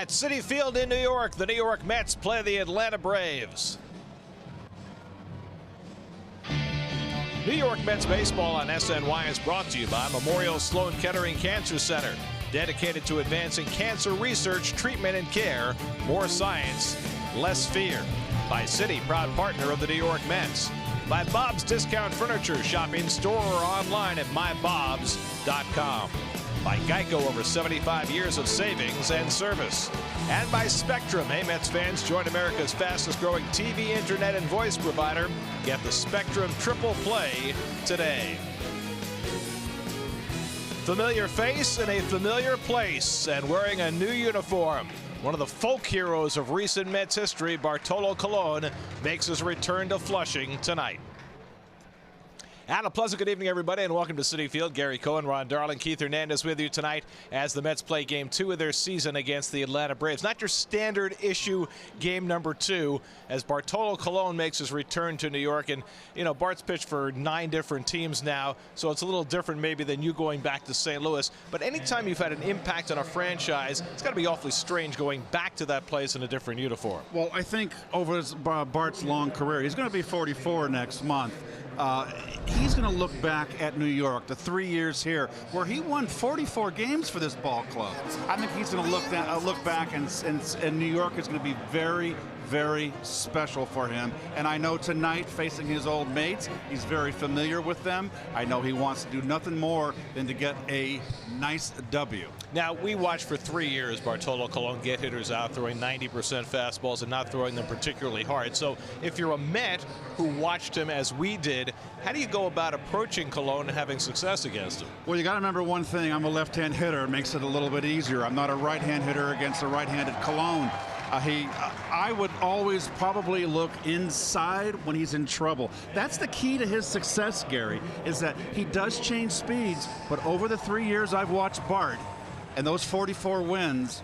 At Citi Field in New York, the New York Mets play the Atlanta Braves. New York Mets baseball on SNY is brought to you by Memorial Sloan Kettering Cancer Center, dedicated to advancing cancer research, treatment, and care. More science, less fear. By Citi, proud partner of the New York Mets. By Bob's Discount Furniture, shop in store or online at mybobs.com. By Geico, over 75 years of savings and service. And by Spectrum. Hey, Mets fans, join America's fastest growing TV, internet, and voice provider. Get the Spectrum Triple Play today. Familiar face in a familiar place and wearing a new uniform. One of the folk heroes of recent Mets history, Bartolo Colon, makes his return to Flushing tonight. And a pleasant good evening, everybody, and welcome to Citi Field. Gary Cohen, Ron Darling, Keith Hernandez with you tonight as the Mets play Game 2 of their season against the Atlanta Braves. Not your standard issue game number 2 as Bartolo Colon makes his return to New York. And, you know, Bart's pitched for 9 different teams now, so it's a little different maybe than you going back to St. Louis. But anytime you've had an impact on a franchise, it's got to be awfully strange going back to that place in a different uniform. Well, I think over Bart's long career, he's going to be 44 next month. He's going to look back at New York, the 3 years here, where he won 44 games for this ball club. I think he's going to look back, and New York is going to be very, very special for him. And I know tonight, facing his old mates, he's very familiar with them. I know he wants to do nothing more than to get a nice W. Now, we watched for 3 years Bartolo Colon get hitters out throwing 90% fastballs and not throwing them particularly hard. So if you're a Met who watched him as we did, how do you go about approaching Colon and having success against him? Well, you got to remember one thing. I'm a left-hand hitter. It makes it a little bit easier. I'm not a right-hand hitter against a right-handed Colon. I would always probably look inside when he's in trouble. That's the key to his success, Gary, is that he does change speeds, but over the 3 years I've watched Bart, and those 44 wins,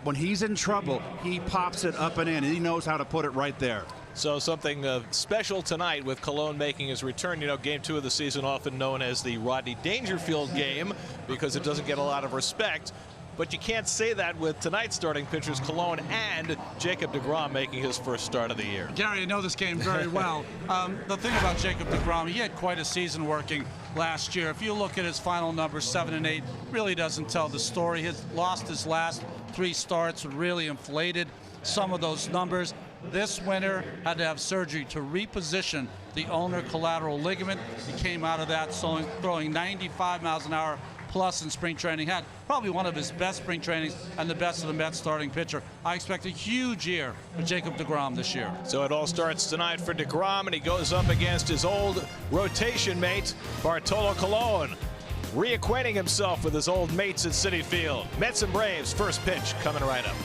when he's in trouble, he pops it up and in, and he knows how to put it right there. So something special tonight with Colon making his return. You know, Game 2 of the season often known as the Rodney Dangerfield game because it doesn't get a lot of respect. But you can't say that with tonight's starting pitchers, Colon and Jacob deGrom making his first start of the year. Gary, I know this game very well. The thing about Jacob deGrom, he had quite a season working last year. If you look at his final numbers, 7 and 8, really doesn't tell the story. He's lost his last 3 starts, really inflated some of those numbers. This winter had to have surgery to reposition the ulnar collateral ligament. He came out of that throwing 95 miles an hour plus in spring training. Had probably one of his best spring trainings and the best of the Mets starting pitcher. I expect a huge year for Jacob deGrom this year. So it all starts tonight for deGrom, and he goes up against his old rotation mate, Bartolo Colon, reacquainting himself with his old mates at Citi Field. Mets and Braves, first pitch coming right up.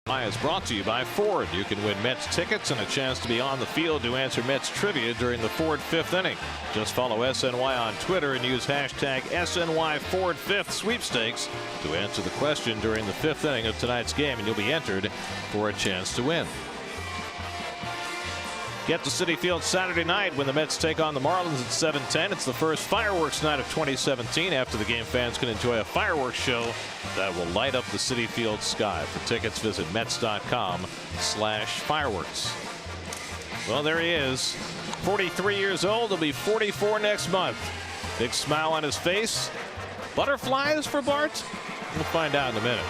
Is brought to you by Ford. You can win Mets tickets and a chance to be on the field to answer Mets trivia during the Ford fifth inning. Just follow SNY on Twitter and use hashtag SNY Ford Fifth Sweepstakes to answer the question during the fifth inning of tonight's game, and you'll be entered for a chance to win. Get to Citi Field Saturday night when the Mets take on the Marlins at 7:10. It's the first fireworks night of 2017. After the game, fans can enjoy a fireworks show that will light up the Citi Field sky. For tickets, visit Mets.com/fireworks. Well, there he is. 43 years old. He'll be 44 next month. Big smile on his face. Butterflies for Bart? We'll find out in a minute.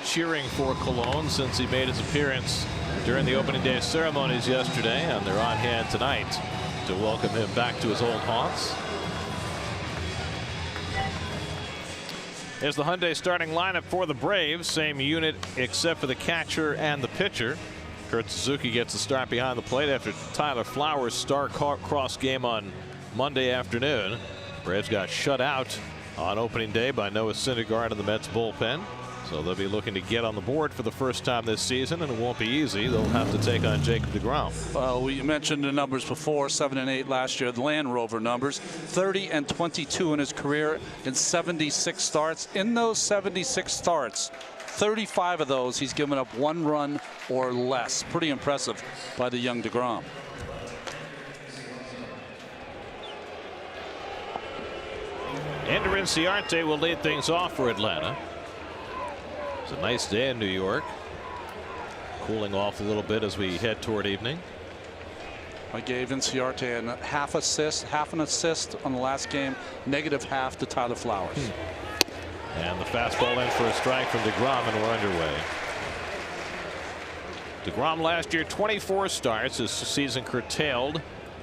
Cheering for Colon since he made his appearance during the opening day ceremonies yesterday, and they're on hand tonight to welcome him back to his old haunts. Here's the Hyundai starting lineup for the Braves. Same unit except for the catcher and the pitcher. Kurt Suzuki gets the start behind the plate after Tyler Flowers' star-crossed game on Monday afternoon. Braves got shut out on opening day by Noah Syndergaard in the Mets bullpen. So they'll be looking to get on the board for the first time this season, and it won't be easy. They'll have to take on Jacob deGrom. Well, we mentioned the numbers before, 7 and 8 last year, the Land Rover numbers, 30 and 22 in his career in 76 starts. In those 76 starts, 35 of those he's given up 1 run or less. Pretty impressive by the young deGrom. Ender Inciarte will lead things off for Atlanta. It's a nice day in New York. Cooling off a little bit as we head toward evening. I gave Inciarte a half an assist on the last game, -0.5 to Tyler Flowers. And the fastball in for a strike from deGrom, and we're underway. deGrom last year 24 starts. His season curtailed.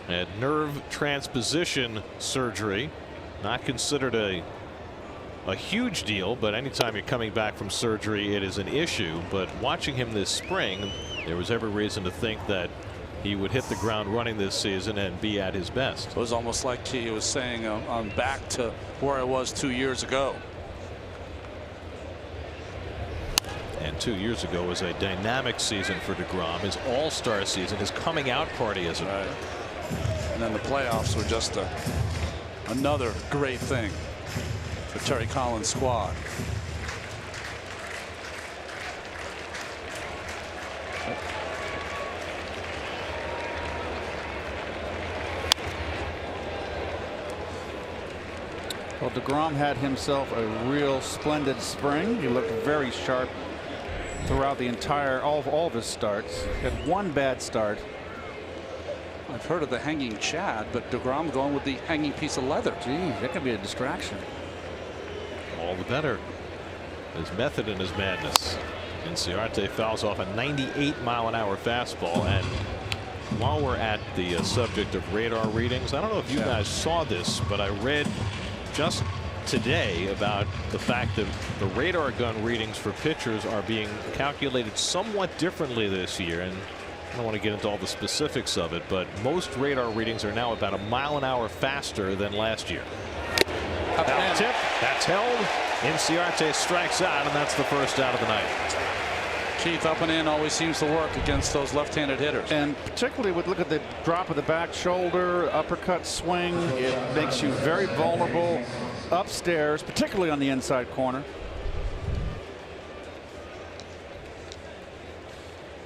Had nerve transposition surgery. Not considered a huge deal, but anytime you're coming back from surgery, it is an issue. But watching him this spring, there was every reason to think that he would hit the ground running this season and be at his best. It was almost like he was saying, I'm back to where I was 2 years ago. And 2 years ago was a dynamic season for deGrom. His all-star season, his coming out party as a right. And then the playoffs were just another great thing for Terry Collins' squad. Well, deGrom had himself a real splendid spring. He looked very sharp throughout the entire all of his starts. He had one bad start. I've heard of the hanging Chad, but deGrom going with the hanging piece of leather. Gee, that could be a distraction. All the better. His method and his madness. Inciarte fouls off a 98-mile-an-hour fastball, and while we're at the subject of radar readings, I don't know if you guys saw this, but I read just today about the fact that the radar gun readings for pitchers are being calculated somewhat differently this year. And I don't want to get into all the specifics of it, but most radar readings are now about 1 mile an hour faster than last year. That tip, that's held. Inciarte strikes out, and that's the first out of the night. Keith, up and in always seems to work against those left-handed hitters. And particularly with look at the drop of the back shoulder, uppercut swing, it makes you very vulnerable upstairs, particularly on the inside corner.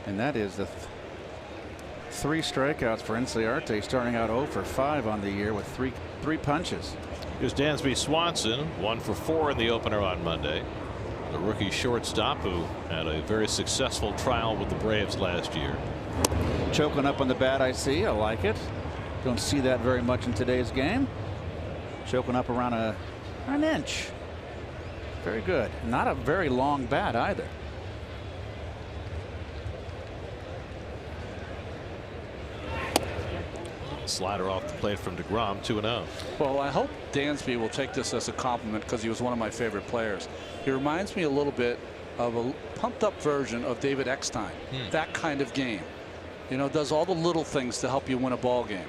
And that is the 3 strikeouts for Inciarte, starting out 0 for 5 on the year with three punches. Here's Dansby Swanson, 1 for 4 in the opener on Monday. The rookie shortstop who had a very successful trial with the Braves last year. Choking up on the bat, I see. I like it. Don't see that very much in today's game. Choking up around an inch. Very good. Not a very long bat either. Slider off the plate from DeGrom, 2-0. Well, I hope Dansby will take this as a compliment because he was one of my favorite players. He reminds me a little bit of a pumped up version of David Eckstein. That kind of game. You know, does all the little things to help you win a ball game.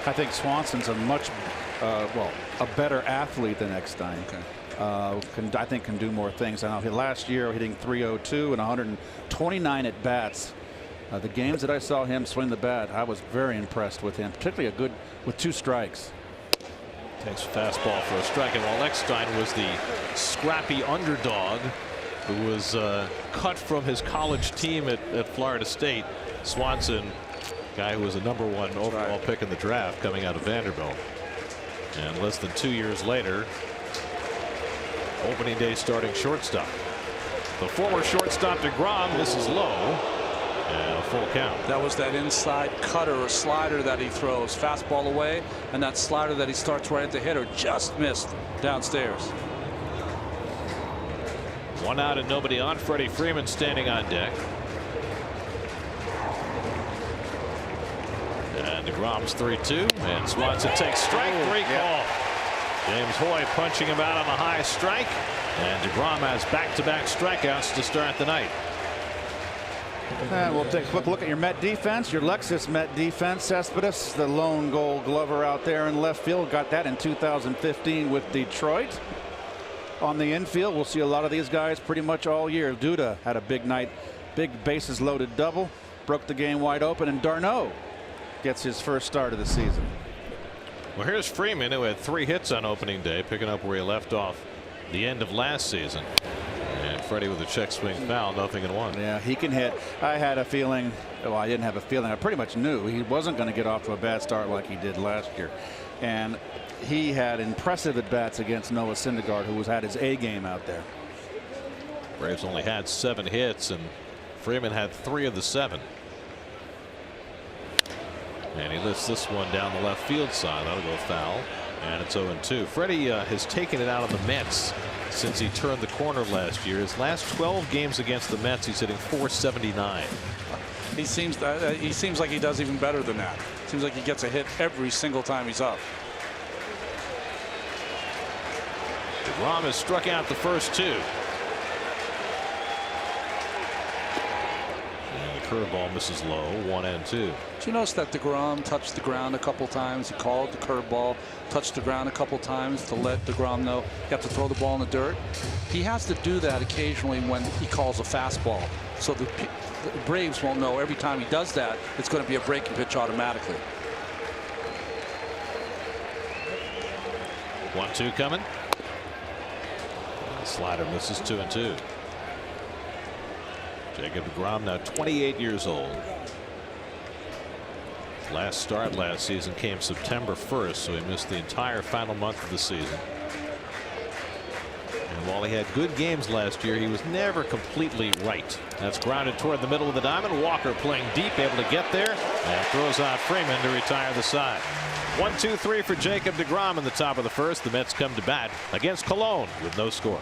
I think Swanson's a much a better athlete than Eckstein. I think can do more things. I know last year hitting .302 and 129 at bats. The games that I saw him swing the bat, I was very impressed with him, particularly with 2 strikes. Takes a fastball for a strike, and while Eckstein was the scrappy underdog who was cut from his college team at Florida State, Swanson, guy who was a #1 overall pick in the draft coming out of Vanderbilt, and less than 2 years later, opening day starting shortstop. The former shortstop DeGrom misses low, and a full count. That was that inside cutter or slider that he throws, fastball away, and that slider that he starts right at the hitter just missed downstairs. 1 out and nobody on. Freddie Freeman standing on deck. And DeGrom's 3-2, and Swanson takes strike 3 call. James Hoy punching him out on a high strike, and DeGrom has back-to-back strikeouts to start the night. And we'll take a quick look at your Met defense, your Lexus Met defense. Cespedes, the lone Gold Glover out there in left field, got that in 2015 with Detroit. On the infield, we'll see a lot of these guys pretty much all year. Duda had a big night, big bases loaded double, broke the game wide open, and d'Arnaud gets his first start of the season. Well, here's Freeman, who had 3 hits on opening day, picking up where he left off the end of last season. And Freddie with a check swing foul, 0-1. Yeah, he can hit. I had a feeling, well, I didn't have a feeling, I pretty much knew he wasn't going to get off to a bad start like he did last year. And he had impressive at bats against Noah Syndergaard, who had his A game out there. Braves only had 7 hits, and Freeman had 3 of the 7. And he lifts this one down the left field side. That'll go foul, and it's 0-2. Freddie has taken it out of the Mets since he turned the corner last year. His last 12 games against the Mets, he's hitting .479. He seems like he does even better than that. Seems like he gets a hit every single time he's up. DeGrom has struck out the first 2. Curveball misses low, 1-2. Did you notice that DeGrom touched the ground a couple times? He called the curveball, touched the ground a couple times to let DeGrom know you have to throw the ball in the dirt. He has to do that occasionally when he calls a fastball. So the Braves won't know every time he does that it's going to be a breaking pitch automatically. 1-2 coming. The slider misses, 2-2. Jacob DeGrom now 28 years old. His last start last season came September 1st, so he missed the entire final month of the season. And while he had good games last year, he was never completely right. That's grounded toward the middle of the diamond. Walker playing deep, able to get there, and throws out Freeman to retire the side. 1-2-3 for Jacob DeGrom in the top of the first. The Mets come to bat against Cologne with no score.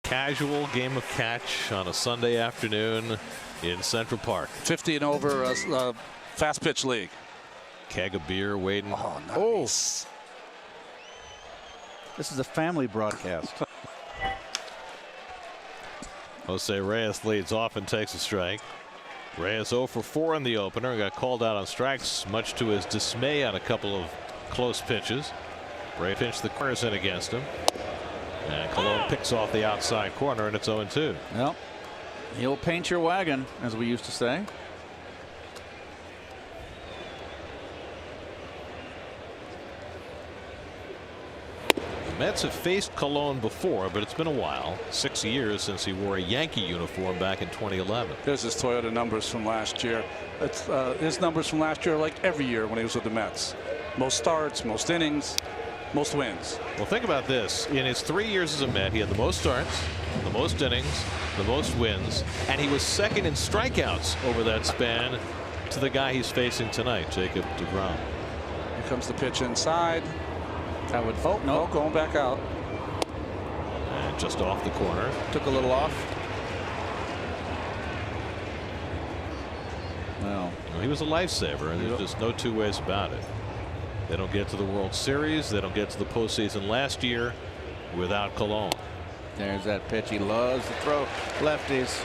casual game of catch on a Sunday afternoon in Central Park. 50 and over fast pitch league. Keg of beer waiting. Oh, nice. This is a family broadcast. Jose Reyes leads off and takes a strike. Reyes 0 for 4 in the opener and got called out on strikes, much to his dismay on a couple of close pitches. Ray pinched the corners in against him. And Colon picks off the outside corner, and it's 0-2. Well, he'll paint your wagon, as we used to say. The Mets have faced Colon before, but it's been a while. 6 years since he wore a Yankee uniform back in 2011. There's his Toyota numbers from last year. It's, his numbers from last year are like every year when he was with the Mets. Most starts, most innings, most wins. Well, think about this. In his 3 years as a Met, he had the most starts, the most innings, the most wins, and he was second in strikeouts over that span to the guy he's facing tonight, Jacob deGrom. Here comes the pitch inside. That would. Oh, no, going back out. And just off the corner. Took a little off. Well, He was a lifesaver, and there's just no two ways about it. They don't get to the World Series. They don't get to the postseason last year without Colon. there's that pitch. He loves to throw lefties.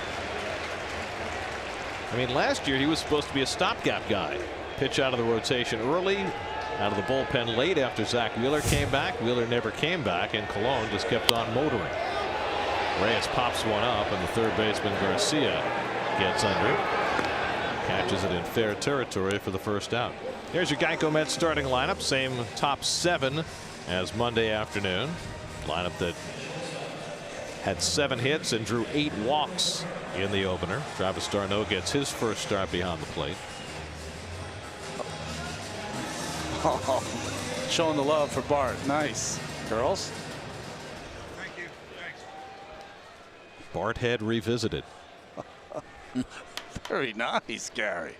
I mean, last year he was supposed to be a stopgap guy. Pitch out of the rotation early, out of the bullpen late after Zach Wheeler came back. Wheeler never came back, and Colon just kept on motoring. Reyes pops one up, and the third baseman Garcia gets under. Catches it in fair territory for the first out. Here's your Geico Mets starting lineup. Same top 7 as Monday afternoon. Lineup that had 7 hits and drew 8 walks in the opener. Travis d'Arnaud gets his first start behind the plate. Oh, showing the love for Bart. Nice. Girls. Thank you. Thanks. Bart Head revisited. Very nice, Gary.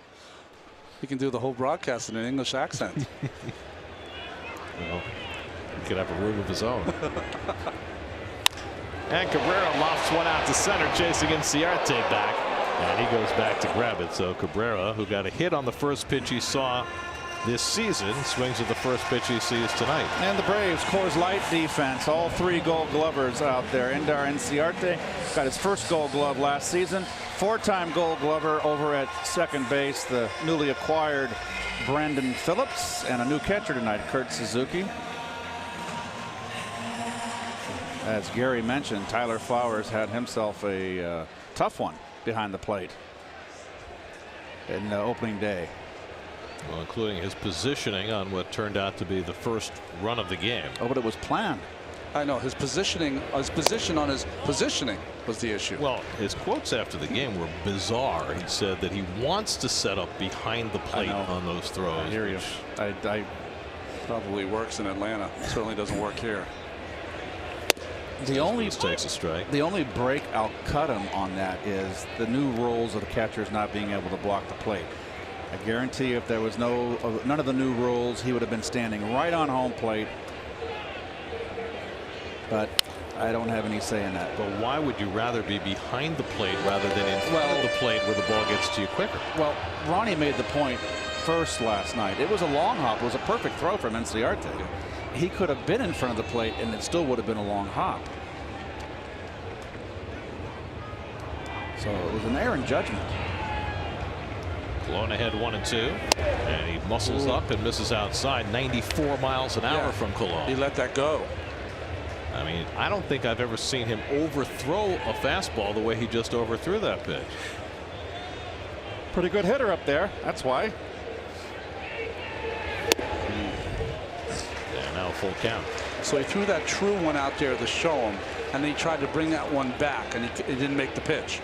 He can do the whole broadcast in an English accent. Well, he could have a room of his own. And Cabrera lofts one out to center, chasing Inciarte back, and he goes back to grab it. So Cabrera, who got a hit on the first pitch he saw this season, swings at the first pitch he sees tonight. And the Braves, Coors Light defense, all 3 Gold Glovers out there. Ender Inciarte got his first Gold Glove last season. 4-time Gold Glover over at second base, the newly acquired Brandon Phillips, and a new catcher tonight, Kurt Suzuki. As Gary mentioned, Tyler Flowers had himself a tough one behind the plate in opening day. Well, including his positioning on what turned out to be the first run of the game. Oh, but it was planned. I know his positioning, his position on his positioning was the issue. Well, his quotes after the game were bizarre. He said that he wants to set up behind the plate on those throws. I hear you. I Probably works in Atlanta. Certainly doesn't work here. the only takes a strike. The only break I'll cut him on that is the new rules of the catchers not being able to block the plate. I guarantee if there was none of the new rules, he would have been standing right on home plate. But I don't have any say in that. But why would you rather be behind the plate rather than in front of the plate where the ball gets to you quicker? Well, Ronnie made the point first last night. It was a long hop. It was a perfect throw from Inciarte. He could have been in front of the plate, and it still would have been a long hop. So it was an error in judgment. Colon ahead 1-2, and he muscles up and misses outside. 94 miles an hour from Colon. He let that go. I mean, I don't think I've ever seen him overthrow a fastball the way he just overthrew that pitch. Pretty good hitter up there. That's why. And now full count. So he threw that true one out there to show him, and then he tried to bring that one back, and he didn't make the pitch.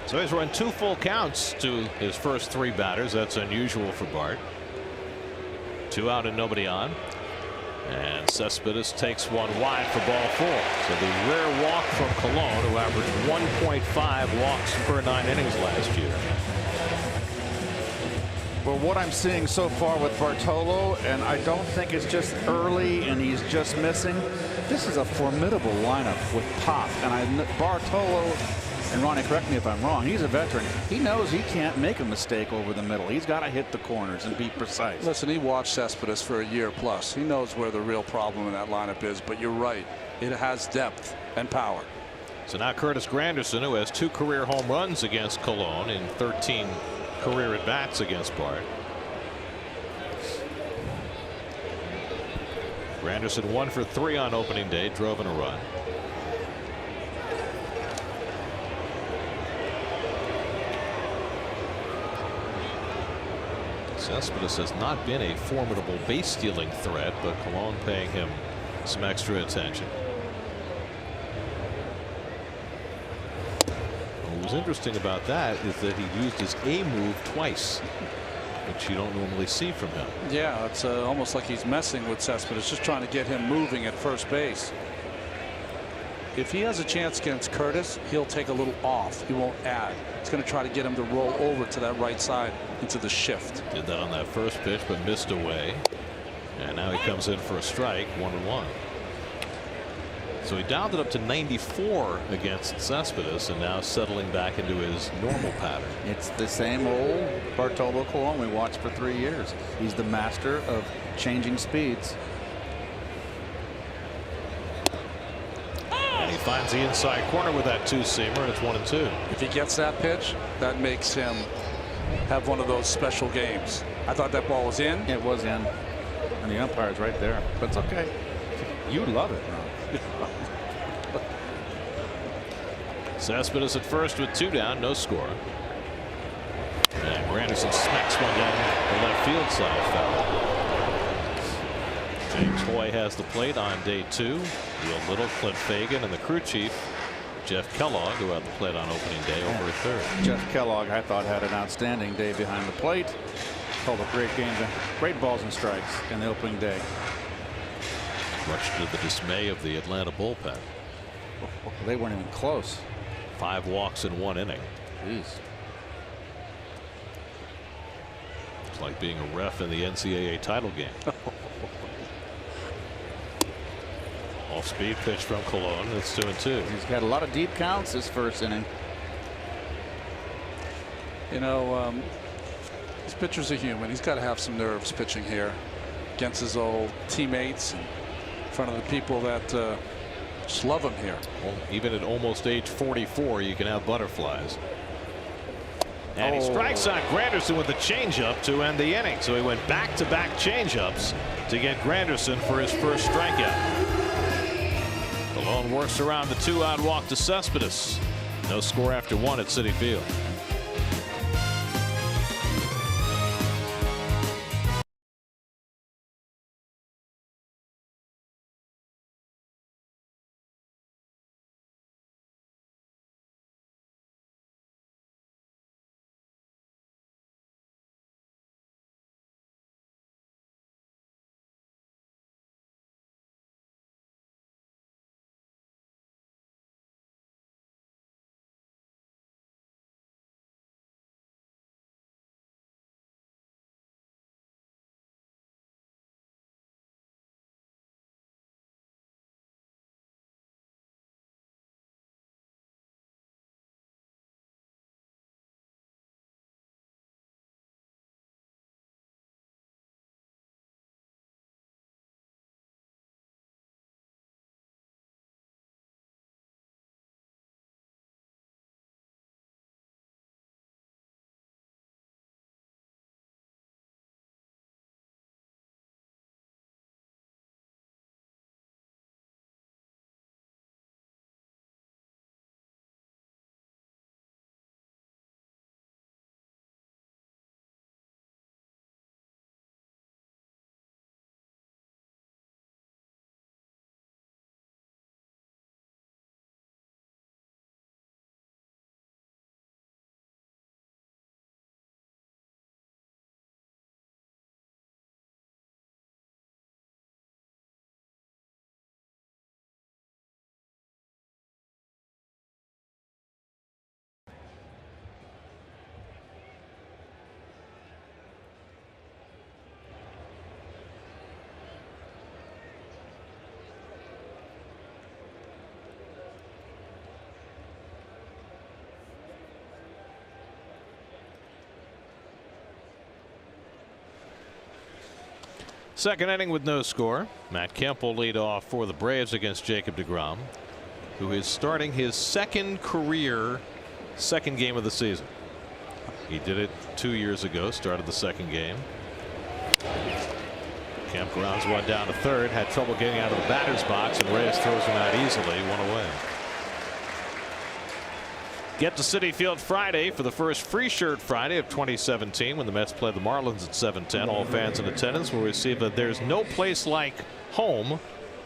So he's run 2 full counts to his first 3 batters. That's unusual for Bart. 2 out and nobody on. And Cespedes takes one wide for ball 4. So the rare walk from Colon, who averaged 1.5 walks per 9 innings last year. Well, what I'm seeing so far with Bartolo, and I don't think it's just early and he's just missing. This is a formidable lineup with pop, and Bartolo, and Ronnie, correct me if I'm wrong, he's a veteran. He knows he can't make a mistake over the middle. He's got to hit the corners and be precise. Listen, he watched Cespedes for a year plus. He knows where the real problem in that lineup is, but you're right. It has depth and power. So now Curtis Granderson, who has 2 career home runs against Cologne in 13 career at-bats against Bart. Granderson 1 for 3 on opening day, drove in a run. Cespedes has not been a formidable base stealing threat, but Cologne paying him some extra attention. What was interesting about that is that he used his A move twice, which you don't normally see from him. Yeah, it's almost like he's messing with Cespedes, just trying to get him moving at first base. If he has a chance against Curtis, he'll take a little off. He won't add. He's going to try to get him to roll over to that right side into the shift. Did that on that first pitch, but missed away. And now he comes in for a strike, 1-1. So he dialed it up to 94 against Cespedes, and now settling back into his normal pattern. It's the same old Bartolo Colon we watched for 3 years. He's the master of changing speeds. And he finds the inside corner with that 2-seamer. It's 1-2. If he gets that pitch, that makes him have one of those special games. I thought that ball was in. It was in. And the umpire's right there. But it's okay. You love it, Ron. Cespedes at first with 2 down, no score. And Granderson smacks one down the left field side foul. James Hoy has the plate on day 2. Will Little, Clint Fagan, and the crew chief Jeff Kellogg, who had the plate on opening day, over at third. Jeff Kellogg, I thought, had an outstanding day behind the plate. Called a great game, great balls and strikes in the opening day. Much to the dismay of the Atlanta bullpen. They weren't even close. 5 walks in 1 inning. Jeez. It's like being a ref in the NCAA title game. Off-speed pitch from Cologne. It's 2-2. He's got a lot of deep counts this first inning. You know, this pitcher's a human. He's got to have some nerves pitching here against his old teammates and in front of the people that just love him here. Well, even at almost age 44, you can have butterflies. And he strikes out Granderson with a changeup to end the inning. So he went back-to-back changeups to get Granderson for his first strikeout. Cologne works around the 2-out walk to Cespedes. No score after 1 at Citi Field. Second inning with no score. Matt Kemp will lead off for the Braves against Jacob deGrom, who is starting his second career second game of the season. He did it 2 years ago, started the second game. Kemp grounds one down to third, had trouble getting out of the batter's box, and Reyes throws him out easily, one away. Get to Citi Field Friday for the first Free Shirt Friday of 2017 when the Mets play the Marlins at 7:10. All fans in attendance will receive a There's No Place Like Home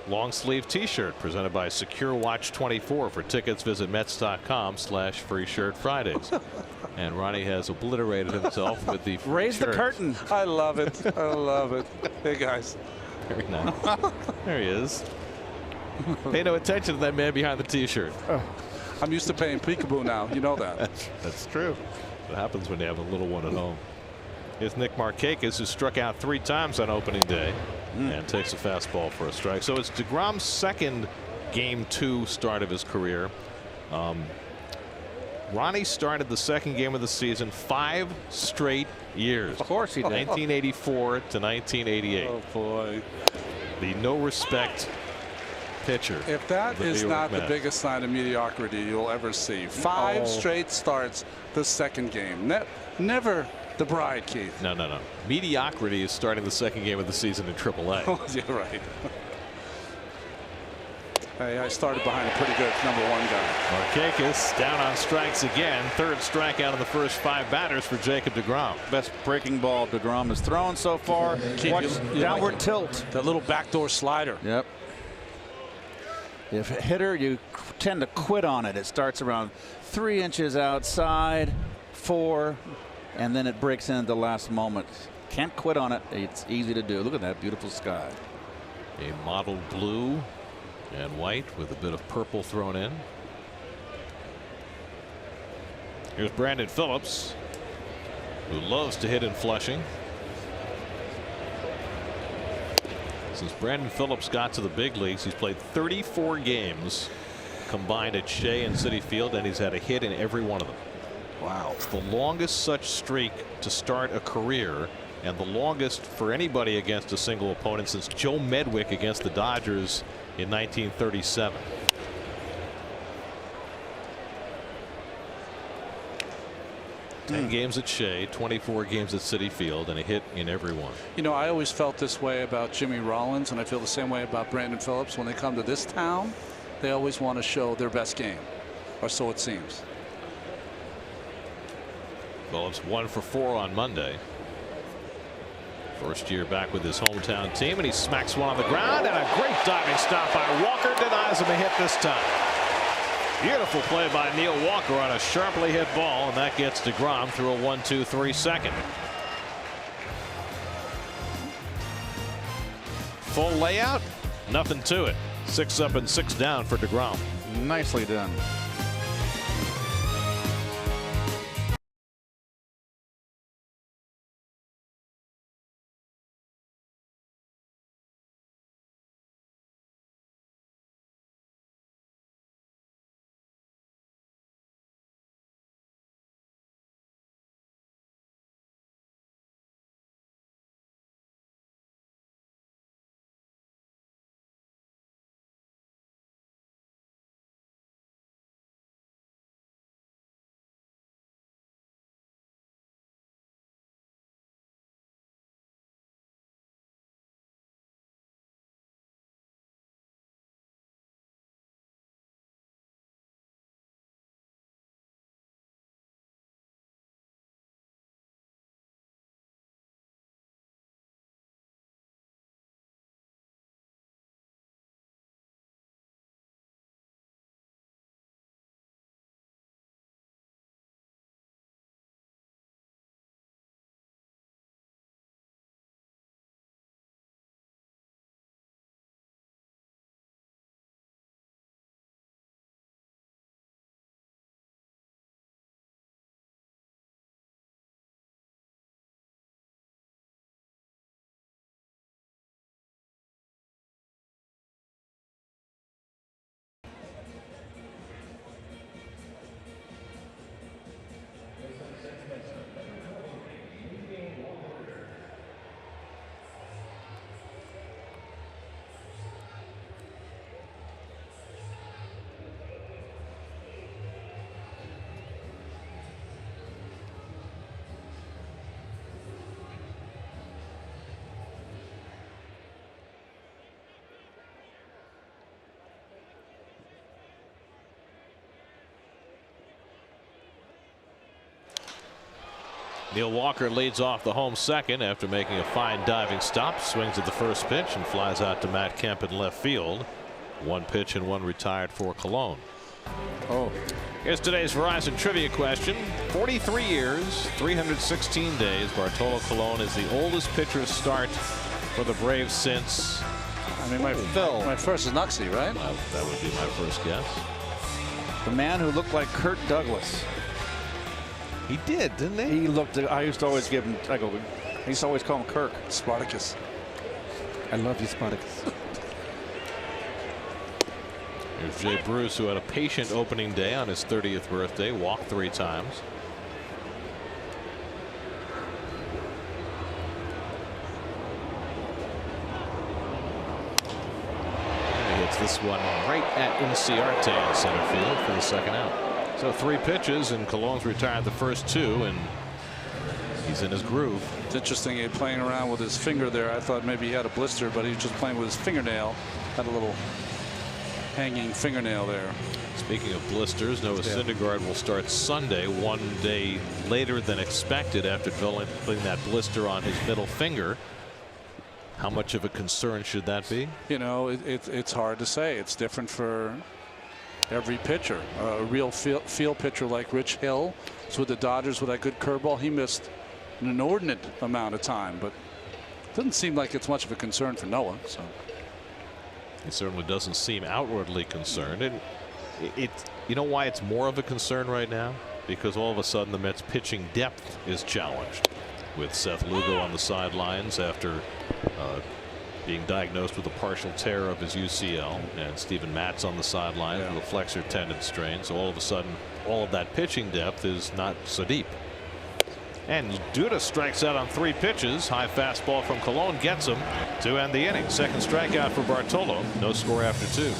long sleeve T-shirt presented by Secure Watch 24. For tickets, visit Mets.com/Free Shirt Fridays. And Ronnie has obliterated himself with the Raise the shirt. curtain. I love it. I love it. Hey, guys. Very nice. There he is. Pay no attention to that man behind the T-shirt. I'm used to paying peekaboo now. You know that. That's true. What happens when you have a little one at home? Here's Nick Markakis, who struck out 3 times on opening day and takes a fastball for a strike. So it's deGrom's second game 2 start of his career. Ronnie started the second game of the season 5 straight years. Of course he did. 1984 to 1988. Oh, boy. The no respect pitcher. If that the is New York not the Mets. biggest sign of mediocrity you'll ever see. 5 straight starts the second game. Never the bride, Keith. No. Mediocrity is starting the second game of the season in AAA. You're right. Hey, I started behind a pretty good #1 guy. Markakis down on strikes again. Third strikeout of the first 5 batters for Jacob deGrom. Best breaking ball deGrom has thrown so far. Watch downward tilt. That little backdoor slider. Yep. If a hitter, you tend to quit on it. It starts around 3 inches outside, 4, and then it breaks in at the last moment. Can't quit on it. It's easy to do. Look at that beautiful sky. A mottled blue and white with a bit of purple thrown in. Here's Brandon Phillips, who loves to hit in Flushing. Since Brandon Phillips got to the big leagues, he's played 34 games combined at Shea and Citi Field, and he's had a hit in every one of them. Wow. It's the longest such streak to start a career, and the longest for anybody against a single opponent since Joe Medwick against the Dodgers in 1937. Ten games at Shea, 24 games at Citi Field, and a hit in every one. You know, I always felt this way about Jimmy Rollins, and I feel the same way about Brandon Phillips. When they come to this town, they always want to show their best game, or so it seems. Phillips 1 for 4 on Monday. First year back with his hometown team, and he smacks one on the ground, and a great diving stop by Walker denies him a hit this time. Beautiful play by Neil Walker on a sharply hit ball, and that gets deGrom through a 1-2-3 second. Full layout, nothing to it. 6 up and 6 down for deGrom. Nicely done. Neil Walker leads off the home second after making a fine diving stop. Swings at the first pitch and flies out to Matt Kemp in left field. One pitch and one retired for Colon. Oh. Here's today's Verizon trivia question. 43 years, 316 days. Bartolo Colon is the oldest pitcher to start for the Braves since. I mean, my first is Knucksie, right? That would be my first guess. The man who looked like Kirk Douglas. He did, didn't he? He looked. I used to always give him. I used to always call him Kirk. Spartacus. I love you, Spartacus. Here's Jay Bruce, who had a patient opening day on his 30th birthday. Walked 3 times. And he hits this one right at Inciarte in center field for the second out. So 3 pitches, and Colon's retired the first 2, and he's in his groove. It's interesting, he playing around with his finger there. I thought maybe he had a blister, but he was just playing with his fingernail. Had a little hanging fingernail there. Speaking of blisters, Noah Syndergaard will start Sunday, 1 day later than expected after developing that blister on his middle finger. How much of a concern should that be? You know, it's hard to say. It's different for every pitcher. A real field pitcher like Rich Hill was with the Dodgers with that good curveball. He missed an inordinate amount of time, but it doesn't seem like it's much of a concern for Noah. So he certainly doesn't seem outwardly concerned. And you know why it's more of a concern right now? Because all of a sudden the Mets pitching depth is challenged, with Seth Lugo on the sidelines after being diagnosed with a partial tear of his UCL, and Steven Matz on the sideline with a flexor tendon strain. So all of a sudden, all of that pitching depth is not so deep. And Duda strikes out on 3 pitches. High fastball from Colon gets him to end the inning. Second strikeout for Bartolo. No score after 2.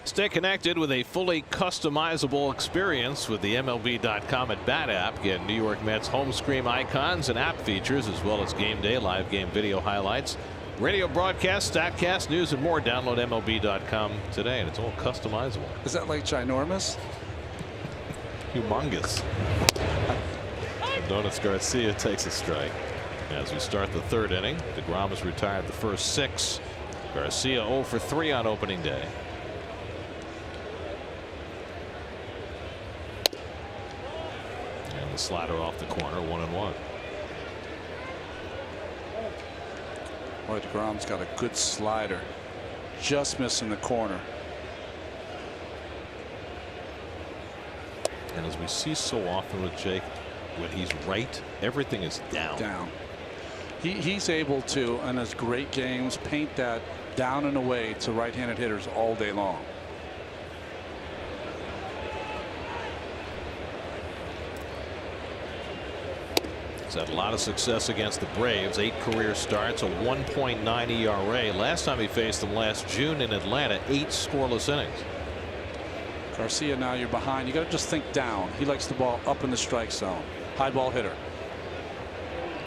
Stay connected with a fully customizable experience with the MLB.com at Bat app. Get New York Mets home screen icons and app features, as well as game day, live game video highlights, radio broadcasts, StatCast, news, and more. Download MLB.com today, and it's all customizable. is that like ginormous? Humongous. Adonis Garcia takes a strike. As we start the 3rd inning, DeGrom has retired the first 6. Garcia 0 for 3 on opening day. And the slider off the corner, 1-1. Boy, DeGrom's got a good slider. Just missing the corner. And as we see so often with Jake when he's right, everything is down. He's able to, in his great games, paint that down and away to right-handed hitters all day long. He's had a lot of success against the Braves. 8 career starts, a 1.9 ERA. Last time he faced them last June in Atlanta, 8 scoreless innings. Garcia, now you're behind. You got to just think down. He likes the ball up in the strike zone. High ball hitter.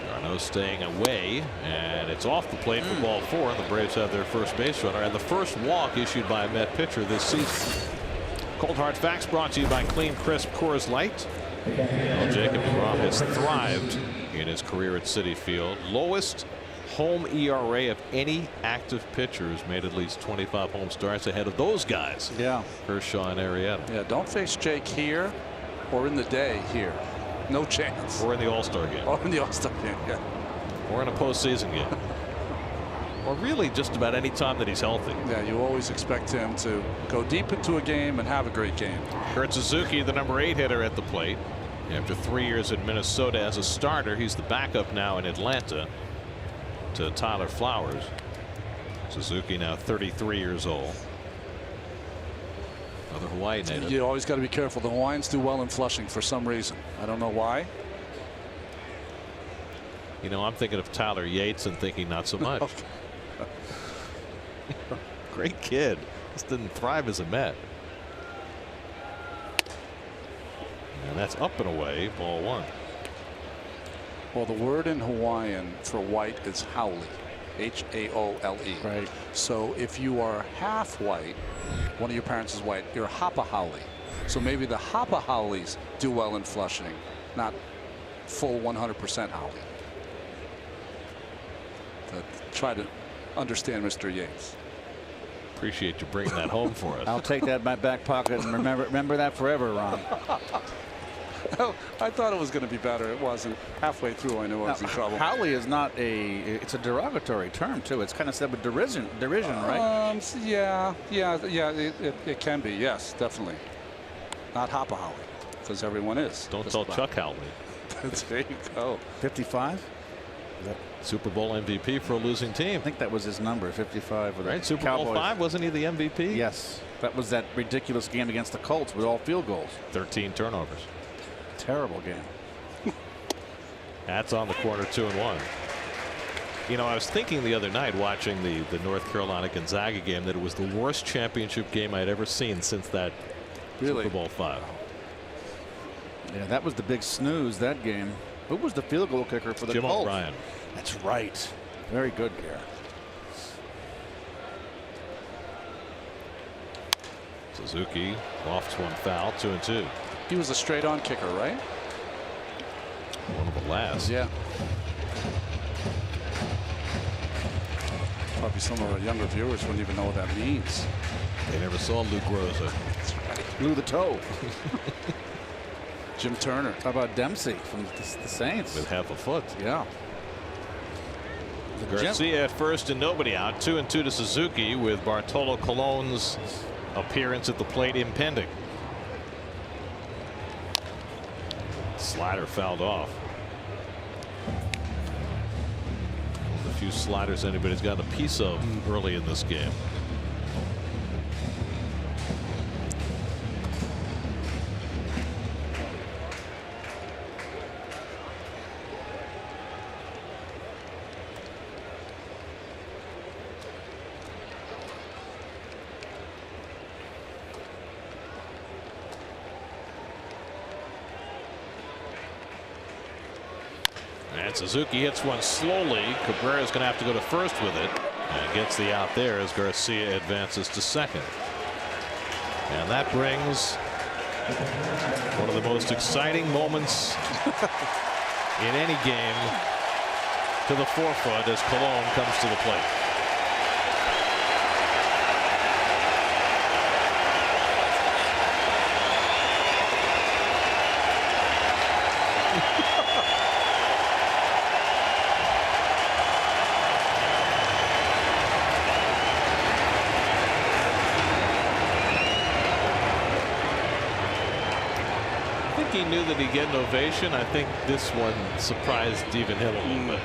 Garneau staying away, and it's off the plate for ball 4. The Braves have their first base runner and the first walk issued by a Met pitcher this season. Cold Hard Facts brought to you by Clean Crisp Coors Light. Well, Jacob deGrom has thrived in his career at Citi Field. Lowest home ERA of any active pitchers, made at least 25 home starts ahead of those guys. Yeah. Kershaw and Arrieta. Yeah, don't face Jake here or in the day here. No chance. Or in the All-Star game. Or in the All-Star game, yeah. Or in a postseason game. Or really just about any time that he's healthy. Yeah, you always expect him to go deep into a game and have a great game. Kurt Suzuki, the number 8 hitter at the plate. After 3 years in Minnesota as a starter, he's the backup now in Atlanta to Tyler Flowers. Suzuki now 33 years old. Another Hawaii native. You always got to be careful. The Hawaiians do well in Flushing for some reason. I don't know why. You know, I'm thinking of Tyler Yates and thinking not so much. Great kid. Just didn't thrive as a Met. And that's up and away, ball 1. Well, the word in Hawaiian for white is haole. H-A-O-L-E. Right. So if you are half white, one of your parents is white, you're hapa haole. So maybe the hapa haoles do well in Flushing, not full 100% haole. Try to understand Mr. Yates. Appreciate you bringing that home for us. I'll take that in my back pocket and remember that forever, Ron. Oh, I thought it was going to be better. It wasn't. Halfway through, I knew I was in trouble. Haole is not it's a derogatory term too. It's kind of said with derision, right? Yeah, it can be. Yes, definitely. Not hapa haole, because everyone is. Don't tell Chuck Howley. There you go. 55. Super Bowl MVP for a losing team. I think that was his number, 55. With Right, Super Cowboys. Bowl 5, wasn't he the MVP? Yes, that was that ridiculous game against the Colts with all field goals. 13 turnovers. Terrible game. That's on the corner, 2-1. You know, I was thinking the other night watching the North Carolina Gonzaga game that it was the worst championship game I'd ever seen since that Really? Super Bowl 5. Yeah, that was the big snooze, that game. Who was the field goal kicker for the Jim Colts? O'Brien. That's right. Very good, Garrett. Suzuki lofts one foul, 2-2. He was a straight-on kicker, right? One of the last. Yeah. Probably some of our younger viewers wouldn't even know what that means. They never saw Luke Rosa. Blew the toe. Jim Turner. How about Dempsey from the Saints? With half a foot. Yeah. Garcia at first and nobody out. 2-2 to Suzuki with Bartolo Colon's appearance at the plate impending. Slider fouled off. A few sliders anybody's gotten a piece of early in this game. And Suzuki hits one slowly. Cabrera's going to have to go to first with it and gets the out there as Garcia advances to second. And that brings one of the most exciting moments in any game to the forefoot as Colon comes to the plate. he knew that he'd get an ovation. I think this one surprised even him a little bit.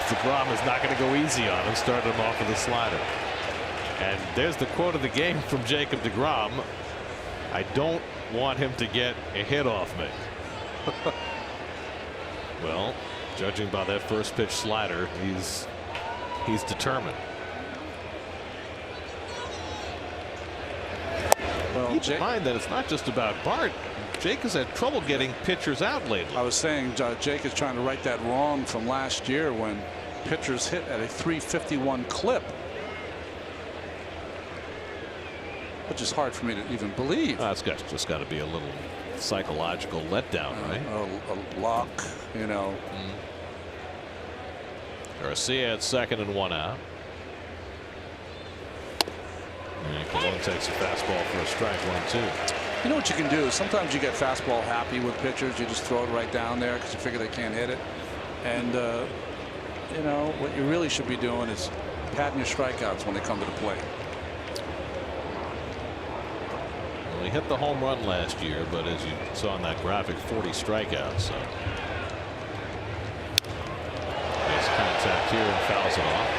DeGrom is not going to go easy on him. Started him off with a slider. And there's the quote of the game from Jacob DeGrom. I don't want him to get a hit off me. Well, judging by that first pitch slider, he's determined. Well, Keep in mind that it's not just about Bart. Jake has had trouble getting pitchers out lately. I was saying Jake is trying to right that wrong from last year when pitchers hit at a 351 clip. Which is hard for me to even believe. That's just got to be a little psychological letdown, right? A lock, you know. Garcia at second and 1 out. And Colon takes a fastball for a strike, 1-2. You know what you can do? Sometimes you get fastball happy with pitchers. You just throw it right down there because you figure they can't hit it. And, you know, what you really should be doing is patting your strikeouts when they come to the plate. Well, he hit the home run last year, but as you saw in that graphic, 40 strikeouts. So nice contact here and fouls it off.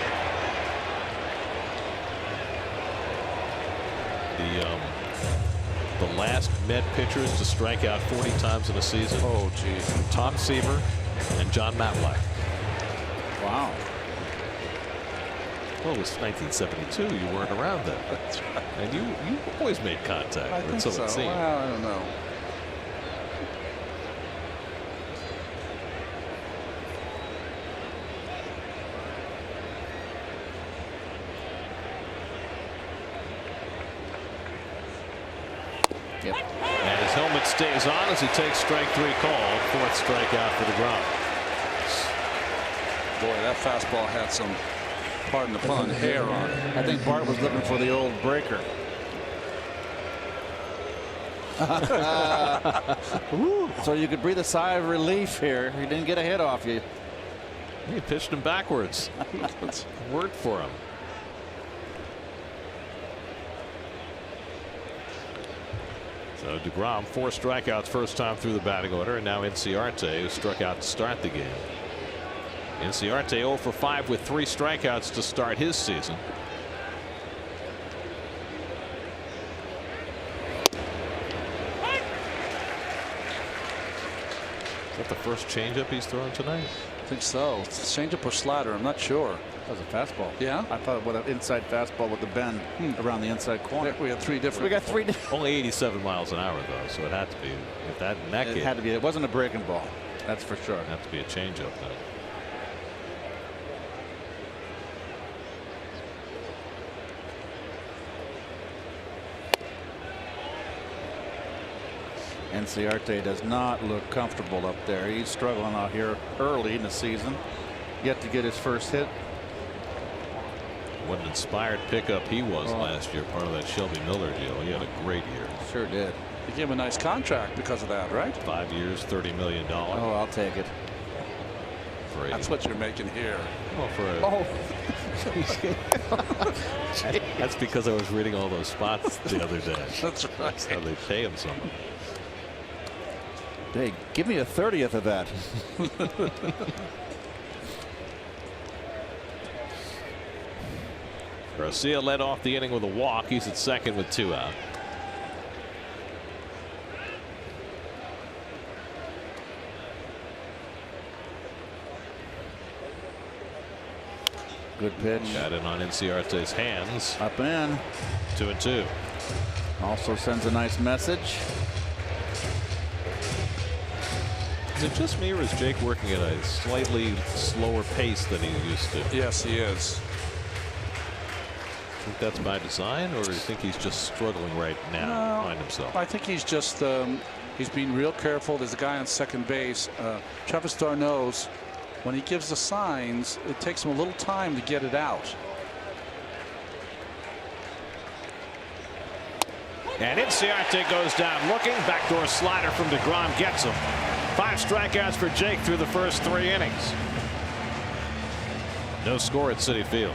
The last Met pitchers to strike out 40 times in a season. Oh, geez. Tom Seaver and John Matlack. Wow. Well, it was 1972. You weren't around then. That's right. And you always made contact. I think so. It seemed. Well, I don't know. Yep. And his helmet stays on as he takes strike 3 called. 4th strikeout for DeGrom. Boy, that fastball had some, pardon the pun, hair on it. I think Bart was looking for the old breaker. So you could breathe a sigh of relief here. He didn't get a hit off you. He pitched him backwards. Worked for him. So DeGrom, 4 strikeouts first time through the batting order, and now Inciarte, who struck out to start the game. Inciarte 0 for 5 with 3 strikeouts to start his season. Is that the first changeup he's thrown tonight? I think so. Changeup or slider, I'm not sure. That was a fastball. Yeah? I thought with an inside fastball with the bend around the inside corner. We had 3 different. We got 3 different. Only 87 miles an hour though, so it had to be. If that in that It case, had to be. It wasn't a breaking ball. That's for sure. it'd have to be a changeup then. Inciarte does not look comfortable up there. He's struggling out here early in the season. Yet to get his first hit. What an inspired pickup he was last year, part of that Shelby Miller deal. He had a great year. Sure did. You gave him a nice contract because of that, right? 5 years, $30 million. Oh, I'll take it. For That's what you're making here. well, for a, that's because I was reading all those spots the other day. That's right. That's how they pay him something. Hey, give me a 30th of that. Garcia led off the inning with a walk. He's at second with 2 out. Good pitch. Got it on Inciarte's hands. Up in. 2-2. Also sends a nice message. Is it just me, or is Jake working at a slightly slower pace than he used to? Yes, he is. Think that's by design, or do you think he's just struggling right now to find himself? I think he's just he's being real careful. There's a guy on second base. Travis d'Arnaud, when he gives the signs, it takes him a little time to get it out. And Inciarte goes down looking. Backdoor slider from DeGrom gets him. 5 strikeouts for Jake through the first 3 innings. No score at Citi Field.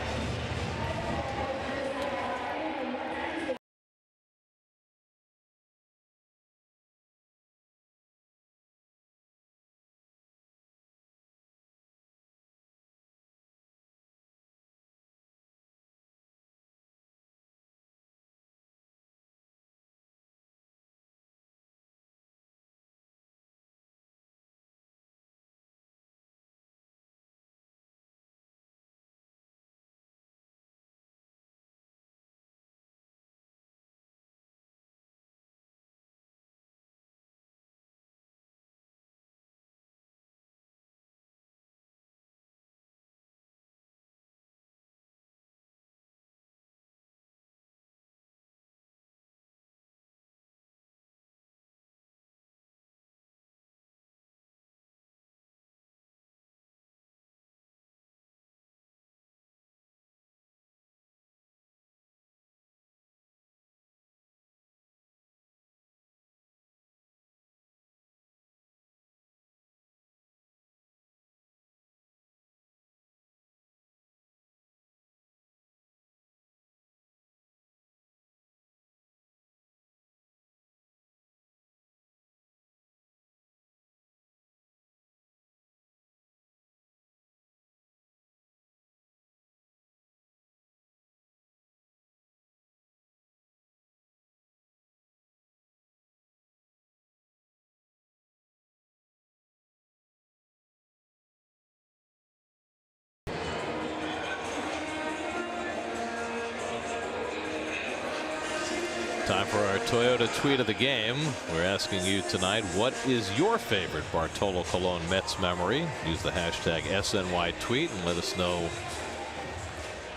Toyota tweet of the game. We're asking you tonight, what is your favorite Bartolo Colon Mets memory? Use the hashtag SNYTweet and let us know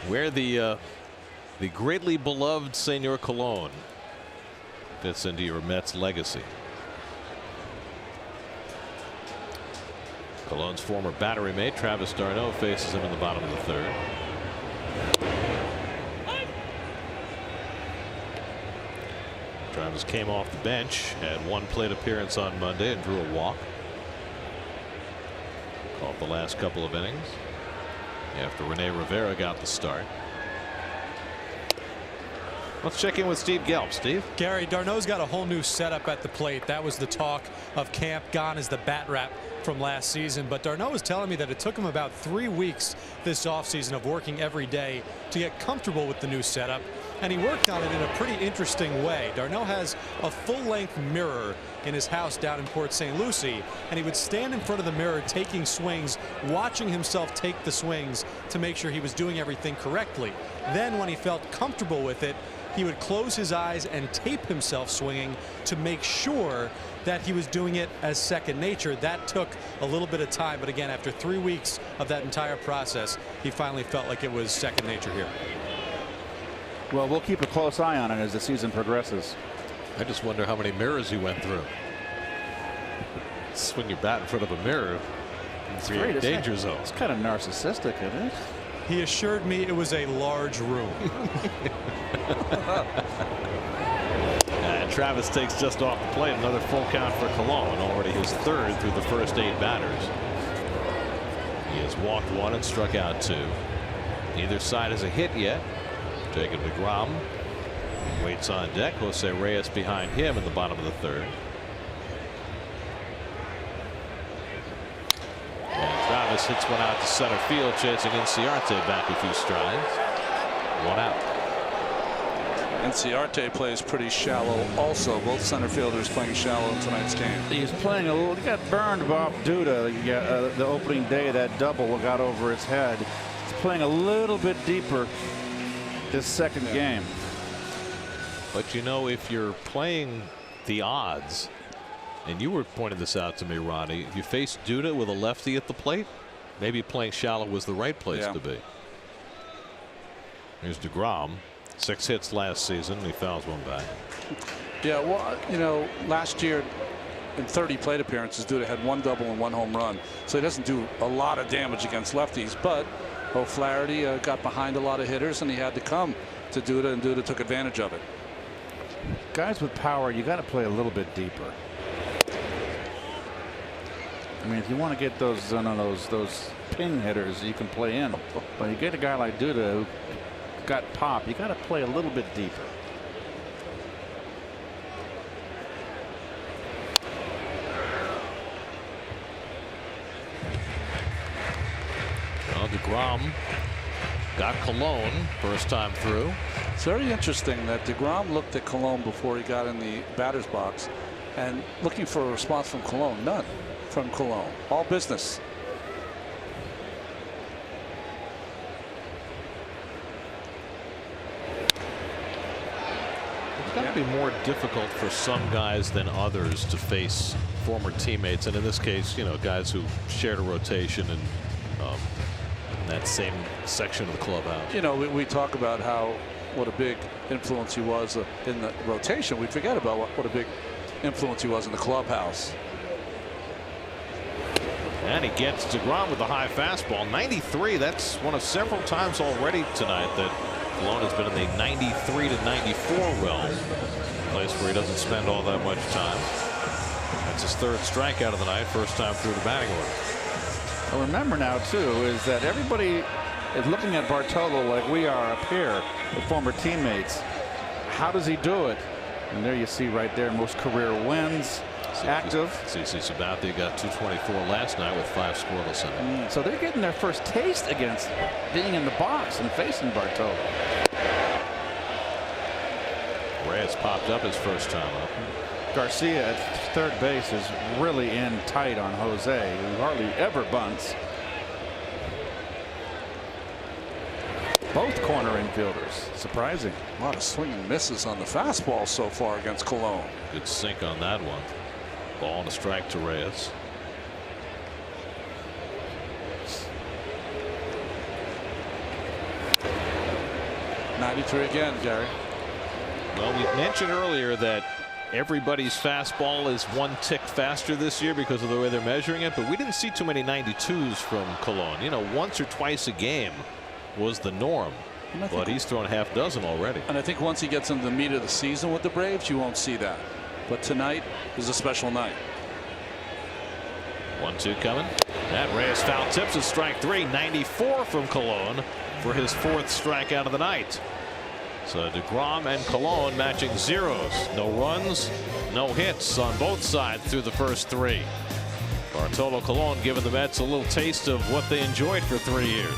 where the greatly beloved Senor Colon fits into your Mets legacy. Colon's former battery mate Travis d'Arnaud faces him in the bottom of the third. Travis came off the bench, had one plate appearance on Monday and drew a walk. Caught the last couple of innings after Rene Rivera got the start. Let's check in with Steve Gelb. Steve. Gary, d'Arnaud's got a whole new setup at the plate. That was the talk of camp. Gone is the bat wrap from last season. But d'Arnaud was telling me that it took him about 3 weeks this offseason of working every day to get comfortable with the new setup. And he worked on it in a pretty interesting way. d'Arnaud has a full-length mirror in his house down in Port St. Lucie, and he would stand in front of the mirror taking swings, watching himself take the swings to make sure he was doing everything correctly. Then when he felt comfortable with it, he would close his eyes and tape himself swinging to make sure that he was doing it as second nature. That took a little bit of time, but again, after 3 weeks of that entire process, he finally felt like it was second nature here. Well, we'll keep a close eye on it as the season progresses. I just wonder how many mirrors he went through. Swing your bat in front of a mirror. It's a danger zone. It's kind of narcissistic, isn't it? He assured me it was a large room. And Travis takes just off the plate. Another full count for Colon. Already his third through the first 8 batters. He has walked 1 and struck out 2. Neither side has a hit yet. Jacob deGrom waits on deck. Jose Reyes behind him in the bottom of the third. And Travis hits one out to center field, chasing Inciarte back a few strides. 1 out. Inciarte plays pretty shallow also. Both center fielders playing shallow in tonight's game. He's playing a little. He got burned Bob Duda. The opening day, that double got over his head. He's playing a little bit deeper this second game. But you know, if you're playing the odds, and you were pointing this out to me, Ronnie, if you face Duda with a lefty at the plate, maybe playing shallow was the right place to be. Here's deGrom. 6 hits last season. He fouls 1 back. Yeah, well, you know, last year in 30 plate appearances, Duda had 1 double and 1 home run. So he doesn't do a lot of damage against lefties, but O'Flaherty got behind a lot of hitters, and he had to come to Duda, and Duda took advantage of it. Guys with power, you got to play a little bit deeper. I mean, if you want to get those ping hitters, you can play in. But you get a guy like Duda who got pop, you got to play a little bit deeper. Well, deGrom got Colon first time through. It's very interesting that deGrom looked at Colon before he got in the batter's box, and looking for a response from Colon. None from Colon. All business. It's got to be more difficult for some guys than others to face former teammates, and in this case, you know, guys who shared a rotation and in that same section of the clubhouse. You know, we talk about what a big influence he was in the rotation. We forget about what a big influence he was in the clubhouse. And he gets deGrom with the high fastball. 93. That's one of several times already tonight that Colon has been in the 93 to 94 realm, a place where he doesn't spend all that much time. That's his 3rd strikeout of the night, first time through the batting order. Well, remember now too is that everybody is looking at Bartolo like we are up here, the former teammates. How does he do it? And there you see right there, most career wins. Active. CC Sabathia got 224 last night with 5 scoreless innings. So they're getting their first taste against being in the box and facing Bartolo. Reyes popped up his first time up. Garcia at third base is really in tight on Jose, who hardly ever bunts. Both corner infielders. Surprising. A lot of swing and misses on the fastball so far against Cologne. Good sink on that one. Ball and a strike to Reyes. '93 again, Gary. Well, we mentioned earlier that everybody's fastball is one tick faster this year because of the way they're measuring it, but we didn't see too many 92s from Cologne. You know, once or twice a game was the norm, but he's thrown half dozen already. And I think once he gets into the meat of the season with the Braves, you won't see that. But tonight is a special night. 1-2 coming. That Reyes foul tips is strike 3. 94 from Cologne for his 4th strikeout of the night. So DeGrom and Cologne matching zeros. No runs, no hits on both sides through the first 3. Bartolo Colon giving the Mets a little taste of what they enjoyed for 3 years.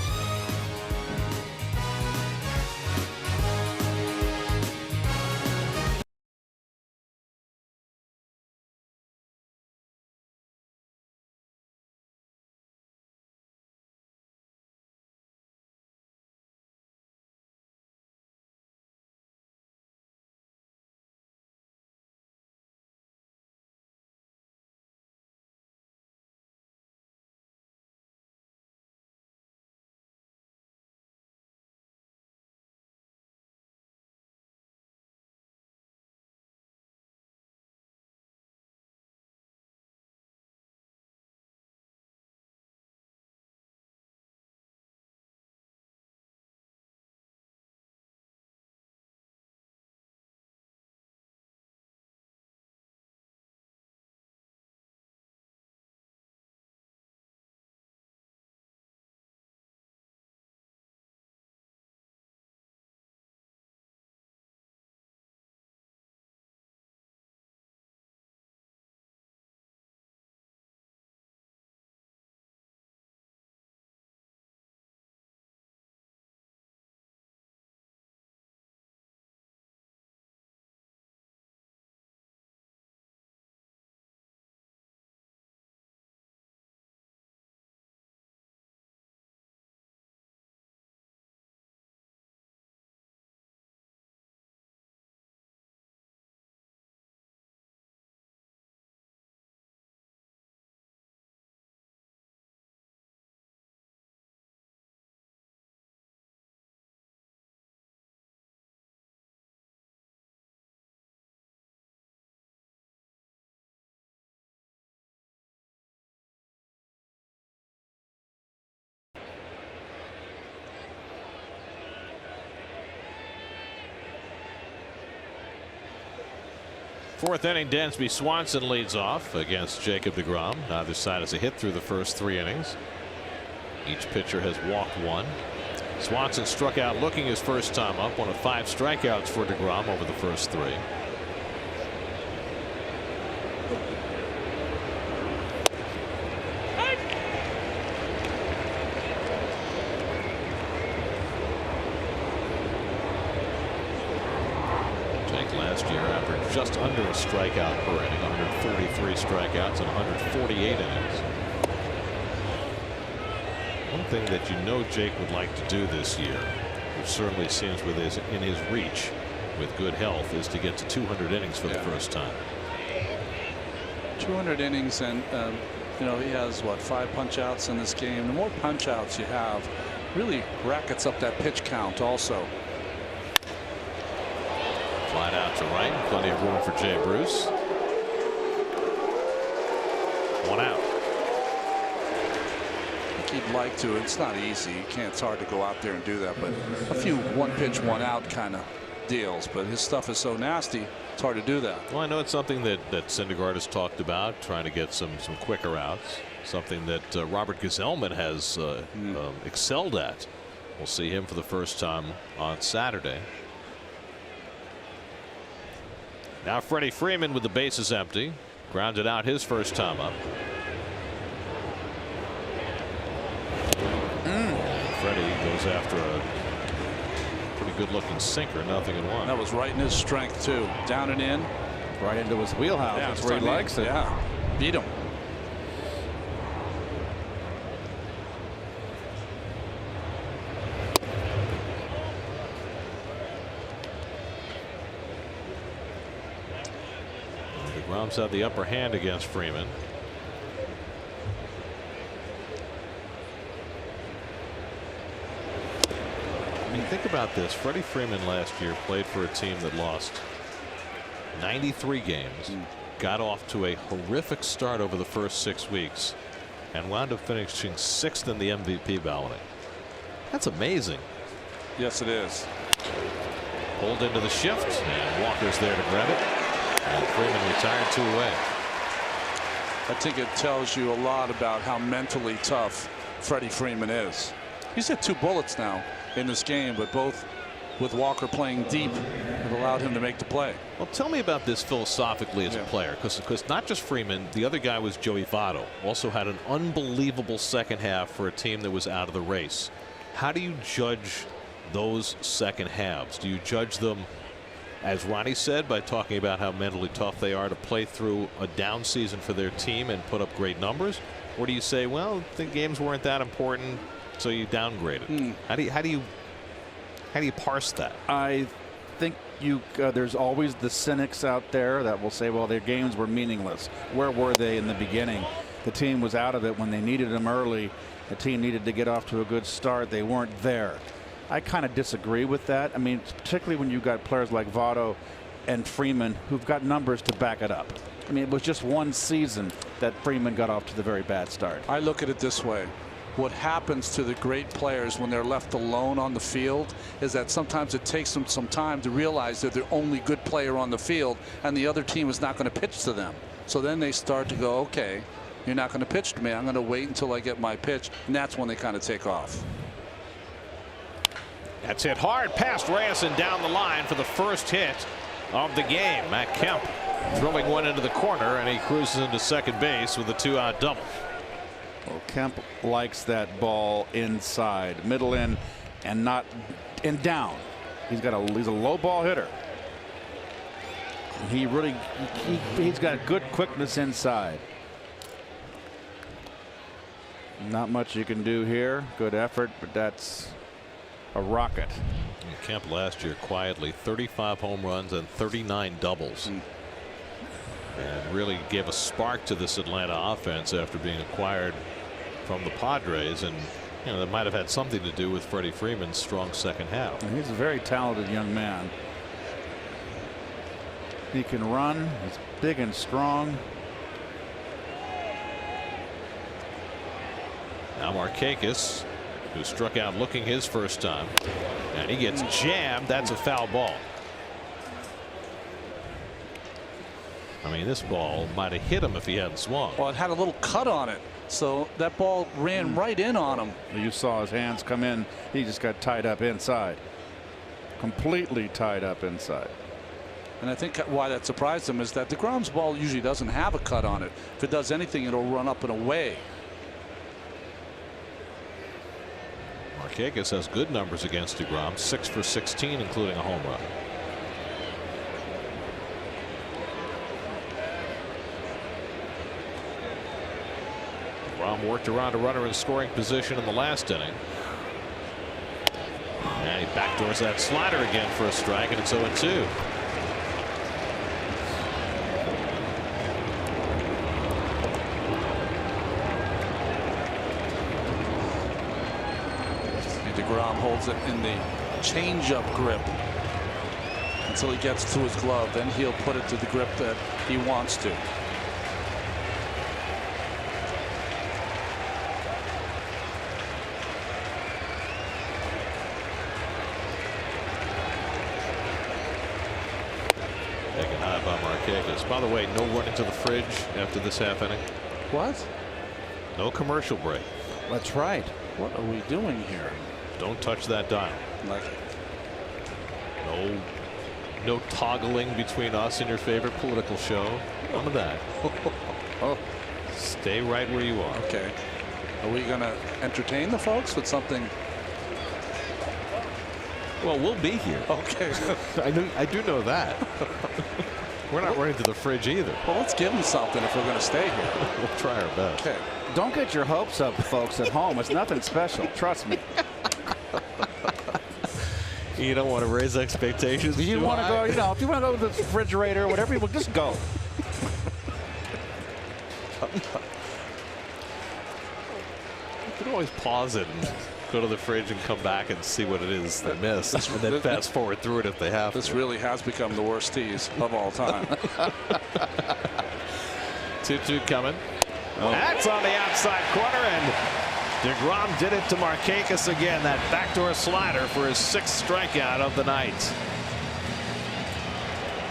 Fourth inning, Dansby Swanson leads off against Jacob deGrom. Neither side has a hit through the first 3 innings. Each pitcher has walked 1. Swanson struck out looking his first time up, one of 5 strikeouts for deGrom over the first 3. Last year averaged just under a strikeout per inning, 143 strikeouts and 148 innings. One thing that you know Jake would like to do this year, which certainly seems in his reach with good health, is to get to 200 innings for the first time. 200 innings, and you know, he has what, 5 punch outs in this game. The more punch outs you have, really rackets up that pitch count also. Flat out to right, plenty of room for Jay Bruce. 1 out. I think he'd like to. It's not easy. It's hard to go out there and do that, but a few 1 pitch 1 out kind of deals. But his stuff is so nasty, it's hard to do that. Well, I know it's something that Syndergaard has talked about, trying to get some quicker outs. Something that Robert Gesellman has excelled at. We'll see him for the first time on Saturday. Now Freddie Freeman with the bases empty, grounded out his first time up. Freddie goes after a pretty good looking sinker, 0-1. That was right in his strength too. Down and in. Right into his wheelhouse. Yeah, that's where he likes it. Yeah. Beat him. DeGrom's had the upper hand against Freeman. I mean, think about this. Freddie Freeman last year played for a team that lost 93 games, got off to a horrific start over the first 6 weeks, and wound up finishing 6th in the MVP balloting. That's amazing. Yes, it is. Pulled into the shift, and Walker's there to grab it. And Freeman retired 2 away. I think it tells you a lot about how mentally tough Freddie Freeman is. He's hit 2 bullets now in this game, but both with Walker playing deep have allowed him to make the play. Well, tell me about this philosophically as a player, because not just Freeman, the other guy was Joey Votto, also had an unbelievable second half for a team that was out of the race. How do you judge those second halves? Do you judge them, as Ronnie said, by talking about how mentally tough they are to play through a down season for their team and put up great numbers? Or do you say, well, the games weren't that important, so you downgrade it? How do you parse that? I think there's always the cynics out there that will say, well, their games were meaningless. Where were they in the beginning? The team was out of it when they needed them early. The team needed to get off to a good start. They weren't there. I kind of disagree with that. I mean, particularly when you've got players like Votto and Freeman who've got numbers to back it up. I mean, it was just one season that Freeman got off to the very bad start. I look at it this way. What happens to the great players when they're left alone on the field is that sometimes it takes them some time to realize that they're the only good player on the field and the other team is not going to pitch to them. So then they start to go, okay, you're not going to pitch to me. I'm going to wait until I get my pitch. And that's when they kind of take off. That's hit hard past Reyes and down the line for the first hit of the game. Matt Kemp throwing one into the corner, and he cruises into second base with a 2-out double. Well, Kemp likes that ball inside, middle in, and not and down. He's a low ball hitter. He really he's got good quickness inside. Not much you can do here. Good effort, but that's a rocket. Kemp last year quietly 35 home runs and 39 doubles. And really gave a spark to this Atlanta offense after being acquired from the Padres, and that might have had something to do with Freddie Freeman's strong second half. And he's a very talented young man. He can run. He's big and strong. Now Markakis, who struck out looking his first time, and he gets jammed. That's a foul ball. I mean, this ball might have hit him if he hadn't swung. Well, it had a little cut on it, so that ball ran right in on him. You saw his hands come in. He just got tied up inside. Completely tied up inside. And I think why that surprised him is that DeGrom's ball usually doesn't have a cut on it. If it does anything, it'll run up and away. Markakis has good numbers against DeGrom, 6 for 16, including a home run. DeGrom worked around a runner in scoring position in the last inning. And he backdoors that slider again for a strike, and it's 0-2. DeGrom holds it in the changeup grip until he gets to his glove. Then he'll put it to the grip that he wants to. Taken high by Markakis. By the way, no running to the fridge after this half inning. What? No commercial break. That's right. What are we doing here? Don't touch that dial. Like no toggling between us and your favorite political show. None of that. Stay right where you are. Okay. Are we going to entertain the folks with something? Well, we'll be here. Okay. I do know that. We're not running to the fridge either. Well, let's give them something if we're going to stay here. We'll try our best. Okay. Don't get your hopes up, folks, at home. It's nothing special. Trust me. You don't want to raise expectations. You want to go, if you want to go to the refrigerator or whatever, just go. You can always pause it and go to the fridge and come back and see what it is they missed, and then fast forward through it if they have This to. really has become the worst tease of all time. 2-2 coming. That's on the outside corner, and DeGrom did it to Markakis again. That backdoor slider for his 6th strikeout of the night.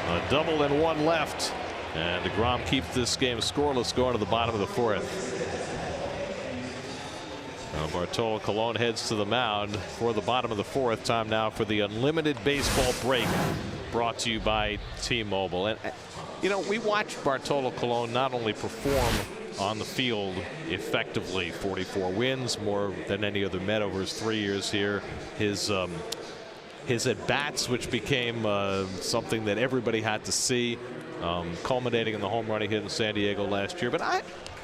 A double and 1 left, and DeGrom keeps this game scoreless going to the bottom of the 4th. Now Bartolo Colon heads to the mound for the bottom of the 4th. Time now for the unlimited baseball break, brought to you by T-Mobile. And you know, we watched Bartolo Colon not only perform on the field effectively, 44 wins, more than any other Met over his 3 years here. His at-bats, which became something that everybody had to see, culminating in the home run he hit in San Diego last year. But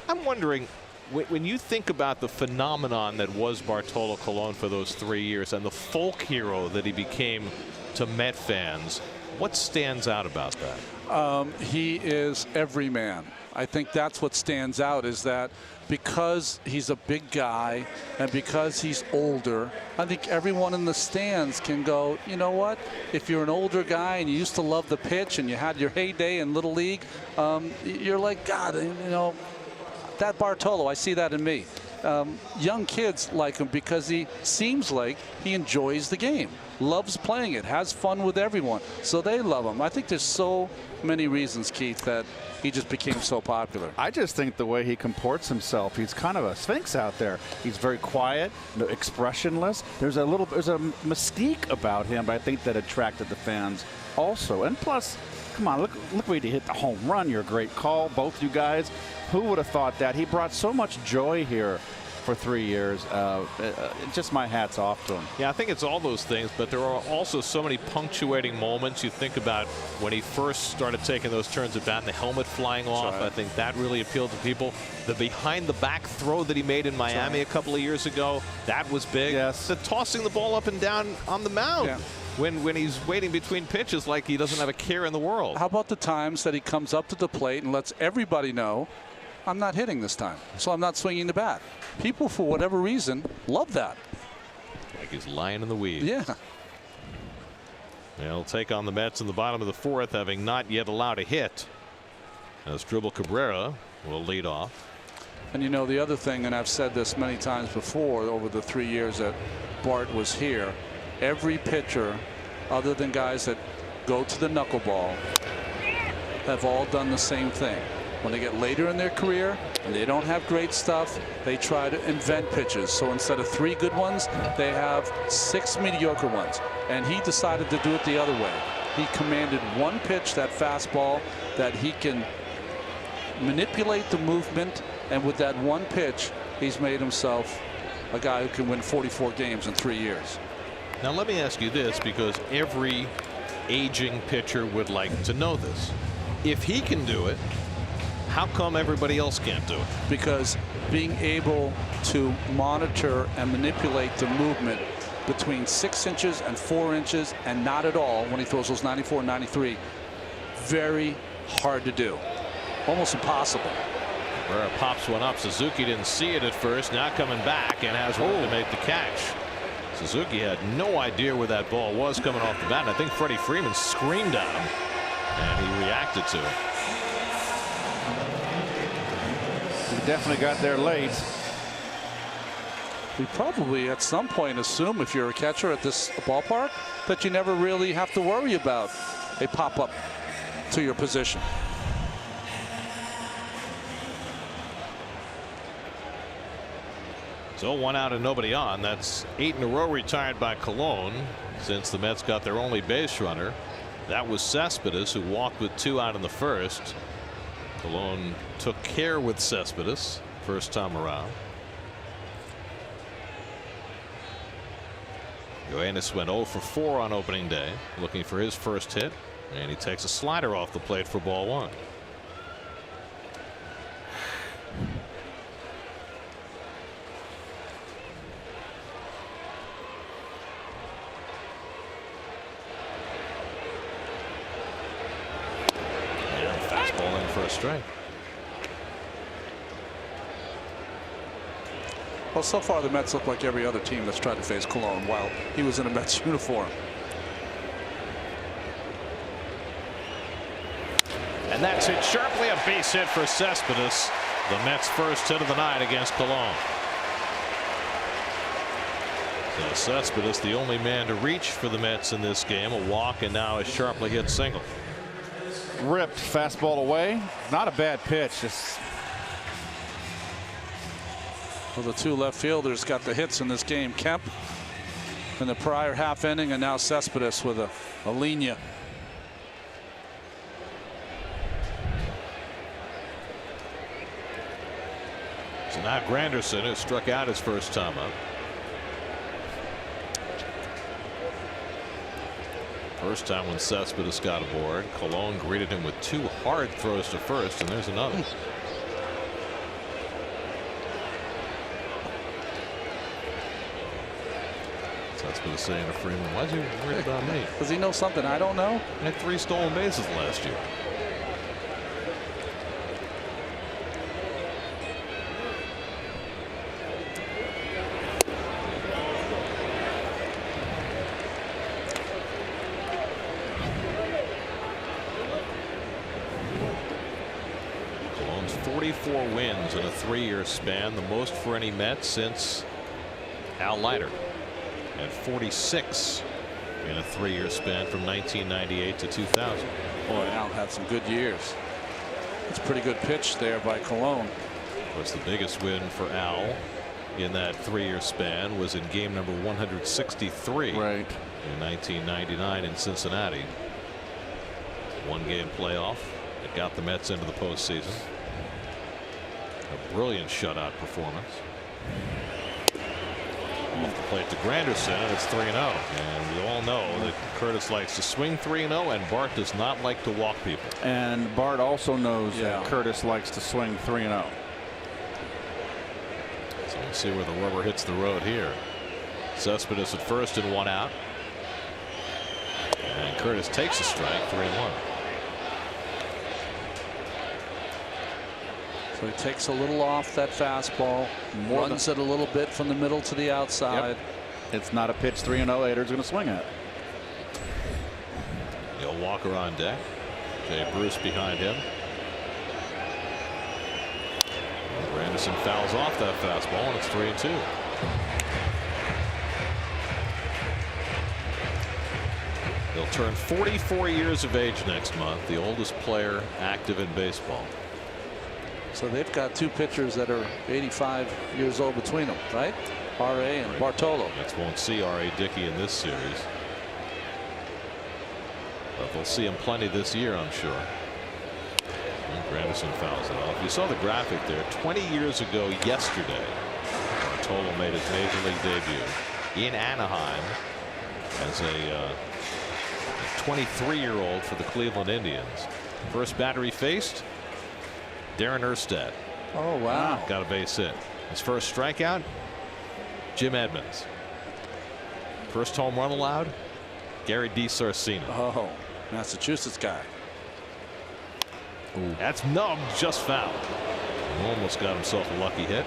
I'm wondering, when you think about the phenomenon that was Bartolo Colon for those 3 years and the folk hero that he became to Met fans, what stands out about that? He is every man. I think that's what stands out, is that because he's a big guy and because he's older, I think everyone in the stands can go, you know what, if you're an older guy and you used to love the pitch and you had your heyday in Little League, you're like, God, you know, that Bartolo, I see that in me. Young kids like him because he seems like he enjoys the game, loves playing it, has fun with everyone, so they love him. I think there's so many reasons, Keith, that he just became so popular. I just think the way he comports himself, he's kind of a sphinx out there. He's very quiet, expressionless. There's a mystique about him, I think, that attracted the fans also. And plus, come on, look where he hit the home run. Your great call, both you guys. Who would have thought that? He brought so much joy here for 3 years. Just my hat's off to him. Yeah, I think it's all those things, but there are also so many punctuating moments. You think about when he first started taking those turns at bat and the helmet flying off. right. I think that really appealed to people. The behind the back throw that he made in Miami a couple of years ago, that was big. Yes. The tossing the ball up and down on the mound. Yeah. When he's waiting between pitches like he doesn't have a care in the world. How about the times that he comes up to the plate and lets everybody know, I'm not hitting this time, so I'm not swinging the bat. People, for whatever reason, love that. Like he's lying in the weeds. Yeah. They'll take on the Mets in the bottom of the 4th, having not yet allowed a hit. As Dribble Cabrera will lead off. And you know, the other thing, and I've said this many times before over the 3 years that Bart was here, every pitcher, other than guys that go to the knuckleball, have all done the same thing. When they get later in their career and they don't have great stuff, they try to invent pitches. So instead of 3 good ones, they have 6 mediocre ones. And he decided to do it the other way. He commanded one pitch, that fastball, that he can manipulate the movement. And with that one pitch, he's made himself a guy who can win 44 games in 3 years. Now let me ask you this, because every aging pitcher would like to know this. If he can do it, how come everybody else can't do it? Because being able to monitor and manipulate the movement between 6 inches and 4 inches and not at all when he throws those 94 and 93, very hard to do. Almost impossible. Cabrera pops one up. Suzuki didn't see it at first. Now coming back and has room to make the catch. Suzuki had no idea where that ball was coming off the bat. And I think Freddie Freeman screamed at him, and he reacted to it. He definitely got there late. We probably at some point assume, if you're a catcher at this ballpark, that you never really have to worry about a pop-up to your position. So 1 out and nobody on. That's 8 in a row retired by Colon since the Mets got their only base runner. That was Cespedes, who walked with 2 out in the 1st. Colon took care with Cespedes first time around. Yoenis went 0 for 4 on opening day, looking for his first hit, and he takes a slider off the plate for ball 1. For a strike. Well, so far the Mets look like every other team that's tried to face Cologne while he was in a Mets uniform. And that's hit sharply, a base hit for Cespedes. The Mets' first hit of the night against Cologne. So Cespedes, the only man to reach for the Mets in this game, a walk and now a sharply hit single. Ripped fastball away. Not a bad pitch. Just Well, the two left fielders got the hits in this game. Kemp in the prior half inning, and now Cespedes with a linea. So now Granderson, who struck out his first time up. First time when Cespedes got aboard, Cologne greeted him with 2 hard throws to first, and there's another. Cespedes saying to Freeman, why'd you worry about me? Does he know something I don't know? I had 3 stolen bases last year. Cologne's 44 wins in a 3-year span, the most for any Met since Al Leiter. At 46 in a 3-year span from 1998 to 2000. Boy, Al had some good years. It's a pretty good pitch there by Cologne. Of course, the biggest win for Al in that 3-year span was in game number 163 right in 1999 in Cincinnati. 1-game playoff that got the Mets into the postseason. A brilliant shutout performance. Off the plate to Granderson, and it's 3-0. And we all know that Curtis likes to swing 3-0, and Bart does not like to walk people. And Bart also knows that Curtis likes to swing 3-0. So we'll see where the rubber hits the road here. Cespedes at first and 1 out. And Curtis takes a strike, 3-1. So he takes a little off that fastball, runs it a little bit from the middle to the outside. Yep. It's not a pitch 3-0 Ader's going to swing at. Neil Walker on deck. Jay Bruce behind him. Granderson fouls off that fastball, and it's 3-2. He'll turn 44 years of age next month, the oldest player active in baseball. So they've got 2 pitchers that are 85 years old between them, right? R.A. and Bartolo. Mets won't see R.A. Dickey in this series, but they'll see him plenty this year, I'm sure. And Granderson fouls it off. You saw the graphic there. 20 years ago yesterday, Bartolo made his major league debut in Anaheim as a 23-year-old for the Cleveland Indians. First batter he faced, Darren Erstad. Oh, wow. Got a base hit. His first strikeout, Jim Edmonds. First home run allowed, Gary DiSarcina. Oh, Massachusetts guy. Ooh. That's nubbed, just foul. Almost got himself a lucky hit.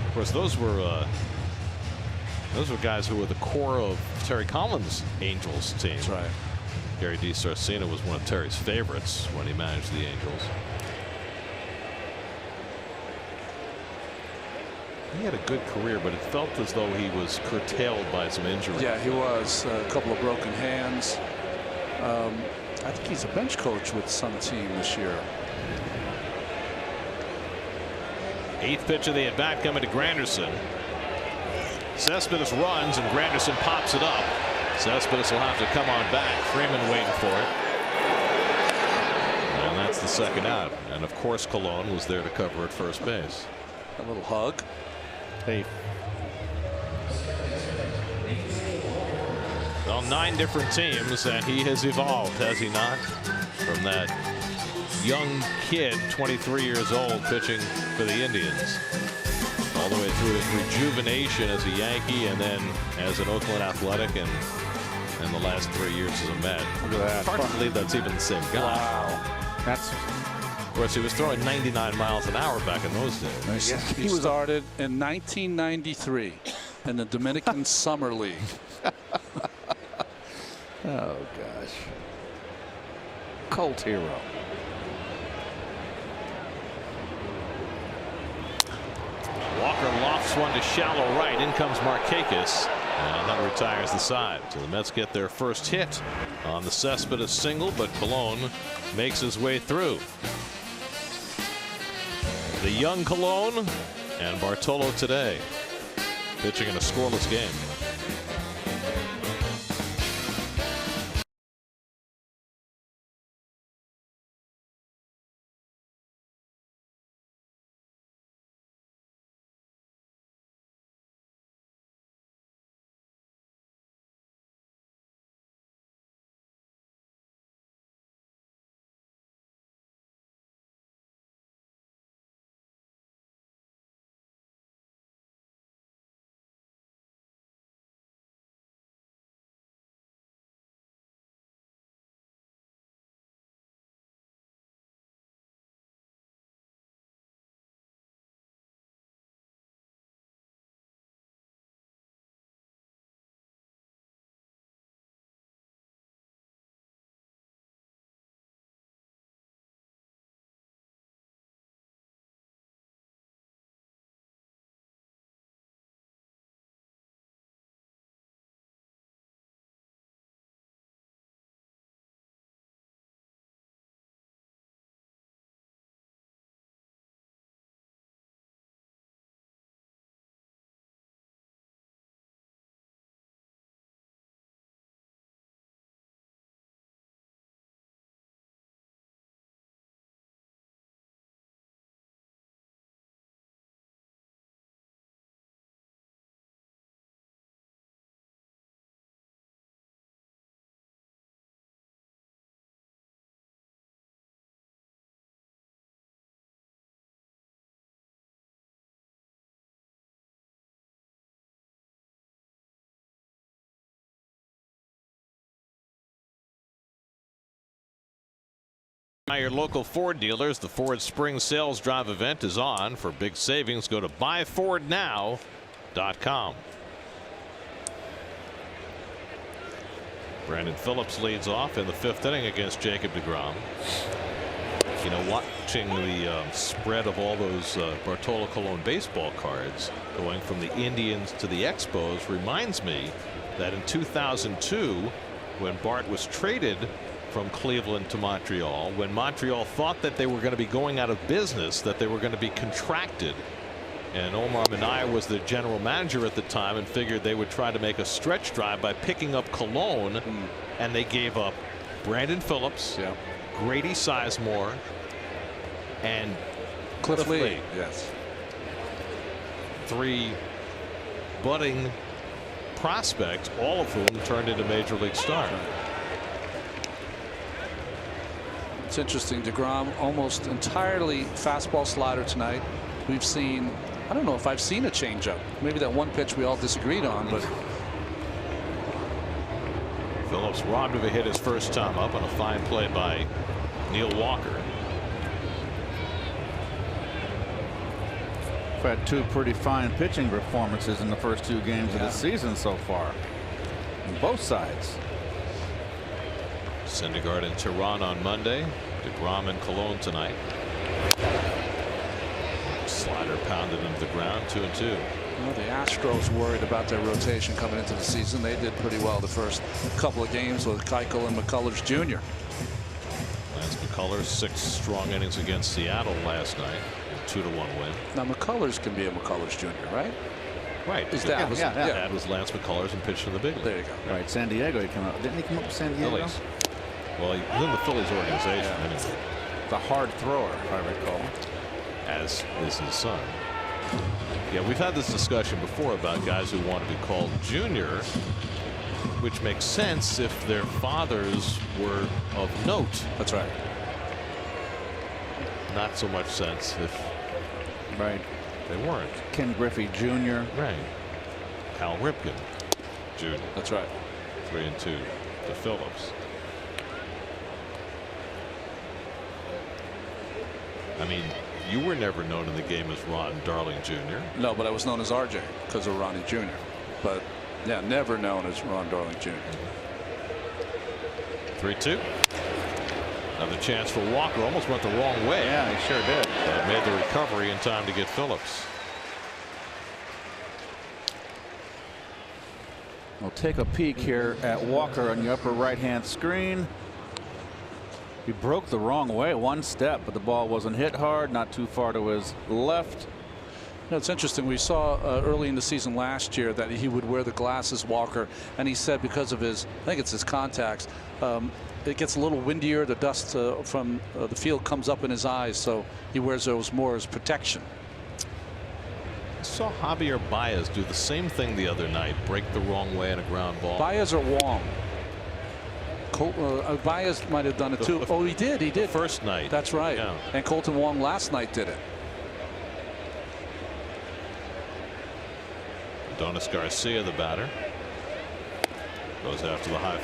Of course, those were guys who were the core of Terry Collins' Angels team. That's right. Gary DiSarcina was one of Terry's favorites when he managed the Angels. He had a good career, but it felt as though he was curtailed by some injuries. Yeah, he was. A couple of broken hands. I think he's a bench coach with some team this year. 8th pitch of the at-bat coming to Granderson. Cespedes runs, and Granderson pops it up. Cespedes will have to come on back. Freeman waiting for it. And that's the second out. And of course, Cologne was there to cover at first base. A little hug. Hey. Well, 9 different teams, and he has evolved, has he not? From that young kid, 23 years old, pitching for the Indians, all the way through his rejuvenation as a Yankee, and then as an Oakland Athletic, and in the last 3 years as a Met. Look at that. Hard to believe that's even the same guy. Wow. That's course, he was throwing 99 miles an hour back in those days. He started in 1993 in the Dominican Summer League. Oh, gosh. Cult hero. Walker lofts one to shallow right. In comes Markakis. And that retires the side. So the Mets get their first hit on the Cespedes single, but Colon makes his way through. The young Colon and Bartolo today pitching in a scoreless game. Now your local Ford dealers, the Ford Spring Sales Drive event is on. For big savings, go to buyfordnow.com. Brandon Phillips leads off in the 5th inning against Jacob deGrom. You know, watching the spread of all those Bartolo Colon baseball cards going from the Indians to the Expos reminds me that in 2002, when Bart was traded from Cleveland to Montreal, when Montreal thought that they were going to be going out of business, that they were going to be contracted, and Omar Minaya was the general manager at the time and figured they would try to make a stretch drive by picking up Colon, and they gave up Brandon Phillips, Grady Sizemore, and Cliff Lee. Yes. 3 budding prospects, all of whom turned into major league stars. It's interesting. deGrom almost entirely fastball slider tonight. We've seen, I don't know if I've seen a changeup. Maybe that one pitch we all disagreed on, but Phillips robbed of a hit his first time up on a fine play by Neil Walker. We've had 2 pretty fine pitching performances in the first 2 games of the season so far, on both sides. Syndergaard and Tehran on Monday. deGrom and Colon tonight. Slider pounded into the ground, 2-2. Well, the Astros worried about their rotation coming into the season. They did pretty well the first couple of games with Keuchel and McCullers Jr. Lance McCullers 6 strong innings against Seattle last night. 2-1 win. Now McCullers can be a McCullers Jr., right? Right. His dad was, dad was Lance McCullers and pitched in the big league. There you go. Right. San Diego, he came up. Didn't he come up with San Diego? Phillies. Well, he was in the Phillies organization anyway. The hard thrower, if I recall. As is his son. Yeah, we've had this discussion before about guys who want to be called junior, which makes sense if their fathers were of note. That's right. Not so much sense if they weren't. Ken Griffey Jr. Right. Cal Ripken Jr. That's right. 3-2 to Phillips. I mean, you were never known in the game as Ron Darling Jr. No, but I was known as RJ because of Ronnie Jr. But yeah, never known as Ron Darling Jr. 3-2. Another chance for Walker. Almost went the wrong way. Yeah, he sure did. But made the recovery in time to get Phillips. We'll take a peek here at Walker on the upper right-hand screen. He broke the wrong way one step, but the ball wasn't hit hard, not too far to his left. You know, it's interesting. We saw early in the season last year that he would wear the glasses, Walker, and he said because of his, I think it's his contacts, it gets a little windier. The dust from the field comes up in his eyes, so he wears those more as protection. I saw Javier Baez do the same thing the other night, break the wrong way in a ground ball. Baez or Wong? Baez might have done it too. Oh, he did. He did. First night. That's right. Yeah. And Colton Wong last night did it. Adonis Garcia, the batter, goes after the high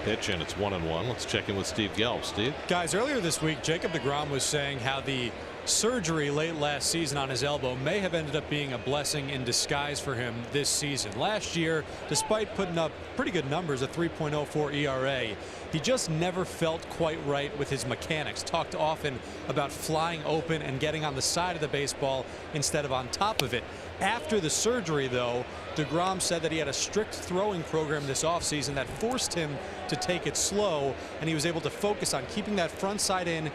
pitch, and it's 1-1. Let's check in with Steve Gelb. Steve. Guys, earlier this week, Jacob deGrom was saying how the surgery late last season on his elbow may have ended up being a blessing in disguise for him this season. Last year, despite putting up pretty good numbers, a 3.04 ERA, he just never felt quite right with his mechanics. Talked often about flying open and getting on the side of the baseball instead of on top of it. After the surgery, though, deGrom said that he had a strict throwing program this offseason that forced him to take it slow, and he was able to focus on keeping that front side in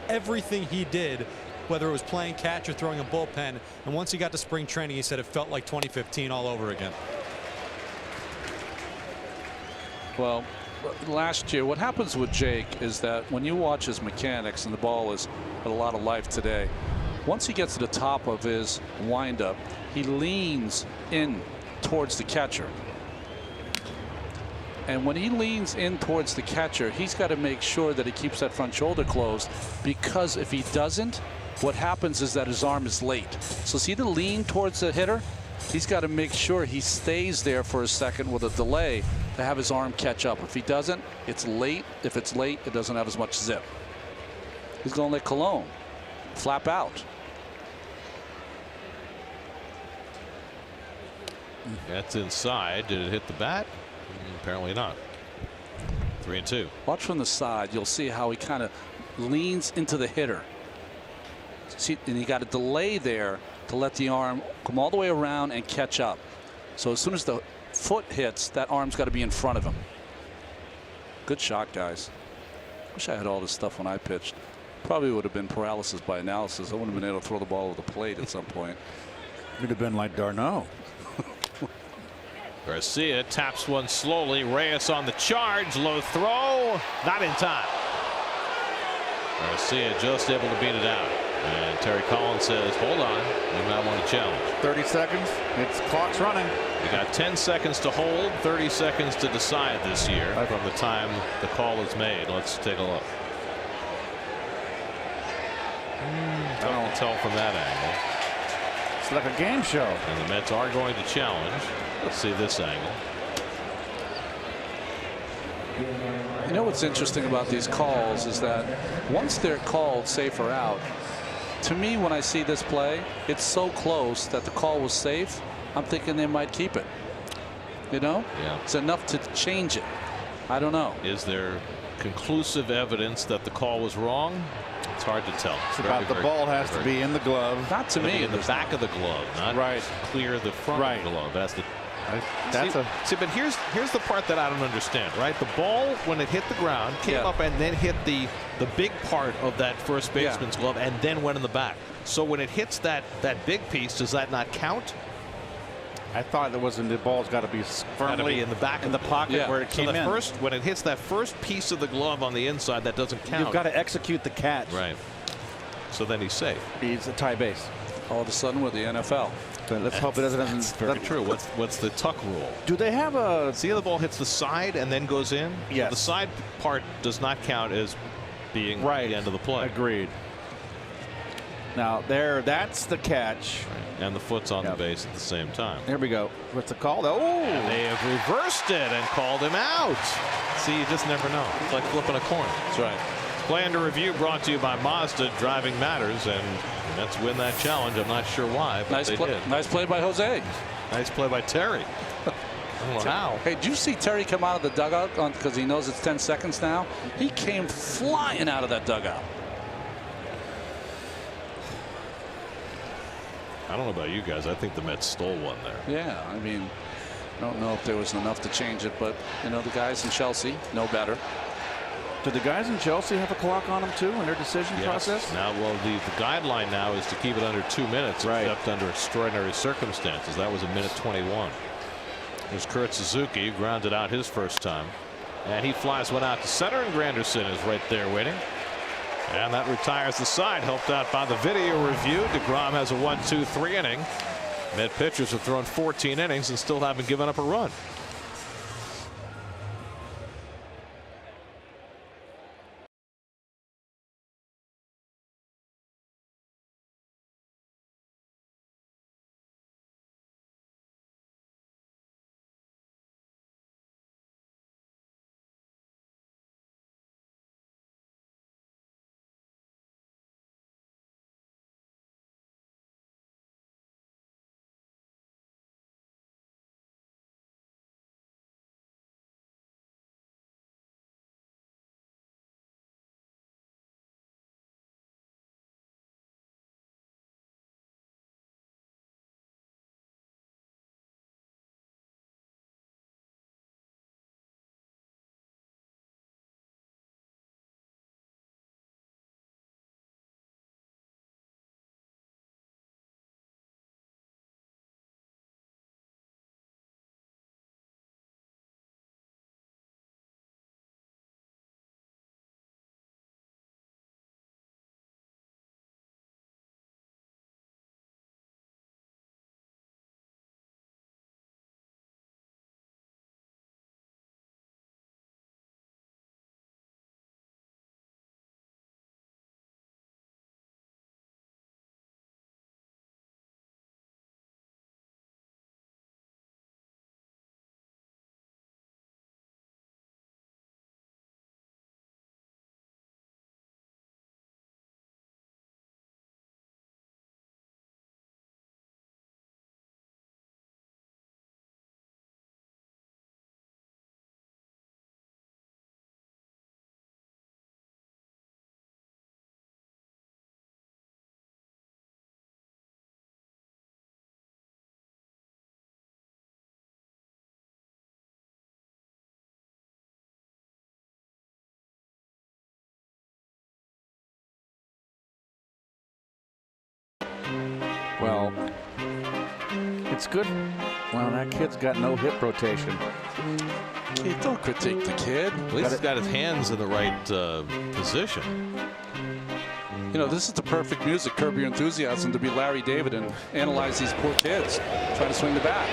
everything he did, whether it was playing catch or throwing a bullpen. And once he got to spring training, he said it felt like 2015 all over again. Well, last year, what happens with Jake is that when you watch his mechanics, and the ball is got a lot of life today, once he gets to the top of his windup, he leans in towards the catcher. And when he leans in towards the catcher, he's got to make sure that he keeps that front shoulder closed, because if he doesn't, what happens is that his arm is late. So see the lean towards the hitter? He's got to make sure he stays there for a second with a delay to have his arm catch up. If he doesn't, it's late. If it's late, it doesn't have as much zip. He's going to let Colon flap out. That's inside. Did it hit the bat? Apparently not. 3-2. Watch from the side. You'll see how he kind of leans into the hitter. See, and you got a delay there to let the arm come all the way around and catch up. So as soon as the foot hits, that arm's got to be in front of him. Good shot, guys. Wish I had all this stuff when I pitched. Probably would have been paralysis by analysis. I wouldn't have been able to throw the ball over the plate at some point. You'd have been like Darno. Garcia taps one slowly. Reyes on the charge. Low throw. Not in time. Garcia just able to beat it out. And Terry Collins says, hold on. You might want to challenge. 30 seconds. It's clock's running. We got 10 seconds to hold, 30 seconds to decide this year from the time the call is made. Let's take a look. Tough to tell from that angle. It's like a game show. And the Mets are going to challenge. Let's see this angle. You know what's interesting about these calls is that once they're called safe or out, to me, when I see this play, it's so close that the call was safe. I'm thinking they might keep it. You know? Yeah. It's enough to change it. I don't know. Is there conclusive evidence that the call was wrong? It's hard to tell. It's about the ball has to be in the glove. Not to me. In the back of the glove, not right. Clear the front of the glove. See, but here's the part that I don't understand, right? The ball, when it hit the ground, came up and then hit the big part of that first baseman's glove and then went in the back. So when it hits that big piece, does that not count? I thought it wasn't. The ball's got to be firmly in the back in the pocket where it came in. When it hits that first piece of the glove on the inside, that doesn't count. You've got to execute the catch. Right. So then he's safe. He's a tie base. All of a sudden, with the NFL. Let's hope it doesn't. That's very true. What's the tuck rule? Do they have a? See how the ball hits the side and then goes in? Yes. So the side part does not count as being right. The end of the play. Agreed. Now that's the catch. Right. And the foot's on the base at the same time. There we go. What's the call? Oh! And they have reversed it and called him out. See, you just never know. It's like flipping a coin. That's right. Play Under Review brought to you by Mazda. Driving matters, and Mets win that challenge. I'm not sure why, but they did. Nice play by Jose. Nice play by Terry. I don't know how. Hey, did you see Terry come out of the dugout because he knows it's 10 seconds now? He came flying out of that dugout. I don't know about you guys. I think the Mets stole one there. Yeah, I mean, I don't know if there was enough to change it, but, you know, the guys in Chelsea know better. Do the guys in Chelsea have a clock on them, too, in their decision process? Now, well, the guideline now is to keep it under 2 minutes, except under extraordinary circumstances. That was 1:21. There's Kurt Suzuki, grounded out his first time. And he flies one out to center, and Granderson is right there waiting. And that retires the side, helped out by the video review. DeGrom has a 1-2-3 inning. Met pitchers have thrown 14 innings and still haven't given up a run. Well, it's good. Well, that kid's got no hip rotation. Hey, don't critique the kid. At least he's got his hands in the right position. You know, this is the perfect music, Curb Your Enthusiasm, to be Larry David and analyze these poor kids trying to swing the bat.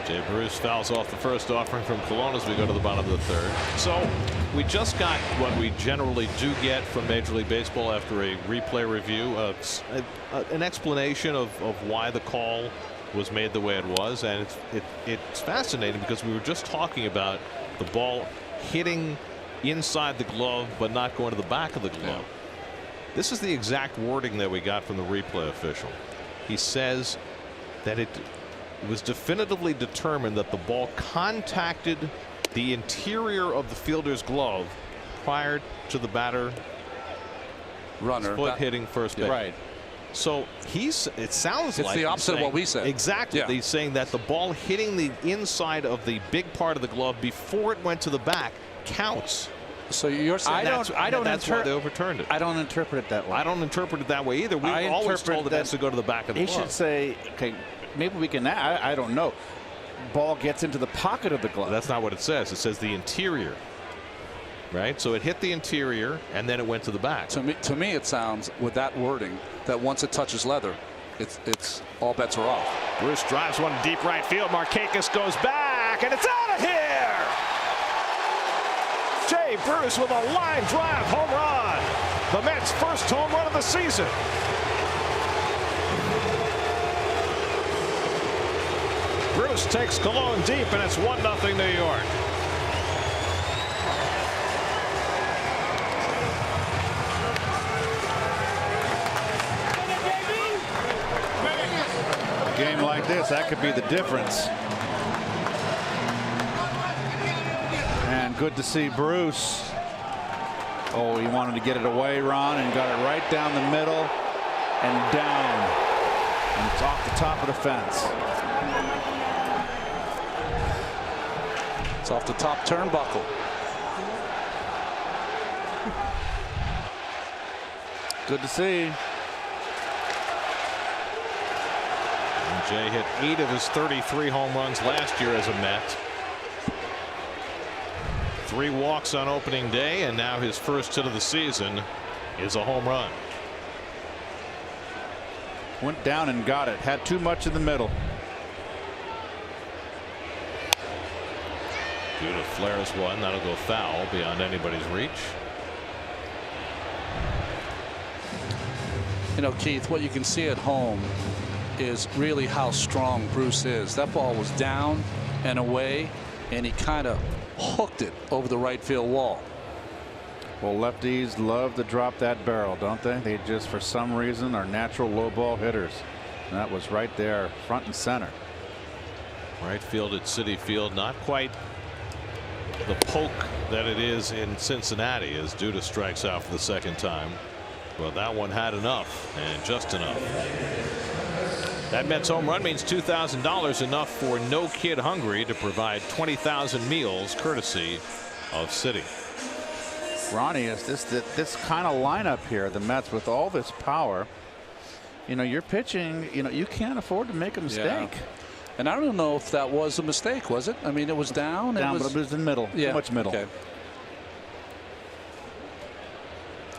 Jay Bruce fouls off the first offering from Colon as we go to the bottom of the third. So we just got what we generally do get from Major League Baseball after a replay review, an explanation of why the call was made the way it was. And it's fascinating because we were just talking about the ball hitting inside the glove but not going to the back of the glove. This is the exact wording that we got from the replay official. He says that it was definitively determined that the ball contacted the interior of the fielder's glove prior to the batter runner foot hitting first base. Right. So it sounds like it's the opposite of what we said. Exactly. Yeah. He's saying that the ball hitting the inside of the big part of the glove before it went to the back counts. So you're saying that's why they overturned it. I don't interpret it that way. I don't interpret it that way either. We always told it has to go to the back of the glove. He should say, okay, maybe we can. I don't know. Ball gets into the pocket of the glove. That's not what it says. It says the interior. Right. So it hit the interior and then it went to the back. To me, it sounds with that wording that once it touches leather, it's all bets are off. Bruce drives one deep right field. Markakis goes back and it's out of here. Jay Bruce with a line drive home run. The Mets' first home run of the season. Bruce takes Colon deep, and it's 1-0 New York. like this, that could be the difference. And good to see Bruce. Oh, he wanted to get it away, Ron, and got it right down the middle and down. And it's off the top of the fence. It's off the top turnbuckle. Good to see. And Jay hit 8 of his 33 home runs last year as a Met. 3 walks on opening day, and now his first hit of the season is a home run. Went down and got it. Had too much in the middle. Duda flares one. That'll go foul beyond anybody's reach. You know, Keith, what you can see at home is really how strong Bruce is. That ball was down and away, and he kind of hooked it over the right field wall. Well, lefties love to drop that barrel, don't they? They just, for some reason, are natural low ball hitters. And that was right there, front and center. Right field at Citi Field, not quite the poke that it is in Cincinnati as Duda strikes out for the second time. But that one had enough, and just enough. That Mets home run means $2,000, enough for No Kid Hungry to provide 20,000 meals courtesy of Citi. Ronnie, is this kind of lineup here, the Mets with all this power, you know, you're pitching, you know, you can't afford to make a mistake. Yeah. And I don't know if that was a mistake, was it? I mean, it was down. Down, but it was in the middle. Yeah. Too much middle. Okay.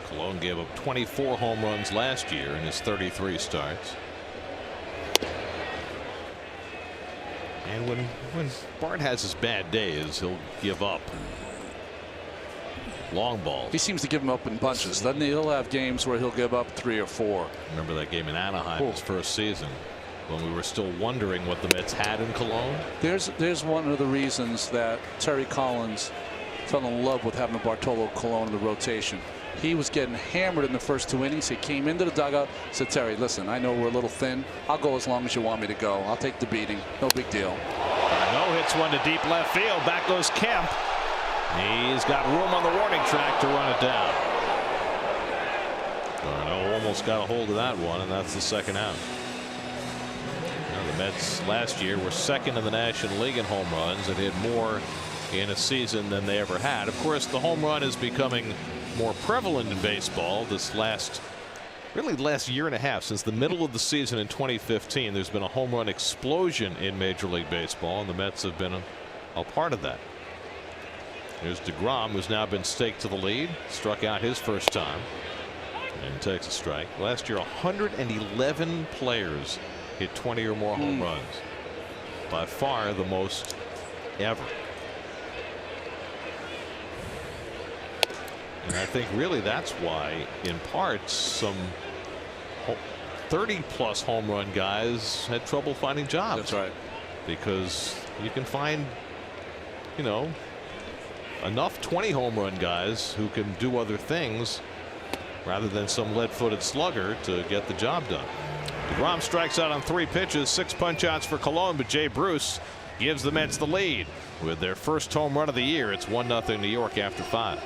Colon gave up 24 home runs last year in his 33 starts. And when Bart has his bad days, he'll give up long balls. He seems to give them up in bunches, doesn't he? He'll have games where he'll give up 3 or 4. Remember that game in Anaheim, his first season, when we were still wondering what the Mets had in Cologne? There's one of the reasons that Terry Collins fell in love with having Bartolo Colon in the rotation. He was getting hammered in the first 2 innings. He came into the dugout, said, Terry, listen, I know we're a little thin. I'll go as long as you want me to go. I'll take the beating. No big deal. No hits one to deep left field. Back goes Kemp. He's got room on the warning track to run it down. Darno almost got a hold of that one, and that's the second out. Now, the Mets last year were second in the National League in home runs and hit more in a season than they ever had. Of course, the home run is becoming more prevalent in baseball this last year and a half. Since the middle of the season in 2015, there's been a home run explosion in Major League Baseball, and the Mets have been a part of that. Here's DeGrom, who's now been staked to the lead, struck out his first time and takes a strike. Last year, 111 players hit 20 or more home runs, by far the most ever. And I think really that's why, in part, some 30-plus home run guys had trouble finding jobs. That's right. Because you can find, you know, enough 20 home run guys who can do other things rather than some lead-footed slugger to get the job done. DeGrom strikes out on 3 pitches, 6 punch-outs for Colon, but Jay Bruce gives the Mets the lead with their first home run of the year. It's 1-0 New York after 5.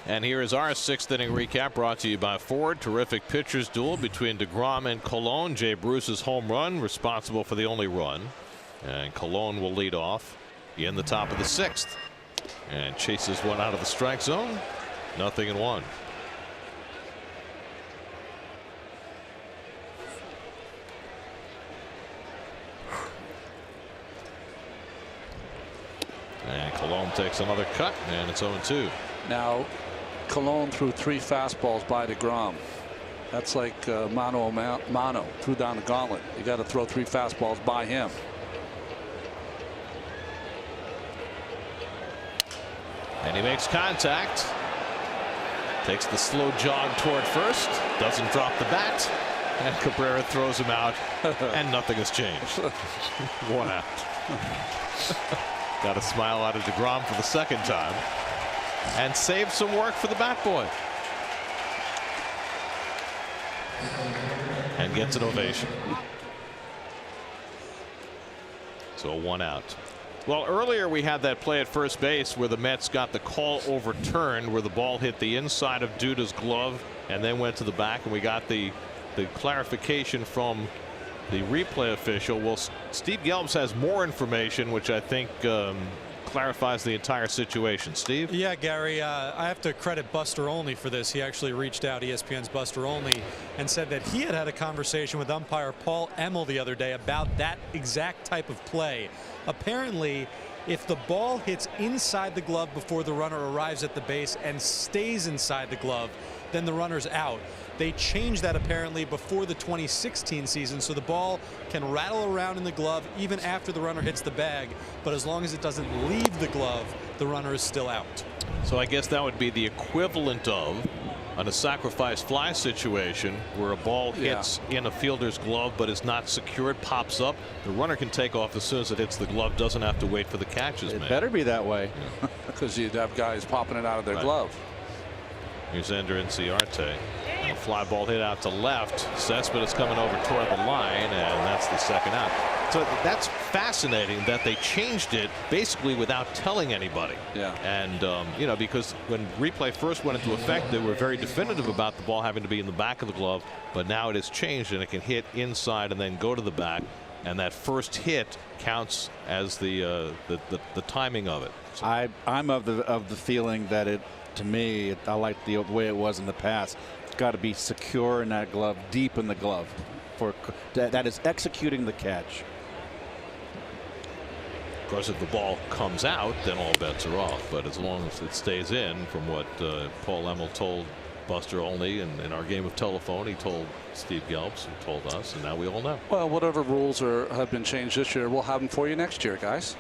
And here is our 6th inning recap brought to you by Ford. Terrific pitchers duel between DeGrom and Colon. Jay Bruce's home run responsible for the only run. And Colon will lead off in the top of the 6th. And chases one out of the strike zone. 0-1. And Colon takes another cut, and it's 0-2. Now, Colon threw 3 fastballs by DeGrom. That's like mano threw down the gauntlet. You got to throw 3 fastballs by him. And he makes contact. Takes the slow jog toward first. Doesn't drop the bat. And Cabrera throws him out. And nothing has changed. 1 out. Got a smile out of DeGrom for the 2nd time. And saved some work for the bat boy. And gets an ovation. So 1 out. Well, earlier we had that play at first base where the Mets got the call overturned, where the ball hit the inside of Duda's glove and then went to the back, and we got the clarification from the replay official. Well, Steve Gelbs has more information, which I think clarifies the entire situation. Steve? Yeah, Gary, I have to credit Buster Olney for this. He actually reached out, ESPN's Buster Olney, and said that he had a conversation with umpire Paul Emmel the other day about that exact type of play. Apparently, if the ball hits inside the glove before the runner arrives at the base and stays inside the glove, then the runner's out. They changed that apparently before the 2016 season, so the ball can rattle around in the glove even after the runner hits the bag, but as long as it doesn't leave the glove, the runner is still out. So I guess that would be the equivalent of on a sacrifice fly situation where a ball hits in a fielder's glove but is not secured, pops up. The runner can take off as soon as it hits the glove, doesn't have to wait for the catches. It better be that way. Because you'd have guys popping it out of their glove. Here's Ender Inciarte. And a fly ball hit out to left. Cespedes coming over toward the line, and that's the 2nd out. So that's fascinating that they changed it basically without telling anybody. Yeah. And you know, because when replay first went into effect, they were very definitive about the ball having to be in the back of the glove, but now it has changed and it can hit inside and then go to the back, and that first hit counts as the timing of it. So I'm of the feeling that it, to me, I like the way it was in the past. It's got to be secure in that glove, deep in the glove, for that is executing the catch. Of course, if the ball comes out, then all bets are off. But as long as it stays in, from what Paul Emmel told Buster Olney in our game of telephone, he told Steve Gelbs and told us, and now we all know. Well, whatever rules have been changed this year, we'll have them for you next year, guys.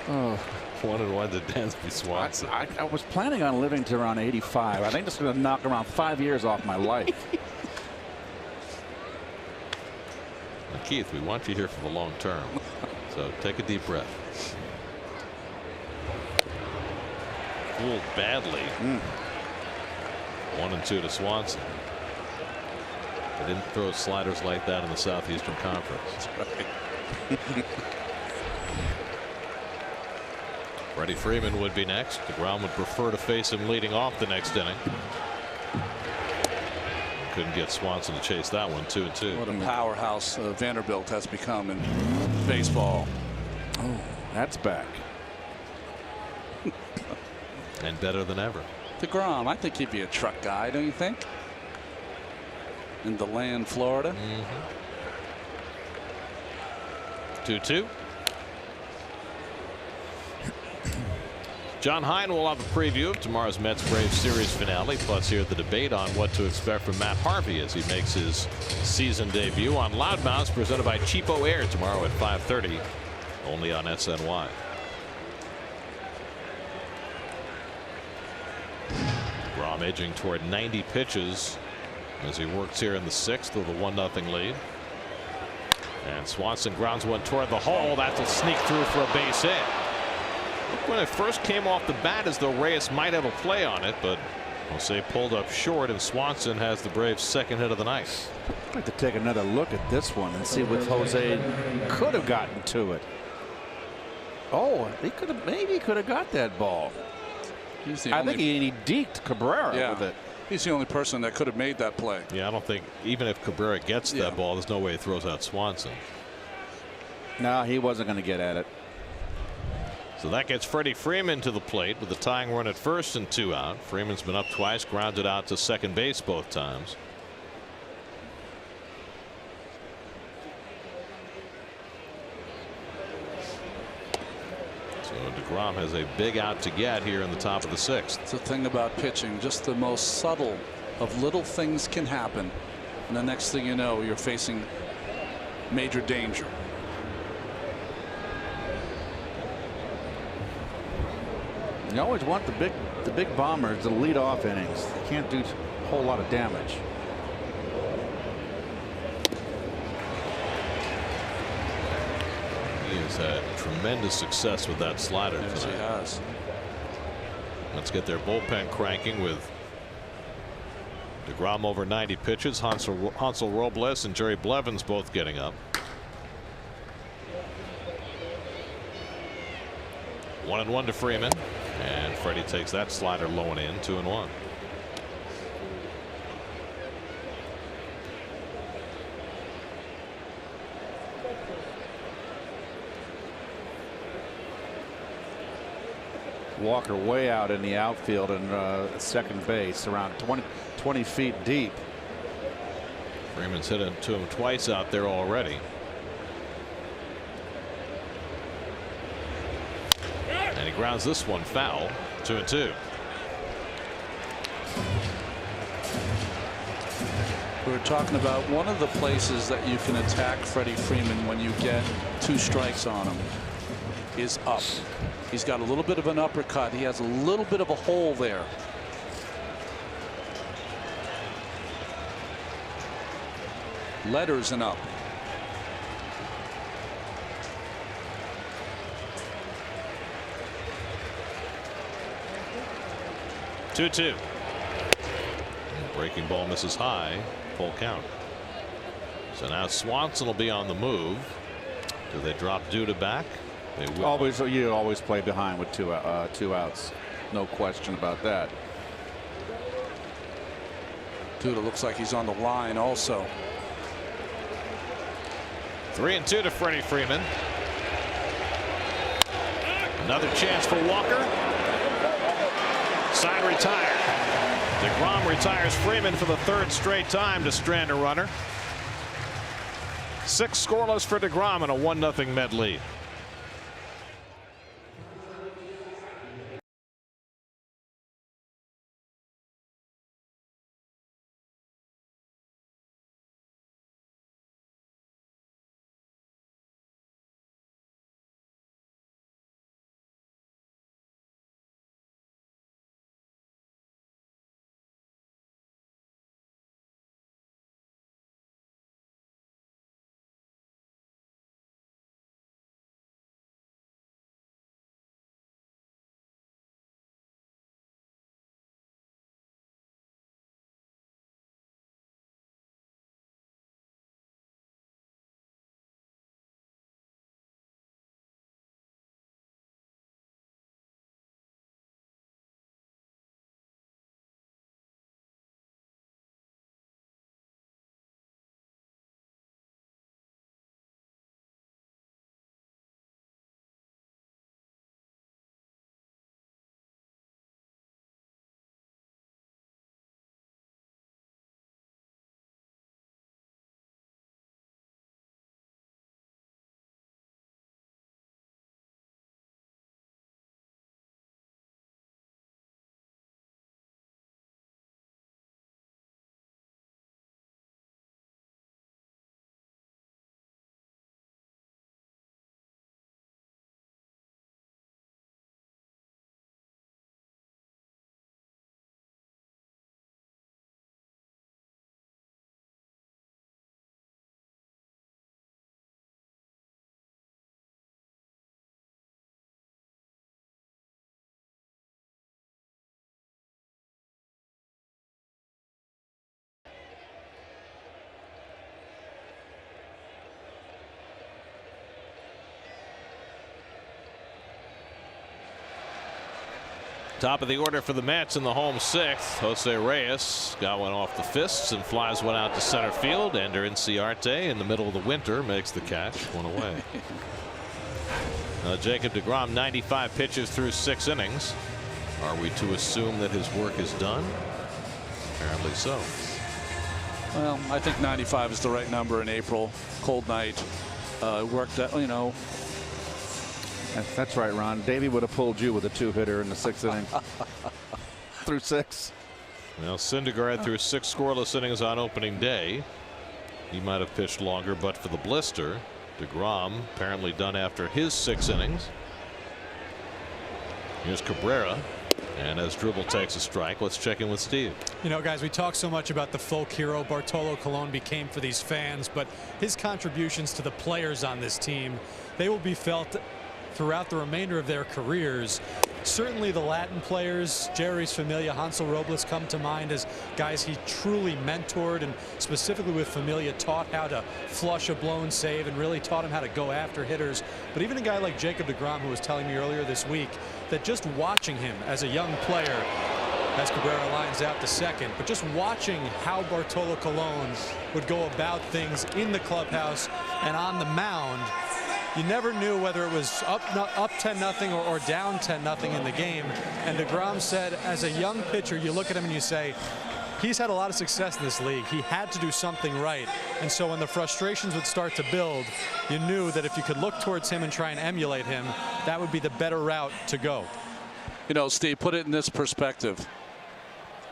Oh. 1-1 to Dansby Swanson. I was planning on living to around 85. I think this is going to knock around 5 years off my life. Now, Keith, we want you here for the long term, so take a deep breath. Fooled badly. 1-2 to Swanson. They didn't throw sliders like that in the Southeastern Conference. Freddie Freeman would be next. DeGrom would prefer to face him leading off the next inning. Couldn't get Swanson to chase that one. 2-2. What a powerhouse Vanderbilt has become in baseball. Oh, that's back. And better than ever. DeGrom, I think he'd be a truck guy, don't you think? In DeLand, Florida. 2-2. John Hein will have a preview of tomorrow's Mets Braves series finale, plus hear the debate on what to expect from Matt Harvey as he makes his season debut on Loudmouths, presented by Cheapo Air, tomorrow at 5:30, only on SNY. Grom edging toward 90 pitches as he works here in the 6th with a 1-0 lead. And Swanson grounds one toward the hole. That's a sneak through for a base hit. When it first came off the bat as though Reyes might have a play on it, but Jose pulled up short, and Swanson has the Braves' 2nd hit of the night. I'd like to take another look at this one and see what Jose could have gotten to it. Oh, he could have maybe could have got that ball. He's the I only, think he deked Cabrera with it. He's the only person that could have made that play. Yeah, I don't think even if Cabrera gets that ball, there's no way he throws out Swanson. No, he wasn't going to get at it. So that gets Freddie Freeman to the plate with the tying run at first and 2 out. Freeman's been up twice, grounded out to second base both times. So DeGrom has a big out to get here in the top of the 6th. It's the thing about pitching, just the most subtle of little things can happen, and the next thing you know, you're facing major danger. You always want the big bombers to lead off innings. They can't do a whole lot of damage. He has had tremendous success with that slider Yes, he tonight. has. Let's get their bullpen cranking with DeGrom over 90 pitches. Hansel Robles and Jerry Blevins both getting up. 1-1 to Freeman, and Freddie takes that slider low and in. 2-1. Walker way out in the outfield and second base, around 20 feet deep. Freeman's hit it to him twice out there already. And he grounds this one foul. 2-2. We were talking about one of the places that you can attack Freddie Freeman when you get 2 strikes on him is up. He's got a little bit of an uppercut. He has a little bit of a hole there. Letters and up. Two. Breaking ball misses high. Full count. So now Swanson will be on the move. Do they drop Duda back? They will. You always play behind with two outs. No question about that. Duda looks like he's on the line also. 3-2 to Freddie Freeman. Another chance for Walker. Side retired. DeGrom retires Freeman for the 3rd straight time to strand a runner. 6 scoreless for DeGrom and a 1-0 Met lead. Top of the order for the Mets in the home sixth. Jose Reyes got one off the fists and flies one out to center field. Ender Inciarte in the middle of the winter makes the catch. One away. Jacob deGrom, 95 pitches through 6 innings. Are we to assume that his work is done? Apparently so. Well, I think 95 is the right number in April. Cold night. Worked out, you know. That's right, Ron. Davey would have pulled you with a 2-hitter in the 6th inning. Through 6. Well, Syndergaard threw 6 scoreless innings on opening day. He might have pitched longer, but for the blister. deGrom apparently done after his 6 innings. Here's Cabrera. And as Dribble takes a strike, let's check in with Steve. You know, guys, we talk so much about the folk hero Bartolo Colon became for these fans, but his contributions to the players on this team, they will be felt throughout the remainder of their careers. Certainly the Latin players, Jeurys Familia, Hansel Robles come to mind as guys he truly mentored, and specifically with Familia taught how to flush a blown save and really taught him how to go after hitters. But even a guy like Jacob deGrom, who was telling me earlier this week that just watching him as a young player, as Cabrera lines out to second, but just watching how Bartolo Colon would go about things in the clubhouse and on the mound, you never knew whether it was up 10-0 or down 10-0 in the game. And deGrom said, as a young pitcher, you look at him and you say, he's had a lot of success in this league. He had to do something right. And so when the frustrations would start to build, you knew that if you could look towards him and try and emulate him, that would be the better route to go. You know, Steve, put it in this perspective.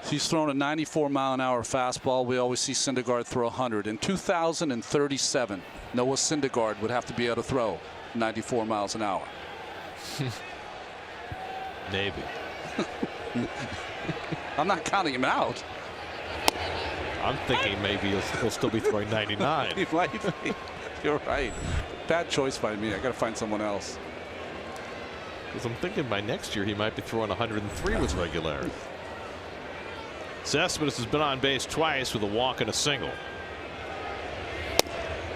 He's thrown a 94-mile-an-hour fastball. We always see Syndergaard throw 100. In 2037, Noah Syndergaard would have to be able to throw 94 miles an hour. Maybe. I'm not counting him out. I'm thinking maybe he'll still be throwing 99. He might be. You're right. Bad choice by me. I got to find someone else. Because I'm thinking by next year he might be throwing 103 with regularity. Cespedes has been on base twice with a walk and a single.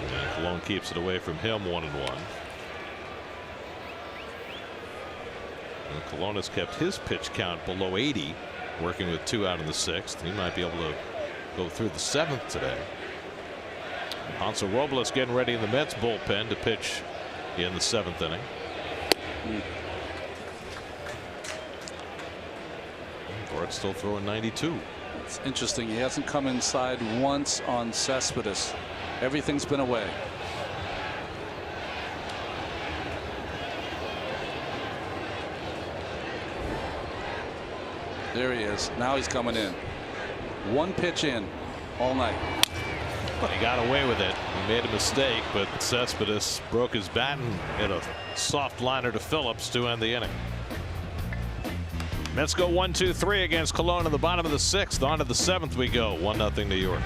And Colon keeps it away from him, 1-1. And Colon has kept his pitch count below 80, working with 2 out in the 6th. He might be able to go through the 7th today. Hansel Robles getting ready in the Mets bullpen to pitch in the 7th inning. Bart's still throwing 92. It's interesting. He hasn't come inside once on Cespedes. Everything's been away. There he is. Now he's coming in. 1 pitch in all night. Well, he got away with it. He made a mistake, but Cespedes broke his bat and hit a soft liner to Phillips to end the inning. Mets go 1-2-3 against Colon in the bottom of the 6th. On to the 7th we go. 1-0 New York.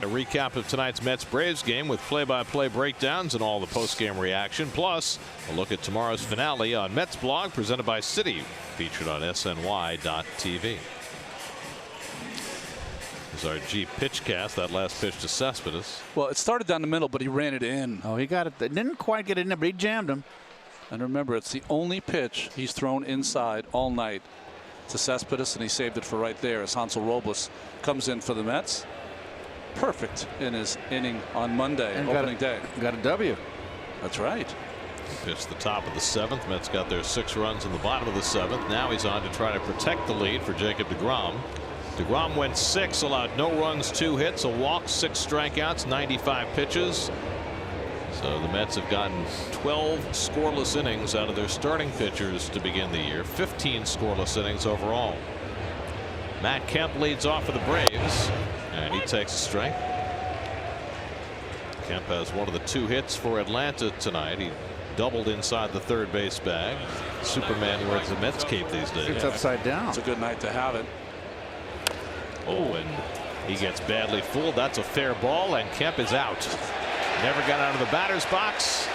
A recap of tonight's Mets-Braves game with play-by-play breakdowns and all the post-game reaction. Plus, a look at tomorrow's finale on Mets Blog, presented by Citi, featured on SNY.TV. This is our G pitch cast. That last pitch to Cespedes. Well, it started down the middle, but he ran it in. Oh, he got it. Didn't quite get it in there, but he jammed him. And remember, it's the only pitch he's thrown inside all night to Cespedes, and he saved it for right there as Hansel Robles comes in for the Mets. Perfect in his inning on Monday, And opening day. Got a W. That's right. Pitched the top of the 7th. Mets got their 6 runs in the bottom of the 7th. Now he's on to try to protect the lead for Jacob deGrom. deGrom went 6, allowed no runs, 2 hits, a walk, 6 strikeouts, 95 pitches. So the Mets have gotten 12 scoreless innings out of their starting pitchers to begin the year. 15 scoreless innings overall. Matt Kemp leads off for the Braves, and he takes a strike. Kemp has one of the 2 hits for Atlanta tonight. He doubled inside the third base bag. Superman wears the Mets cape these days. It's upside down. It's a good night to have it. Oh, and he gets badly fooled. That's a fair ball, and Kemp is out. Never got out of the batter's box.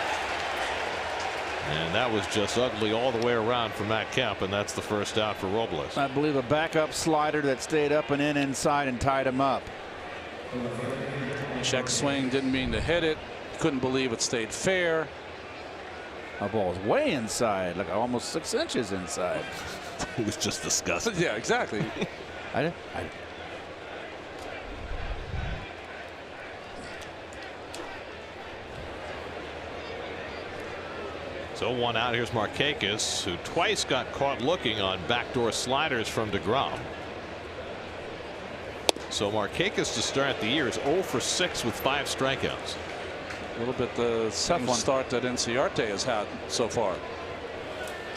And that was just ugly all the way around for Matt Kemp, and that's the first out for Robles. I believe a backup slider that stayed up and in inside and tied him up. Check swing, didn't mean to hit it. Couldn't believe it stayed fair. A ball's way inside, like almost 6 inches inside. It was just disgusting. Yeah, exactly. So 1 out. Here's Markakis, who twice got caught looking on backdoor sliders from deGrom. So Markakis to start the year is 0 for 6 with 5 strikeouts. A little bit the same start that Inciarte has had so far.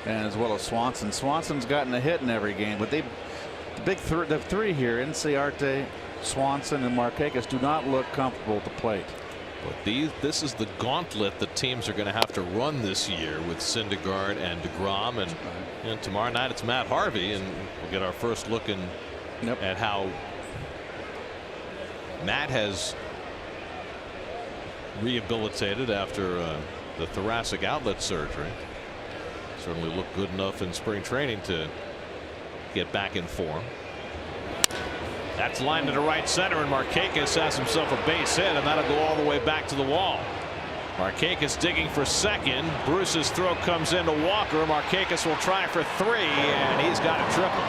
And as well as Swanson. Swanson's gotten a hit in every game, but the three here, Inciarte, Swanson, and Markakis, do not look comfortable at the plate. But this is the gauntlet that teams are going to have to run this year with Syndergaard and deGrom, and tomorrow night it's Matt Harvey, and we'll get our first look at how Matt has rehabilitated after the thoracic outlet surgery. Certainly looked good enough in spring training to get back in form. That's lined to right center, and Markakis has himself a base hit, and that'll go all the way back to the wall. Markakis digging for second. Bruce's throw comes into Walker. Markakis will try for 3, and he's got a triple.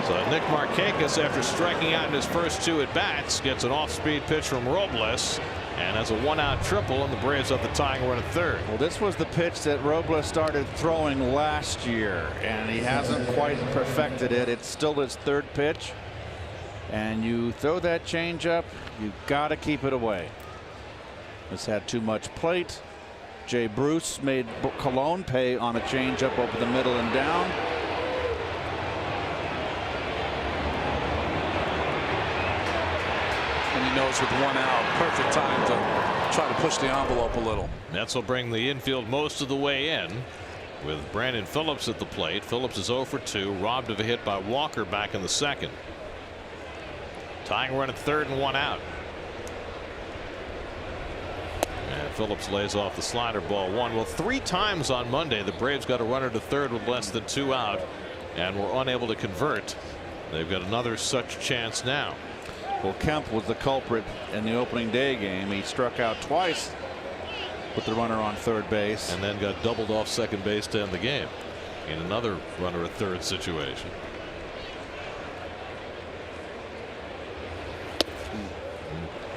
So Nick Markakis, after striking out in his first 2 at bats, gets an off-speed pitch from Robles, and has a 1-out triple, and the Braves up the tying run at third. Well, this was the pitch that Robles started throwing last year, and he hasn't quite perfected it. It's still his 3rd pitch. And you throw that changeup, you got to keep it away. It's had too much plate. Jay Bruce made Colon pay on a changeup over the middle and down. And he knows with 1 out, perfect time to try to push the envelope a little. Nets will bring the infield most of the way in with Brandon Phillips at the plate. Phillips is 0 for 2, robbed of a hit by Walker back in the 2nd. Tying run at 3rd and 1 out. And Phillips lays off the slider, ball 1. Well, 3 times on Monday the Braves got a runner to 3rd with less than 2 out and were unable to convert. They've got another such chance now. Well, Kemp was the culprit in the opening day game. He struck out twice with the runner on 3rd base. And then got doubled off 2nd base to end the game in another runner at 3rd situation.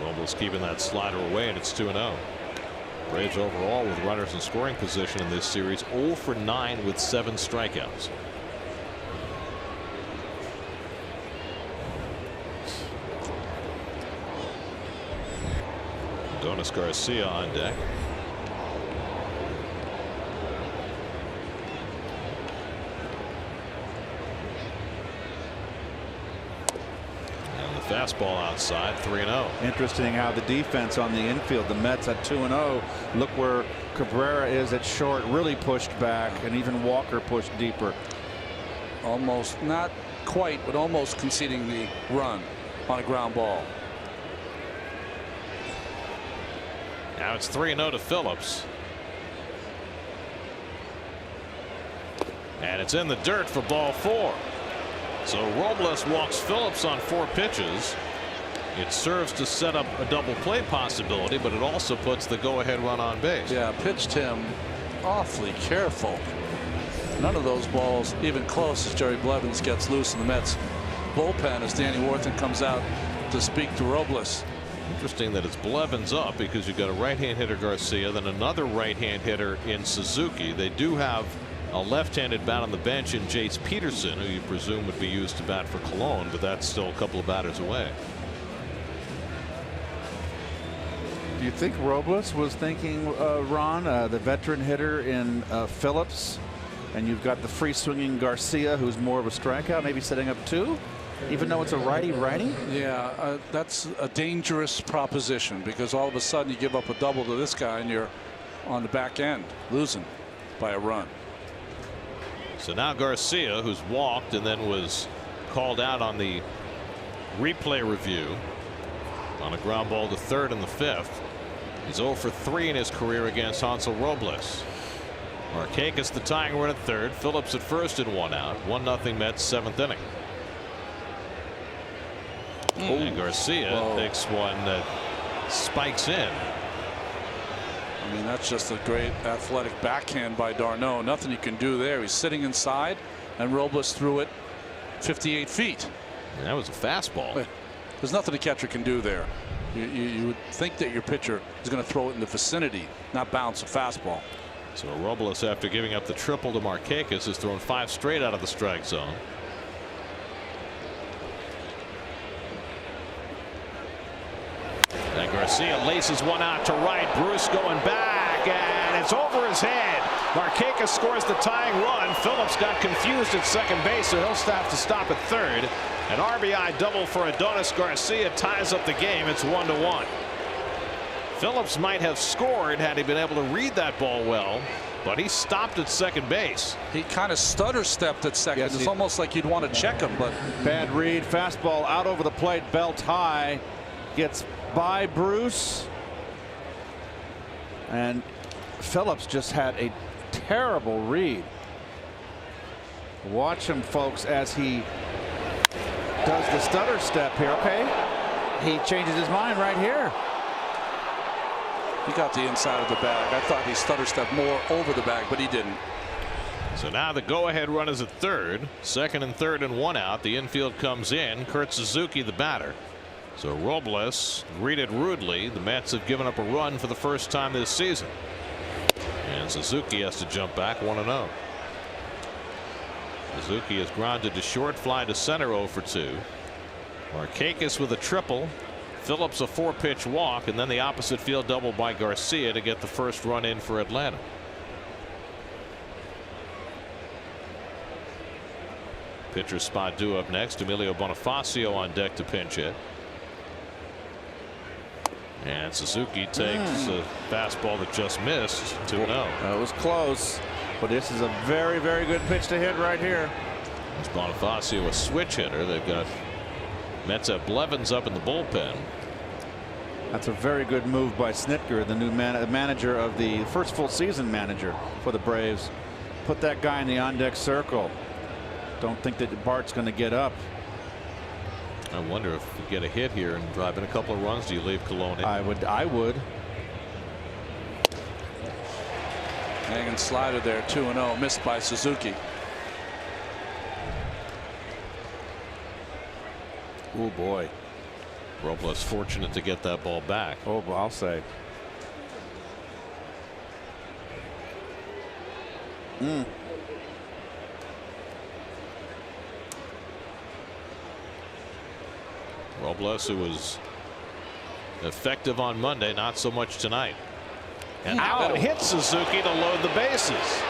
Robles keeping that slider away, and it's 2-0. Braves overall with runners in scoring position in this series 0 for 9 with 7 strikeouts. Adonis Garcia on deck. Fastball outside, 3-0. Interesting how the defense on the infield, the Mets at 2-0. Look where Cabrera is at short, really pushed back, and even Walker pushed deeper. Almost, not quite, but almost conceding the run on a ground ball. Now it's 3-0 to Phillips. And it's in the dirt for ball 4. So Robles walks Phillips on 4 pitches. It serves to set up a double play possibility, but it also puts the go-ahead run on base. Yeah, pitched him awfully careful. None of those balls even close as Jerry Blevins gets loose in the Mets bullpen as Danny Worthington comes out to speak to Robles. Interesting that it's Blevins up because you've got a right-hand hitter Garcia, then another right-hand hitter in Suzuki. They do have a left-handed bat on the bench in Jace Peterson, who you presume would be used to bat for Colon, but that's still a couple of batters away. Do you think Robles was thinking, Ron, the veteran hitter in Phillips, and you've got the free swinging Garcia, who's more of a strikeout, maybe setting up 2, even though it's a righty-righty? Yeah, that's a dangerous proposition because all of a sudden you give up a double to this guy and you're on the back end losing by a run. So now Garcia, who's walked and then was called out on the replay review on a ground ball to third in the 5th. He's 0 for 3 in his career against Hansel Robles. Markakis the tying run at third. Phillips at first and 1 out. 1-0 Mets 7th inning. And Garcia takes one that spikes in. I mean, that's just a great athletic backhand by d'Arnaud. Nothing you can do there. He's sitting inside, and Robles threw it 58 feet. And that was a fastball. There's nothing the catcher can do there. You would think that your pitcher is going to throw it in the vicinity, not bounce a fastball. So Robles, after giving up the triple to Markakis, has thrown 5 straight out of the strike zone. And Garcia laces one out to right. Bruce going back, and it's over his head. Markakis scores the tying run. Phillips got confused at second base, so he'll have to stop at third. An RBI double for Adonis Garcia ties up the game. It's 1-1. Phillips might have scored had he been able to read that ball well, but he stopped at second base. He kind of stutter stepped at second. Yes, it's almost like you'd want to check him, but Bad read, fastball out over the plate, belt high, gets by Bruce, and Phillips just had a terrible read. Watch him, folks, as he does the stutter step here. Okay, he changes his mind right here. he got the inside of the bag. I thought he stutter stepped more over the bag, but he didn't. So now the go-ahead run is at third. Second and third and 1 out. The infield comes in. Kurt Suzuki the batter. So Robles greeted rudely. The Mets have given up a run for the first time this season. And Suzuki has to jump back 1-0. Suzuki is grounded to short, fly to center 0 for 2. Markakis with a triple. Phillips a 4-pitch walk, and then the opposite field double by Garcia to get the first run in for Atlanta. Pitcher spot due up next. Emilio Bonifacio on deck to pinch hit. And Suzuki takes a fastball that just missed. 2-0. That was close, but this is a very, very good pitch to hit right here. It's Bonifacio, a switch hitter. They've got Mets have Blevins up in the bullpen. That's a very good move by Snitker, the new manager of the first full season manager for the Braves. Put that guy in the on-deck circle. Don't think that Bart's going to get up. I wonder if you get a hit here and drive in a couple of runs. Do you leave Colon in? I would. Hanging slider there, 2-0, missed by Suzuki. Oh boy. Robles fortunate to get that ball back. Oh, I'll say. Robles, who was effective on Monday, not so much tonight. And out hits Suzuki to load the bases.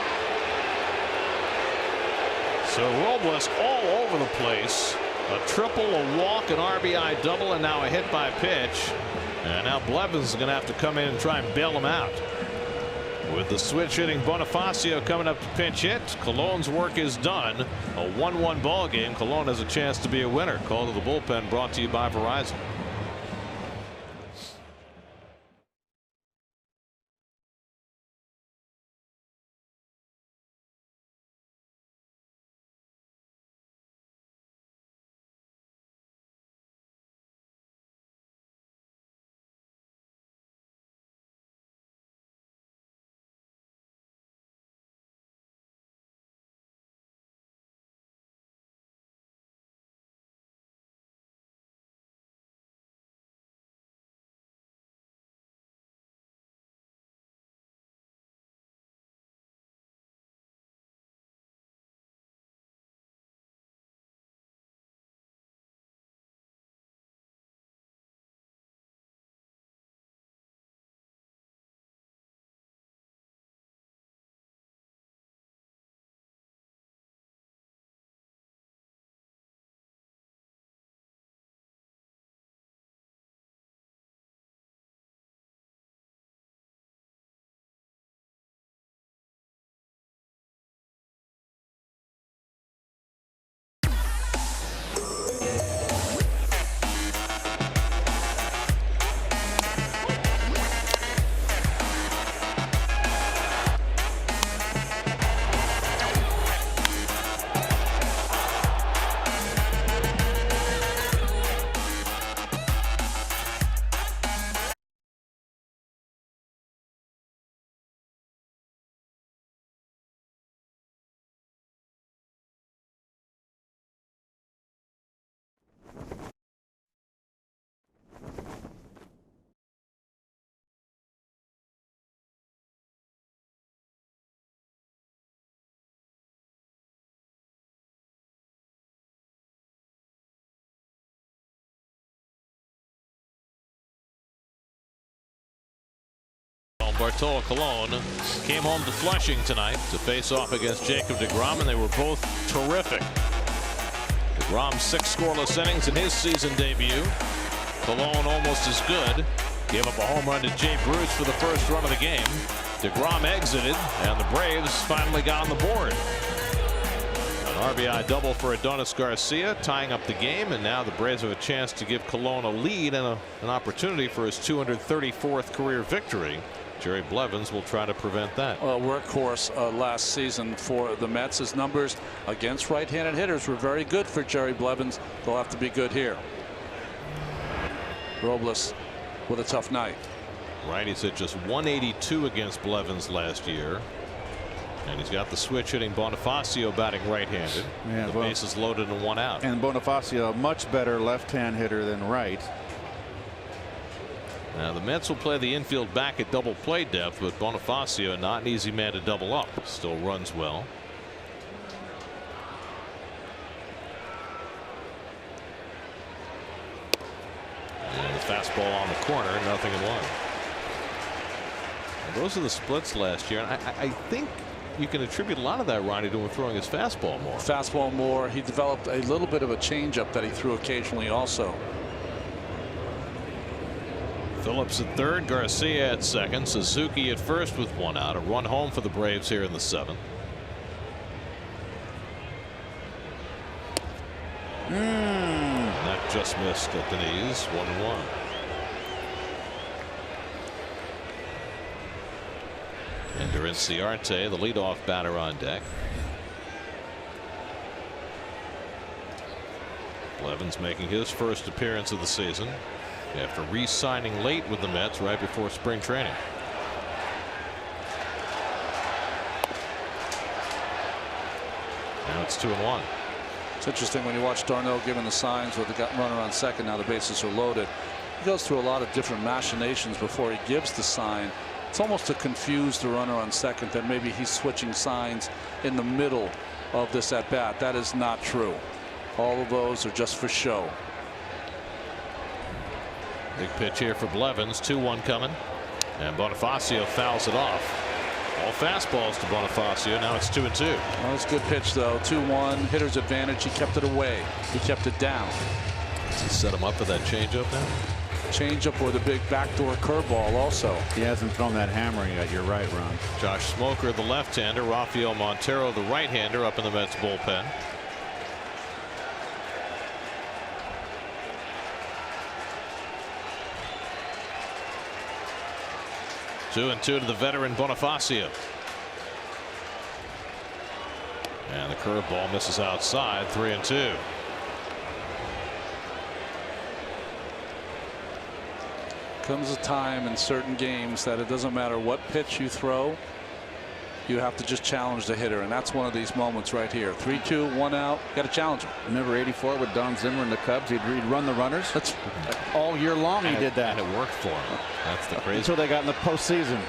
So Robles all over the place. A triple, a walk, an RBI double, and now a hit by pitch. And now Blevins is going to have to come in and try and bail him out. With the switch hitting Bonifacio coming up to pinch hit, Colon's work is done. A 1-1 ball game. Colon has a chance to be a winner. Call to the bullpen brought to you by Verizon. Bartolo Colon came home to Flushing tonight to face off against Jacob deGrom, and they were both terrific. deGrom 6 scoreless innings in his season debut. Colon almost as good. Gave up a home run to Jay Bruce for the first run of the game. deGrom exited, and the Braves finally got on the board. An RBI double for Adonis Garcia, tying up the game, and now the Braves have a chance to give Colon a lead and an opportunity for his 234th career victory. Jerry Blevins will try to prevent that. Well, workhorse last season for the Mets. His numbers against right-handed hitters were very good for Jerry Blevins. They'll have to be good here. Robles with a tough night. Righties hit just 182 against Blevins last year. And he's got the switch hitting Bonifacio batting right-handed. Yeah, the bases loaded and 1 out. And Bonifacio, a much better left-hand hitter than right. Now the Mets will play the infield back at double play depth, but Bonifacio not an easy man to double up. Still runs well. And the fastball on the corner, 0-1. And those are the splits last year. And I think you can attribute a lot of that, Ronnie, to him throwing his fastball more. Fastball more. He developed a little bit of a changeup that he threw occasionally also. Phillips at third, Garcia at second, Suzuki at first with 1 out. A run home for the Braves here in the 7th. That just missed at the knees. 1-1. Ender Inciarte, the leadoff batter, on deck. Blevins making his first appearance of the season after re-signing late with the Mets right before spring training. Now it's 2-1. It's interesting when you watch d'Arnaud giving the signs with the runner on second. Now the bases are loaded. He goes through a lot of different machinations before he gives the sign. It's almost to confuse the runner on second that maybe he's switching signs in the middle of this at bat. That is not true. All of those are just for show. Big pitch here for Blevins. 2-1 coming, and Bonifacio fouls it off. All fastballs to Bonifacio. Now it's 2-2. Well, that's a good pitch though. 2-1, hitter's advantage. He kept it away. He kept it down. Does he set him up for that changeup now? Changeup or the big backdoor curveball also. He hasn't thrown that hammer yet. You're right, Ron. Josh Smoker, the left-hander. Rafael Montero, the right-hander, up in the Mets bullpen. Two and two to the veteran Bonifacio. And the curveball misses outside. 3-2. Comes a time in certain games that it doesn't matter what pitch you throw, you have to just challenge the hitter, and that's one of these moments right here. 3-2, 1 out. Got to challenge him. Remember '84 with Don Zimmer and the Cubs? He'd run the runners. That's all year long. He did that. And it worked for him. That's the crazy. Until they got in the postseason.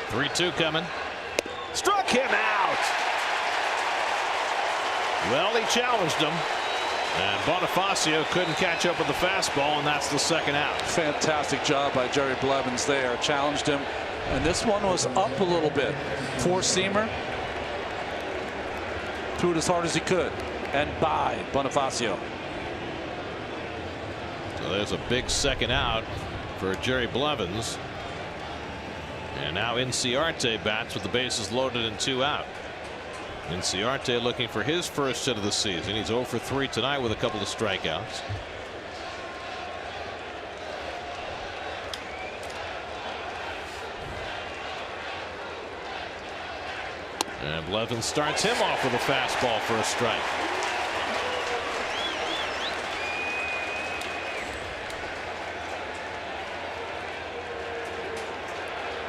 3-2 coming. Struck him out. Well, he challenged him. And Bonifacio couldn't catch up with the fastball, and that's the second out. Fantastic job by Jerry Blevins there. Challenged him. And this one was up a little bit. Four-seamer. Threw it as hard as he could. And by Bonifacio. So there's a big second out for Jerry Blevins. And now Inciarte bats with the bases loaded and 2 out. Inciarte looking for his first hit of the season. He's 0 for 3 tonight with a couple of strikeouts. And Blevins starts him off with a fastball for a strike.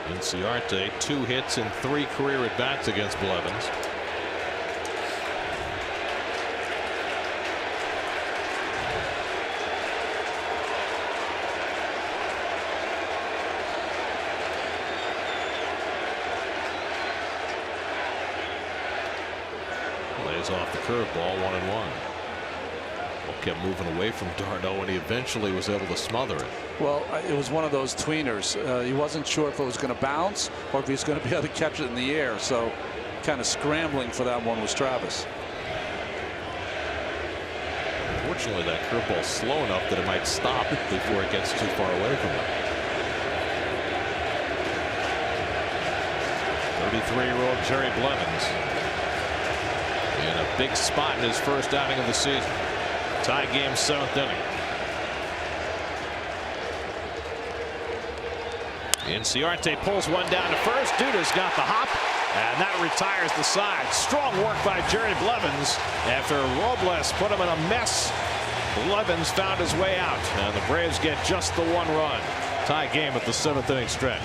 Inciarte 2 hits in 3 career at bats against Blevins. Lays off the curveball, 1-1. kept moving away from d'Arnaud, and he eventually was able to smother it. Well, it was one of those tweeners. He wasn't sure if it was going to bounce or if he was going to be able to catch it in the air. So kind of scrambling for that one was Travis. Unfortunately, that curveball's slow enough that it might stop before it gets too far away from him. 33-year-old Jerry Blevins in a big spot in his first outing of the season. Tie game, 7th inning. Inciarte pulls one down to first. Duda's got the hop, and that retires the side. Strong work by Jerry Blevins. After Robles put him in a mess, Blevins found his way out, and the Braves get just the 1 run. Tie game at the 7th inning stretch.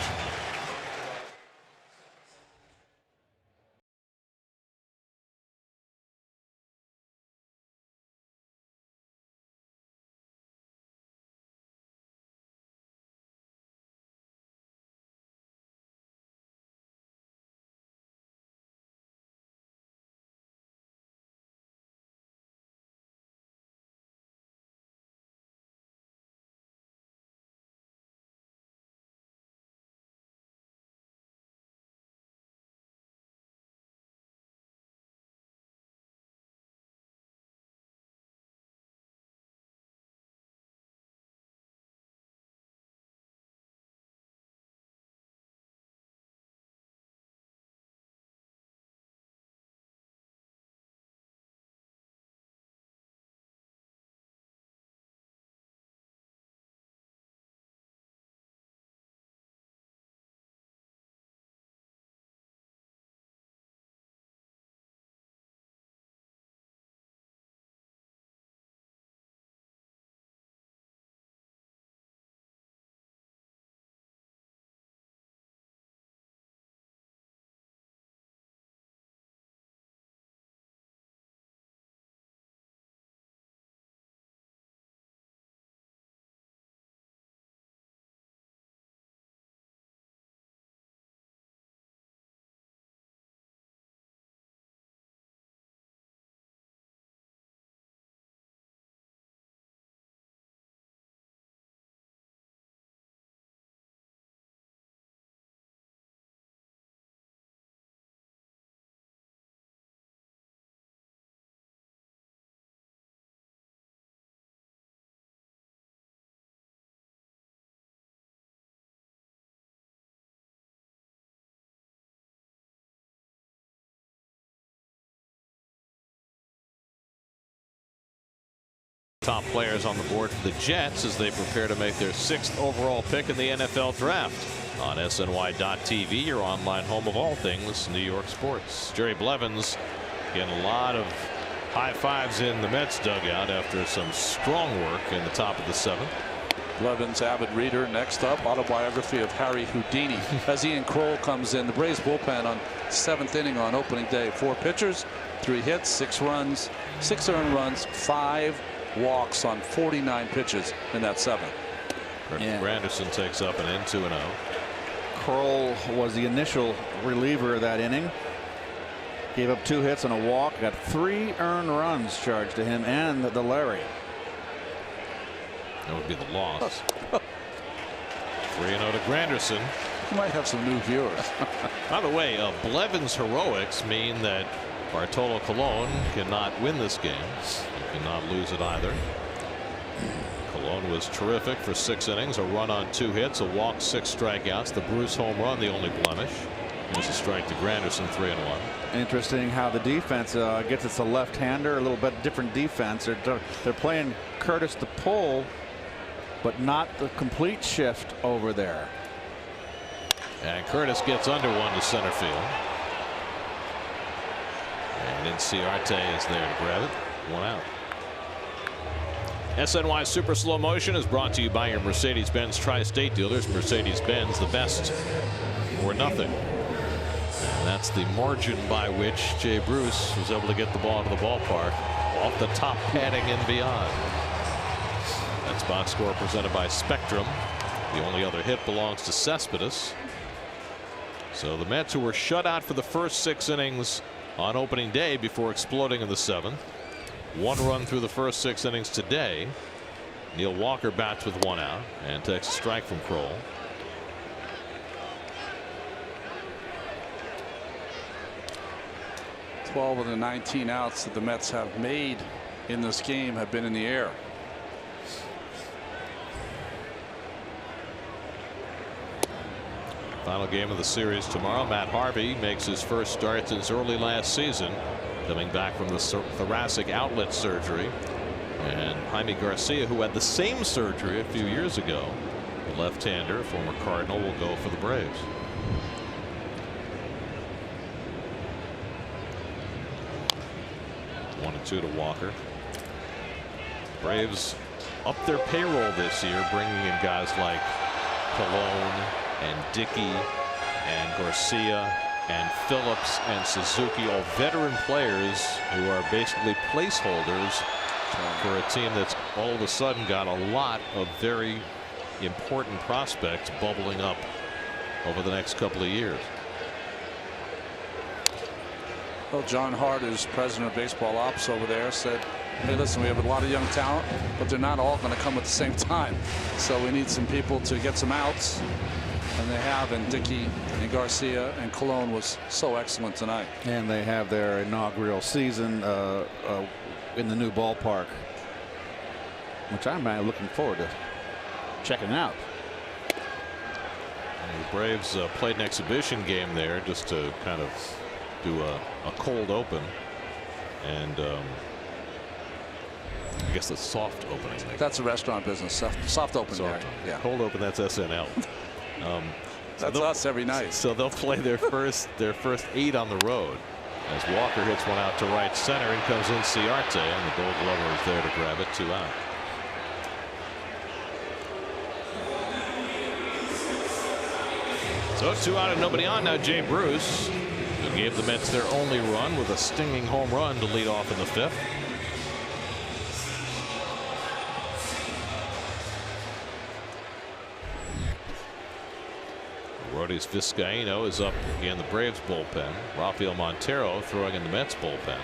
Top players on the board for the Jets as they prepare to make their 6th overall pick in the NFL draft. On SNY.TV, your online home of all things New York sports. Jerry Blevins getting a lot of high fives in the Mets dugout after some strong work in the top of the 7th. Blevins, avid reader. Next up, autobiography of Harry Houdini. As Ian Kroll comes in, the Braves bullpen on 7th inning on opening day. 4 pitchers, 3 hits, 6 runs, 6 earned runs, 5 walks on 49 pitches in that 7th. Granderson takes up an end 2-0. Kroll was the initial reliever of that inning. Gave up 2 hits and a walk. Got 3 earned runs charged to him and the Larry. That would be the loss. 3-0 to Granderson. You might have some new viewers. By the way, Blevins' heroics mean that Bartolo Colon cannot win this game. He cannot lose it either. Colon was terrific for 6 innings, a run on 2 hits, a walk, 6 strikeouts. The Bruce home run, the only blemish. Here's a strike to Granderson, 3-1. Interesting how the defense gets it's a left-hander, a little bit different defense. They're playing Curtis to pull, but not the complete shift over there. And Curtis gets under one to center field. And Inciarte is there to grab it. 1 out. SNY Super Slow Motion is brought to you by your Mercedes-Benz Tri-State dealers. Mercedes-Benz, the best or nothing. And that's the margin by which Jay Bruce was able to get the ball to the ballpark off the top padding and beyond. That's box score presented by Spectrum. The only other hit belongs to Cespedes. So the Mets, who were shut out for the first 6 innings on opening day before exploding in the 7th, 1 run through the first 6 innings today. Neil Walker bats with 1 out and takes a strike from Kroll. Twelve of the 19 outs that the Mets have made in this game have been in the air. Final game of the series tomorrow. Matt Harvey makes his first start since early last season, coming back from the thoracic outlet surgery. And Jaime Garcia, who had the same surgery a few years ago, the left-hander, former Cardinal, will go for the Braves. One and 2 to Walker. Braves up their payroll this year, bringing in guys like Colon and Dickey and Garcia and Phillips and Suzuki, all veteran players who are basically placeholders for a team that's all of a sudden got a lot of very important prospects bubbling up over the next couple of years. Well, John Hart, who's president of baseball ops over there, said, hey, listen, we have a lot of young talent, but they're not all going to come at the same time. So we need some people to get some outs. And they have, and Dickey and Garcia and Colon was so excellent tonight. And they have their inaugural season in the new ballpark, which I'm looking forward to checking out. And the Braves played an exhibition game there just to kind of do a cold open, and I guess the soft opening. That's a restaurant business. Soft open. Yeah. Cold open, that's SNL. That's us every night. So they'll play their first 8 on the road as Walker hits one out to right center. In comes Inciarte, and the Gold Glover is there to grab it. 2 out. So 2 out and nobody on. Now Jay Bruce, who gave the Mets their only run with a stinging home run to lead off in the 5th. Arodys Vizcaíno is up in the Braves bullpen. Rafael Montero throwing in the Mets bullpen.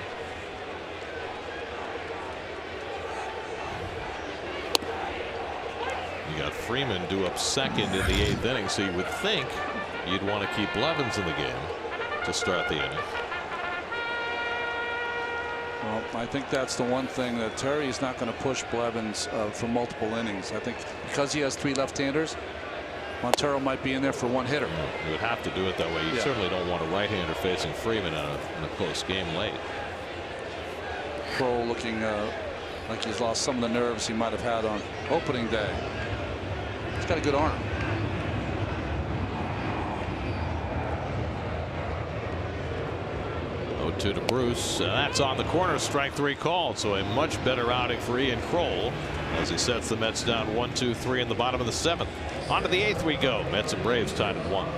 You got Freeman due up second in the 8th inning, so you would think you'd want to keep Blevins in the game to start the inning. Well, I think that's the one thing that Terry's not going to push Blevins for multiple innings. I think because he has 3 left-handers, Montero might be in there for 1 hitter. You would have to do it that way. You certainly don't want a right-hander facing Freeman in a close game late. Kroll looking like he's lost some of the nerves he might have had on opening day. He's got a good arm. To Bruce. That's on the corner. Strike 3 called. So a much better outing for Ian Kroll as he sets the Mets down 1-2-3 in the bottom of the 7th. On to the 8th we go. Mets and Braves tied at 1.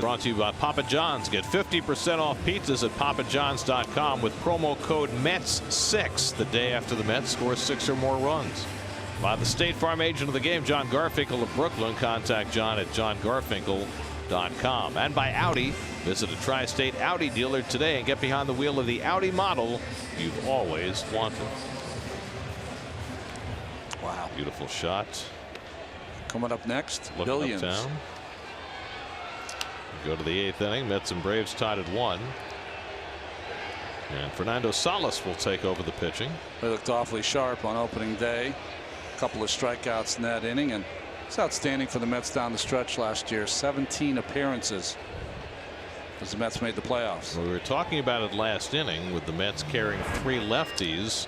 Brought to you by Papa John's. Get 50% off pizzas at papajohns.com with promo code METS6 the day after the Mets score 6 or more runs. By the State Farm agent of the game, John Garfinkel of Brooklyn. Contact John at johngarfinkel.com. And by Audi. Visit a Tri-State Audi dealer today and get behind the wheel of the Audi model you've always wanted. Wow. Beautiful shot. Coming up next, Looking Billions. uptown. Go to the 8th inning. Mets and Braves tied at 1. And Fernando Salas will take over the pitching. They looked awfully sharp on opening day. A couple of strikeouts in that inning, and it's outstanding for the Mets down the stretch last year. 17 appearances as the Mets made the playoffs. We were talking about it last inning with the Mets carrying 3 lefties.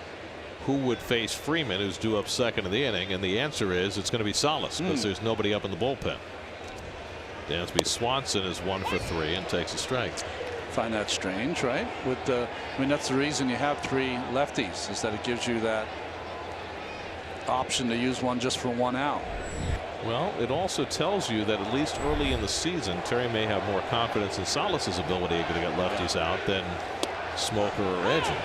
Who would face Freeman, who's due up second of the inning? And the answer is it's going to be Salas because there's nobody up in the bullpen. Dansby Swanson is 1 for 3 and takes a strike. Find that strange, right? With the, I mean, that's the reason you have 3 lefties, is that it gives you that option to use one just for 1 out. Well, it also tells you that at least early in the season, Terry may have more confidence in Salas's ability to get lefties out than Smoker or Edgin.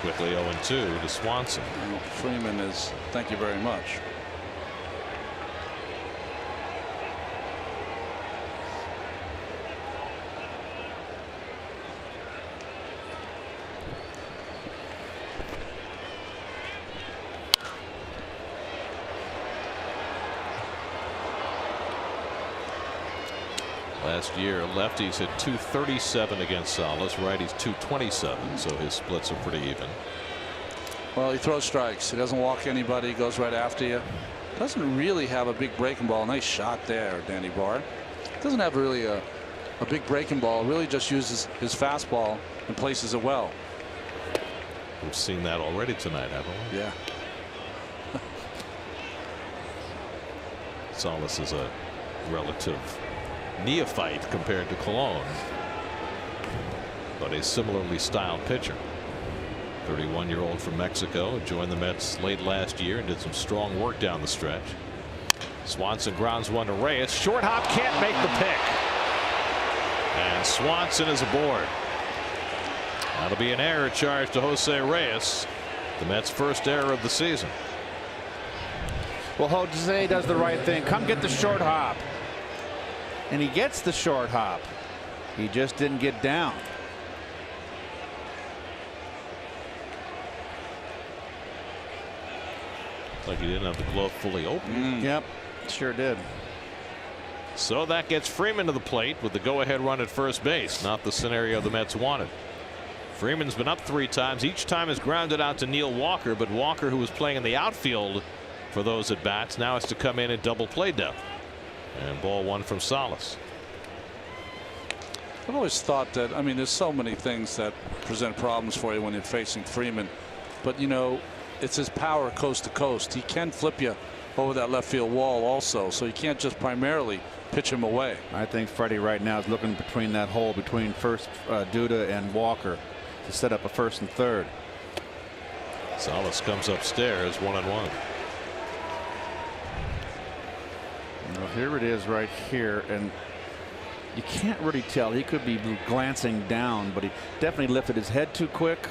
Quickly 0-2 to Swanson. Well, Freeman is, thank you very much. Last year, lefties hit .237 against Salas, righties .227, so his splits are pretty even. Well, he throws strikes. He doesn't walk anybody. He goes right after you. Doesn't really have a big breaking ball. Nice shot there, Danny Bard. Doesn't have really a big breaking ball. Really just uses his fastball and places it well. We've seen that already tonight, haven't we? Yeah. Salas is a relative neophyte compared to Colon, but a similarly styled pitcher. 31-year-old from Mexico, joined the Mets late last year and did some strong work down the stretch. Swanson grounds one to Reyes. Short hop, can't make the pick. And Swanson is aboard. That'll be an error charge to Jose Reyes, the Mets' first error of the season. Well, Jose does the right thing. Come get the short hop. And he gets the short hop. He just didn't get down. Like he didn't have the glove fully open. Yep, sure did. So that gets Freeman to the plate with the go-ahead run at first base. Not the scenario the Mets wanted. Freeman's been up 3 times. Each time is grounded out to Neil Walker, but Walker, who was playing in the outfield for those at bats, now has to come in at double play depth. And ball 1 from Salas. I've always thought that, I mean, there's so many things that present problems for you when you're facing Freeman, but you know, it's his power coast to coast. He can flip you over that left field wall also, so you can't just primarily pitch him away. I think Freddie right now is looking between that hole between first Duda and Walker to set up a first and third. Salas comes upstairs 1-1. Well, here it is right here, and you can't really tell. He could be glancing down, but he definitely lifted his head too quick.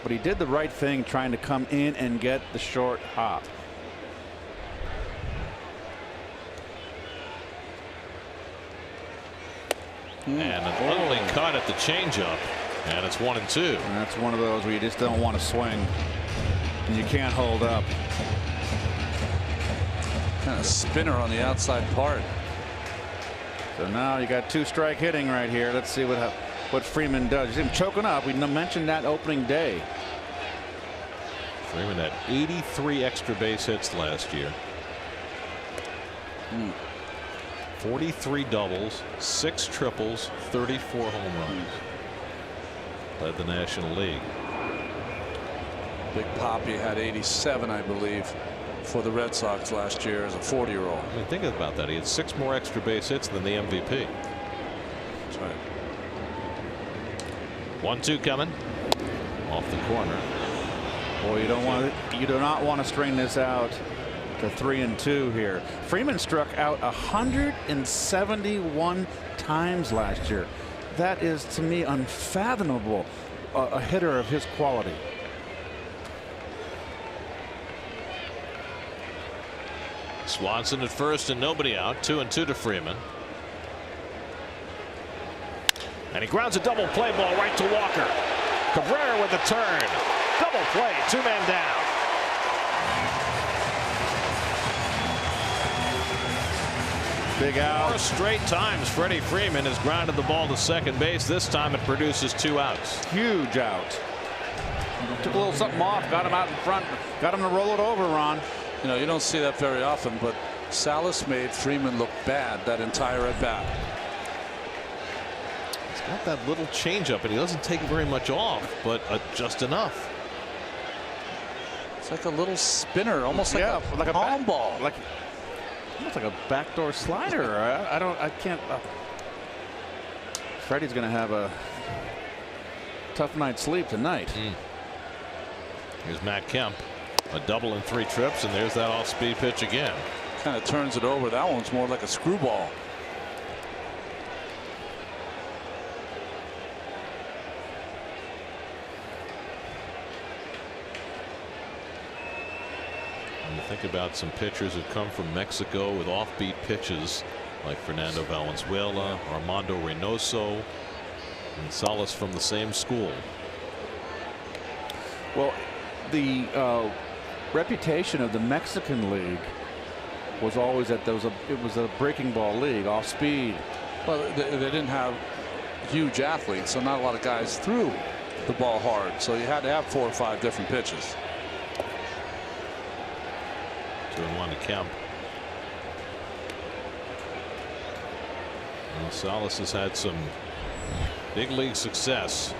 But he did the right thing trying to come in and get the short hop. And an early cut at the changeup, and it's 1-2. And that's one of those where you just don't want to swing and you can't hold up. Kind of spinner on the outside part. So now you got 2-strike hitting right here. Let's see what Freeman does. You see him choking up. We mentioned that opening day. Freeman had 83 extra base hits last year. 43 doubles, 6 triples, 34 home runs. Led the National League. Big Poppy had 87, I believe, for the Red Sox last year as a 40-year-old. I mean, think about that. He had 6 more extra base hits than the MVP. That's right. 1-2 coming off the corner. Boy, you do not want to string this out to 3-2 here. Freeman struck out 171 times last year. That is, to me, unfathomable. A hitter of his quality. Swanson at first and nobody out. 2-2 to Freeman. And he grounds a double play ball right to Walker. Cabrera with the turn. Double play, 2-man down. Big out. 4 straight times Freddie Freeman has grounded the ball to second base. This time it produces 2 outs. Huge out. Took a little something off, got him out in front, got him to roll it over, Ron. You know, you don't see that very often, but Salas made Freeman look bad that entire at bat. He's got that little changeup, and he doesn't take very much off, but just enough. It's like a little spinner, almost like a palm ball. Almost like a backdoor slider. I can't. Freddie's going to have a tough night's sleep tonight. Here's Matt Kemp. A double in 3 trips, and there's that off-speed pitch again. Kind of turns it over. That one's more like a screwball. When you think about some pitchers that come from Mexico with offbeat pitches, like Fernando Valenzuela, Armando Reynoso, and Salas from the same school. Well, the reputation of the Mexican League was always that it was a breaking ball league, off speed. Well, they didn't have huge athletes, so not a lot of guys threw the ball hard. So you had to have 4 or 5 different pitches. 2-1 to Kemp. Well, Salas has had some big league success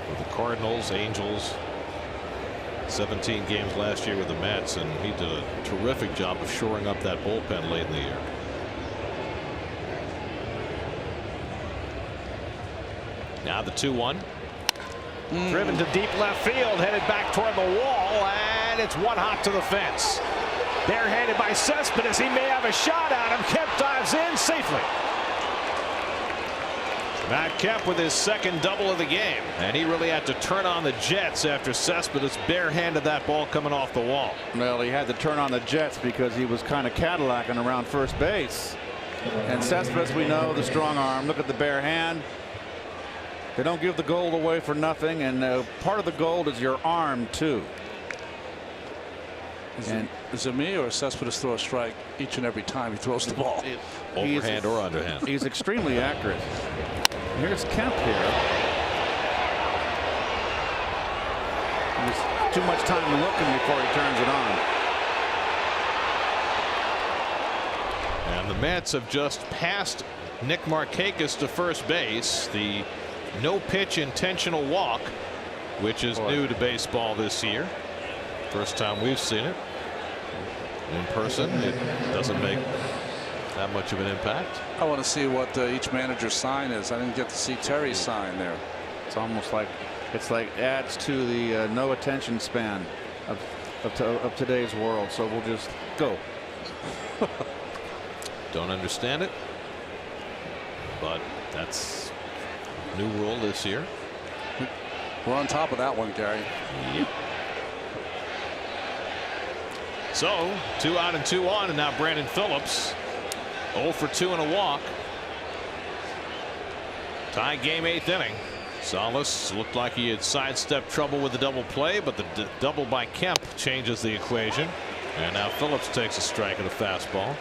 with the Cardinals, Angels. 17 games last year with the Mets, and he did a terrific job of shoring up that bullpen late in the year. Now the 2-1. Driven to deep left field, headed back toward the wall, and it's one hop to the fence. Barehanded by Cespedes. He may have a shot at him. Kemp dives in safely. Matt Kemp with his second double of the game, and he really had to turn on the jets after Cespedes barehanded that ball coming off the wall. Well, he had to turn on the jets because he was kind of Cadillacing around first base. And Cespedes, we know, the strong arm. Look at the bare hand. They don't give the gold away for nothing, and part of the gold is your arm too. Is it me or Cespedes throw a strike each and every time he throws the ball? Overhand or underhand. He's extremely accurate. Here's Kemp here. There's too much time looking before he turns it on. And the Mets have just passed Nick Markakis to first base. The no pitch intentional walk, which is new to baseball this year. First time we've seen it in person. It doesn't make that much of an impact. I want to see what each manager's sign is. I didn't get to see Terry's sign there. It's almost like adds to the no attention span of today's world. So we'll just go. Don't understand it, but that's new rule this year. We're on top of that one, Gary. Yep. So 2 out and 2 on, and now Brandon Phillips 0 for 2 and a walk. Tie game, 8th inning. Salas looked like he had sidestepped trouble with the double play, but the double by Kemp changes the equation. And now Phillips takes a strike at a fastball.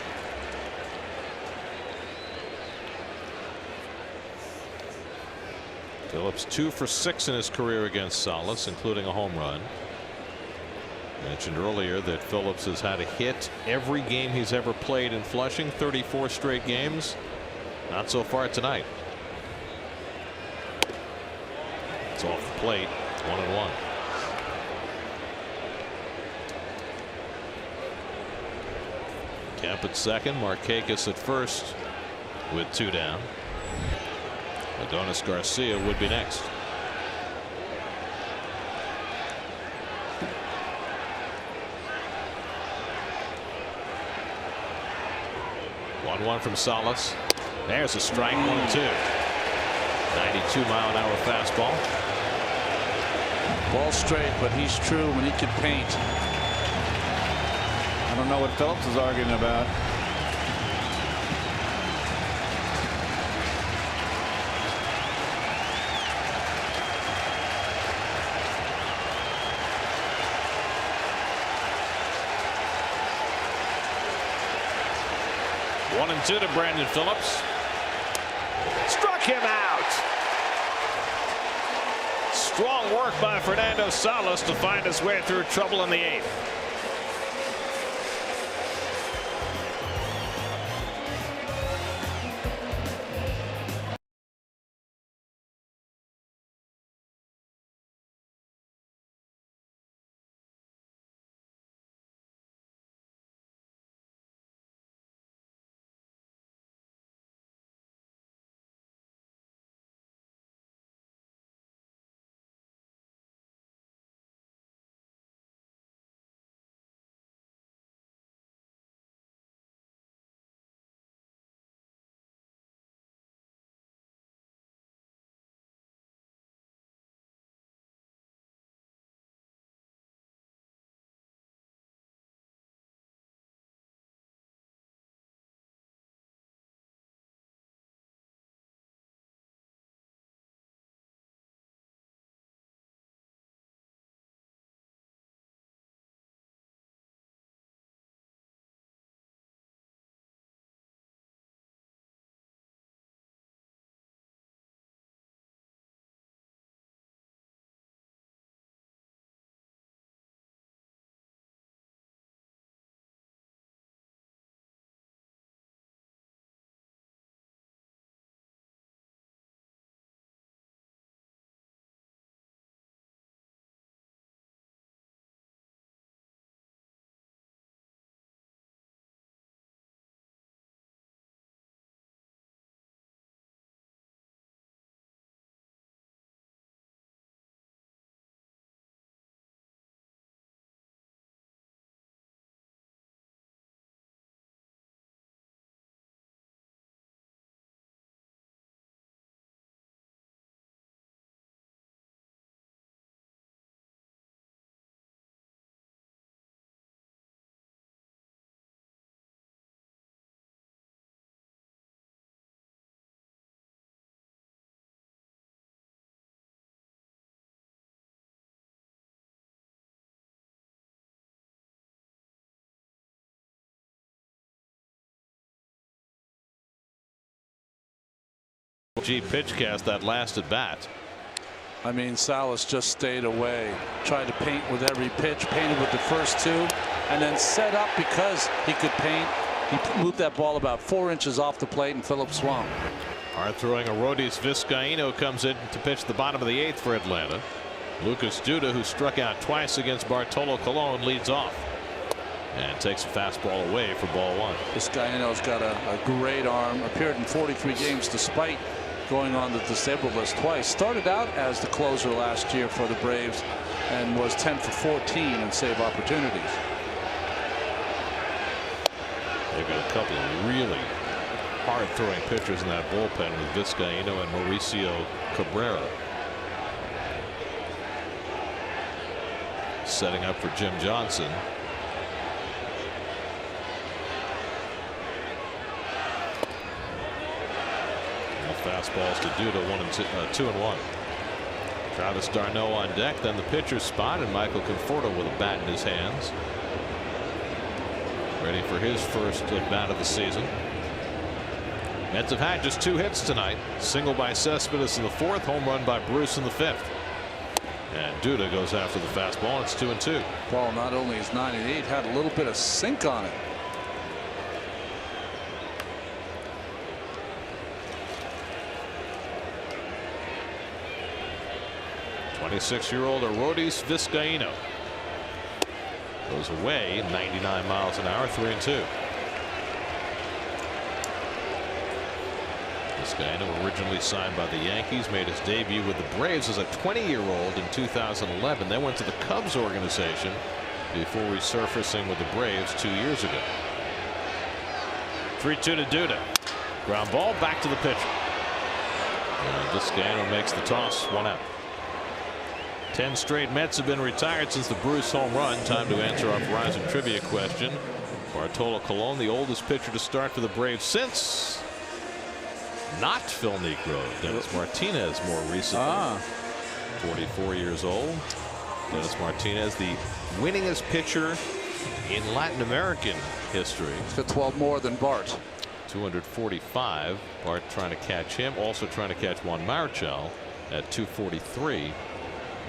Phillips 2 for 6 in his career against Salas, including a home run. Mentioned earlier that Phillips has had a hit every game he's ever played in Flushing, 34 straight games. Not so far tonight. It's off the plate. 1-1. Kemp at second, Markakis at first with 2 down. Adonis Garcia would be next. 1-1 from Salas. There's a strike. 1-2. 92-mile-an-hour fastball. Ball straight, but he's true when he can paint. I don't know what Phillips is arguing about. One and two to Brandon Phillips. Struck him out. Strong work by Fernando Salas to find his way through trouble in the 8th. Pitch cast that last at bat. I mean, Salas just stayed away, tried to paint with every pitch, painted with the first two, and then set up because he could paint. He moved that ball about 4 inches off the plate, and Phillips swung. Hard throwing Arodys Vizcaino comes in to pitch the bottom of the 8th for Atlanta. Lucas Duda, who struck out twice against Bartolo Colon, leads off and takes a fastball away for ball 1. Vizcaino's got a great arm. Appeared in 43 games despite going on the disabled list twice. Started out as the closer last year for the Braves and was 10 for 14 in save opportunities. They've got a couple of really hard throwing pitchers in that bullpen with Vizcaino and Mauricio Cabrera. Setting up for Jim Johnson. Fastballs to Duda, 2-1. Travis d'Arnaud on deck, then the pitcher's spot, and Michael Conforto with a bat in his hands, ready for his first at bat of the season. Mets have had just 2 hits tonight. Single by Cespedes in the 4th, home run by Bruce in the 5th. And Duda goes after the fastball. It's 2-2. Ball not only is 9-8, had a little bit of sink on it. 26-year-old Arodys Vizcaino goes away 99 miles an hour, 3-2. Vizcaino, originally signed by the Yankees, made his debut with the Braves as a 20-year-old in 2011. Then went to the Cubs organization before resurfacing with the Braves 2 years ago. 3-2 to Duda. Ground ball back to the pitcher. And Vizcaino makes the toss, 1 out. 10 straight Mets have been retired since the Bruce home run. Time to answer our Verizon trivia question. Bartolo Colon, the oldest pitcher to start for the Braves since not Phil Niekro. Dennis Martinez more recently. 44 years old. Dennis Martinez, the winningest pitcher in Latin American history. He's got 12 more than Bart. 245. Bart trying to catch him. Also trying to catch Juan Marichal at 243,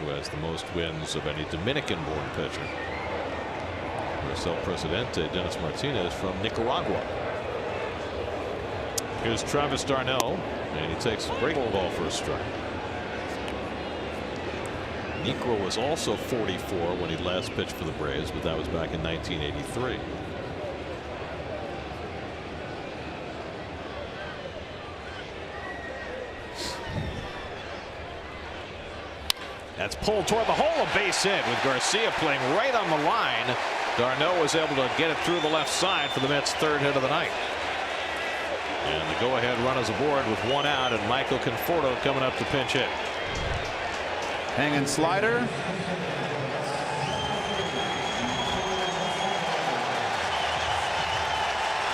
who has the most wins of any Dominican-born pitcher. Marcel Presidente, Dennis Martinez from Nicaragua. Here's Travis d'Arnaud, and he takes a breaking ball for a strike. Niekro was also 44 when he last pitched for the Braves, but that was back in 1983. That's pulled toward the hole, a base hit with Garcia playing right on the line. d'Arnaud was able to get it through the left side for the Mets' 3rd hit of the night. And the go-ahead run is aboard with 1 out, and Michael Conforto coming up to pinch hit. Hanging slider.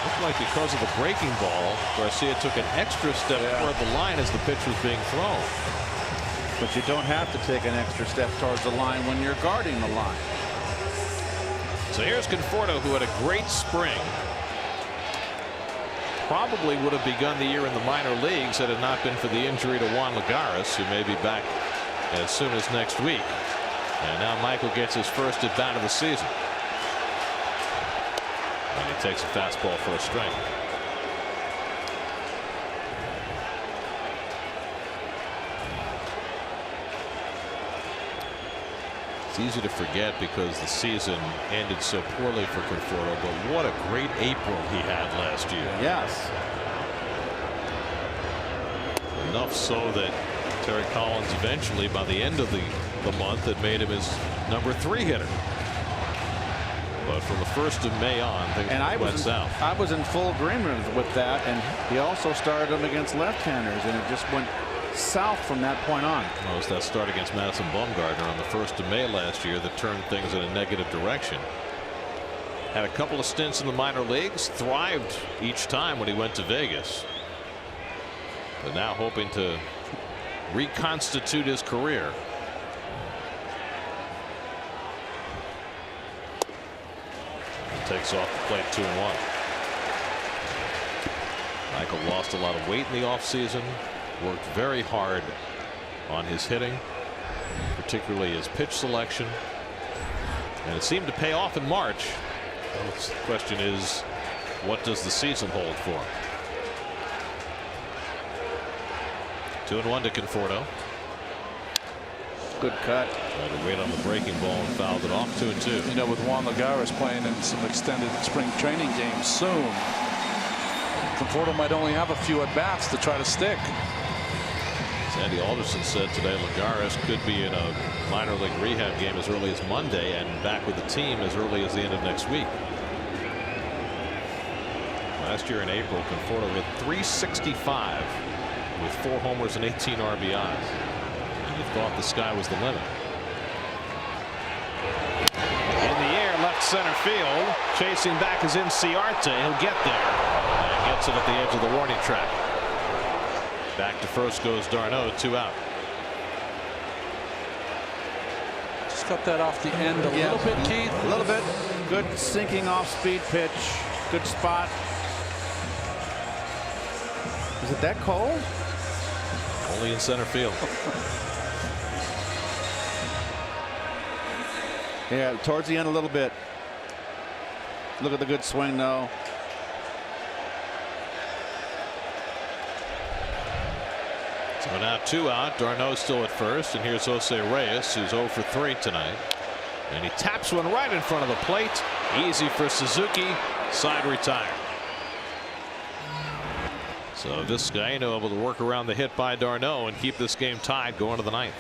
Looked like because of the breaking ball, Garcia took an extra step toward the line as the pitch was being thrown. But you don't have to take an extra step towards the line when you're guarding the line. So here's Conforto, who had a great spring. Probably would have begun the year in the minor leagues had it not been for the injury to Juan Lagares, who may be back as soon as next week. And now Michael gets his first at bat of the season. And he takes a fastball for a strike. It's easy to forget because the season ended so poorly for Conforto, but what a great April he had last year. Yes. Enough so that Terry Collins eventually, by the end of the month, had made him his number 3 hitter. But from the 1st of May on, things went south. I was in full agreement with that, and he also started him against left-handers, and it just went south from that point on. Well, it was that start against Madison Bumgarner on the 1st of May last year that turned things in a negative direction. Had a couple of stints in the minor leagues, thrived each time when he went to Vegas. But now hoping to reconstitute his career. Takes off the plate 2-1. Michael lost a lot of weight in the offseason. Worked very hard on his hitting, particularly his pitch selection, and it seemed to pay off in March. Well, the question is, what does the season hold for him? 2-1 to Conforto. Good cut. Tried to wait on the breaking ball and fouled it off. 2-2. You know, with Juan Lagares playing in some extended spring training games soon, Conforto might only have a few at bats to try to stick. Sandy Alderson said today Lagares could be in a minor league rehab game as early as Monday and back with the team as early as the end of next week. Last year in April, Conforto hit .365 with 4 homers and 18 RBIs. And you thought the sky was the limit. In the air, left center field. Chasing back is Inciarte. He'll get there. And gets it at the edge of the warning track. Back to first goes d'Arnaud, 2 out. Just got that off the end a little bit, Keith. A little bit. Good sinking off speed pitch. Good spot. Is it that cold? Only in center field. Yeah, towards the end a little bit. Look at the good swing though. So now 2 out. d'Arnaud still at first, and here's Jose Reyes, who's 0 for 3 tonight. And he taps one right in front of the plate. Easy for Suzuki. Side retired. So Vizcaino able to work around the hit by d'Arnaud and keep this game tied going to the 9th.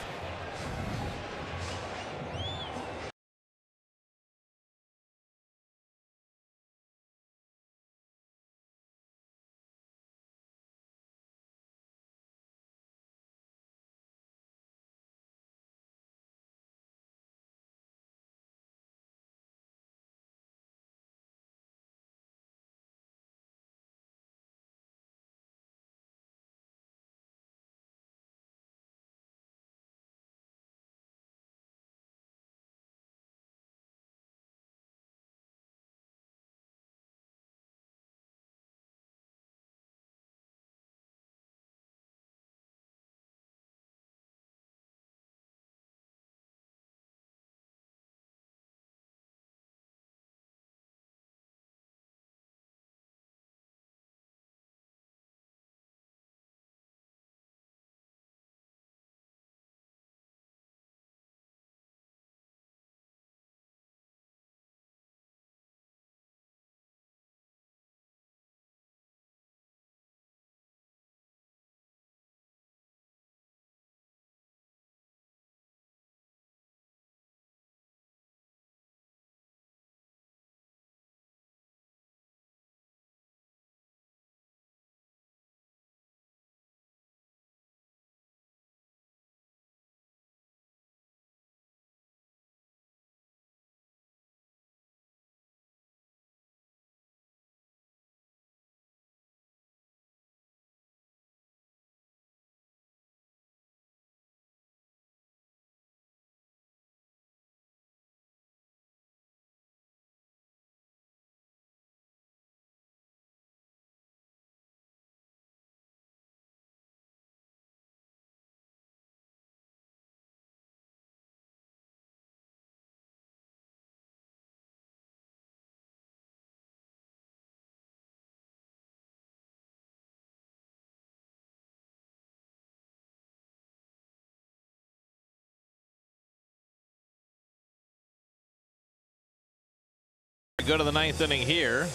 to go to the 9th inning here.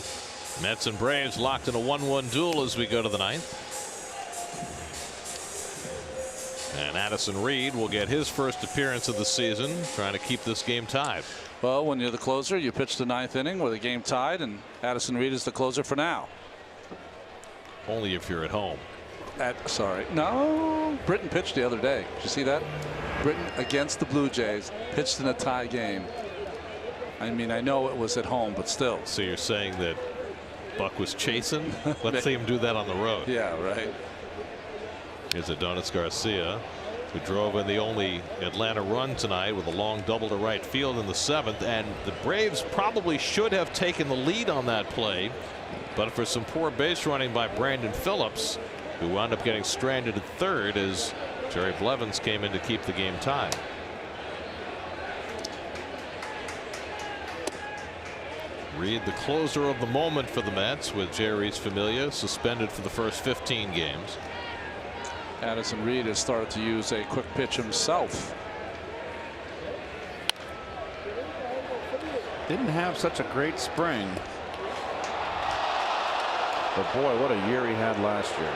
Mets and Braves locked in a 1-1 duel as we go to the 9th. And Addison Reed will get his first appearance of the season, trying to keep this game tied. Well, when you're the closer, you pitch the 9th inning with a game tied, and Addison Reed is the closer for now. Only if you're at home. Sorry. No. Britton pitched the other day. Did you see that? Britton against the Blue Jays pitched in a tie game. I mean, I know it was at home, but still. So you're saying that Buck was chasing? Let's see him do that on the road. Yeah, right. Here's Adonis Garcia, who drove in the only Atlanta run tonight with a long double to right field in the 7th. And the Braves probably should have taken the lead on that play, but for some poor base running by Brandon Phillips, who wound up getting stranded at third as Jerry Blevins came in to keep the game tied. Reed, the closer of the moment for the Mets, with Jerry's Familia suspended for the first 15 games. Addison Reed has started to use a quick pitch himself. Didn't have such a great spring. But boy, what a year he had last year.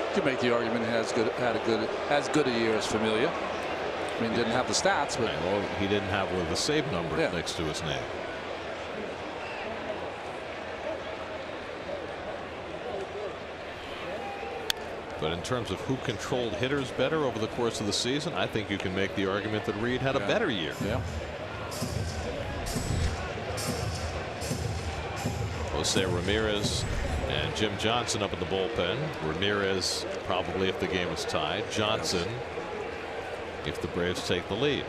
You could make the argument he had as good a year as Familia. I mean, didn't have the stats, but well, he didn't have one of the save numbers next to his name. But in terms of who controlled hitters better over the course of the season, I think you can make the argument that Reed had a better year. Yeah. Jose Ramirez and Jim Johnson up in the bullpen. Ramirez probably if the game was tied. Johnson if the Braves take the lead.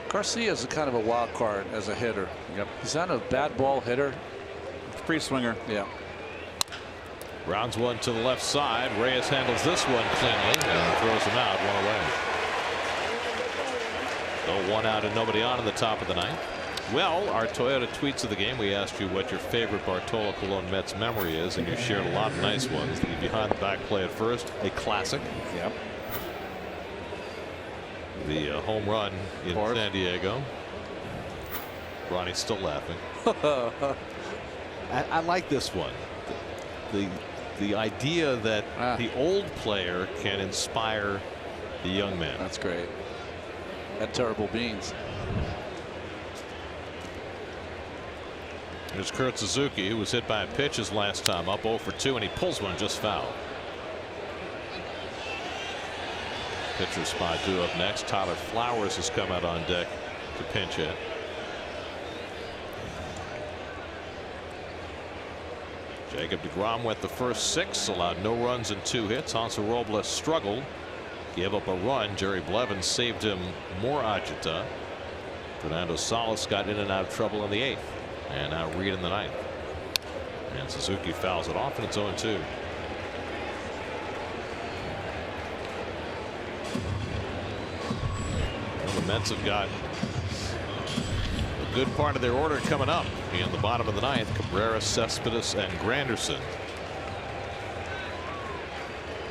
Garcia is a kind of a wild card as a hitter. Yep. He's not a bad ball hitter. Free swinger. Yeah. Rounds one to the left side. Reyes handles this one cleanly and throws him out, one away. So one out and nobody on in the top of the 9th. Well, our Toyota tweets of the game, we asked you what your favorite Bartolo Colon Mets memory is, and you shared a lot of nice ones. The behind the back play at first, a classic. Yep. The home run in San Diego. Ronnie's still laughing. I like this one. The idea that the old player can inspire the young man. That's great. At Terrible Beans. There's Kurt Suzuki, who was hit by a pitch his last time up 0 for 2, and he pulls one just foul. Pitcher spot due up next. Tyler Flowers has come out on deck to pinch hit. Jacob deGrom went the first 6, allowed no runs and 2 hits. Hansel Robles struggled, gave up a run. Jerry Blevins saved him more agita. Fernando Salas got in and out of trouble in the 8th. And now Reed in the 9th. And Suzuki fouls it off, and it's 0-2. Well, the Mets have got a good part of their order coming up in the bottom of the 9th. Cabrera, Cespedes, and Granderson.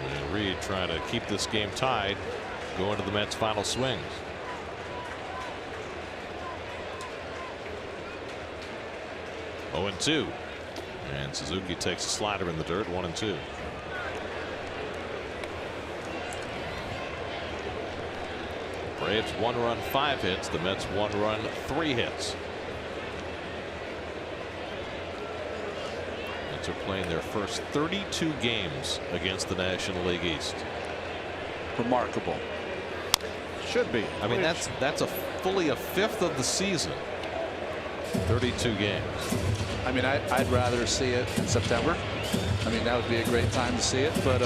And Reed trying to keep this game tied, going to the Mets' final swings. Oh, 0-2, and Suzuki takes a slider in the dirt. 1-2. Braves 1 run 5 hits. The Mets 1 run 3 hits. Mets are playing their first 32 games against the National League East. Remarkable. Should be. I mean, that's fully a fifth of the season. 32 games. I mean, I'd rather see it in September. I mean, that would be a great time to see it. But,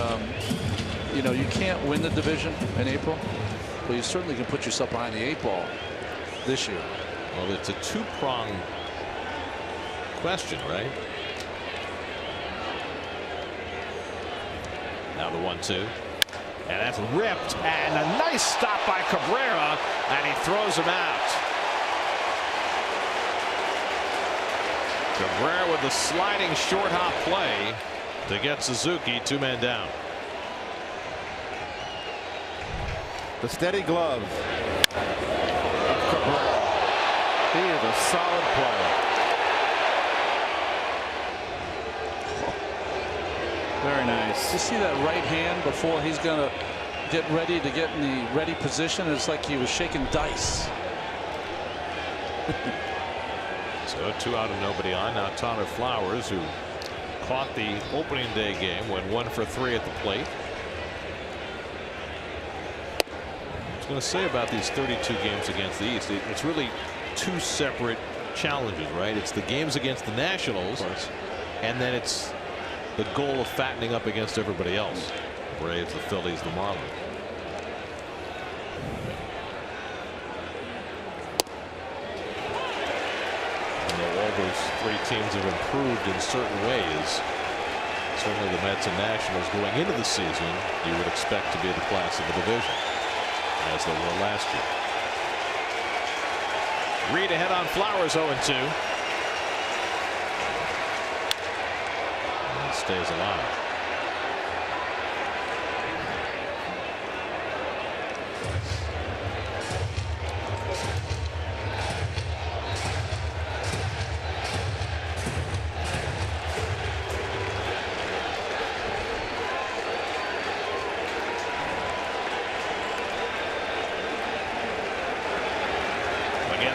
you know, you can't win the division in April. But you certainly can put yourself behind the 8 ball this year. Well, it's a two-pronged question, right? Now the 1-2. And that's ripped. And a nice stop by Cabrera. And he throws him out. Cabrera with the sliding short hop play to get Suzuki 2 men down. The steady glove. He is a solid player. Very nice. You see that right hand before he's going to get ready to get in the ready position? It's like he was shaking dice. So 2 out and nobody on. Now Tyler Flowers, who caught the opening day game, went 1 for 3 at the plate. I was going to say about these 32 games against the East, it's really 2 separate challenges, right? It's the games against the Nationals, and then it's the goal of fattening up against everybody else. The Braves, the Phillies, the Marlins. All those 3 teams have improved in certain ways. Certainly the Mets and Nationals going into the season, you would expect to be the class of the division, as they were last year. Reed ahead on Flowers, 0-2. And stays alive.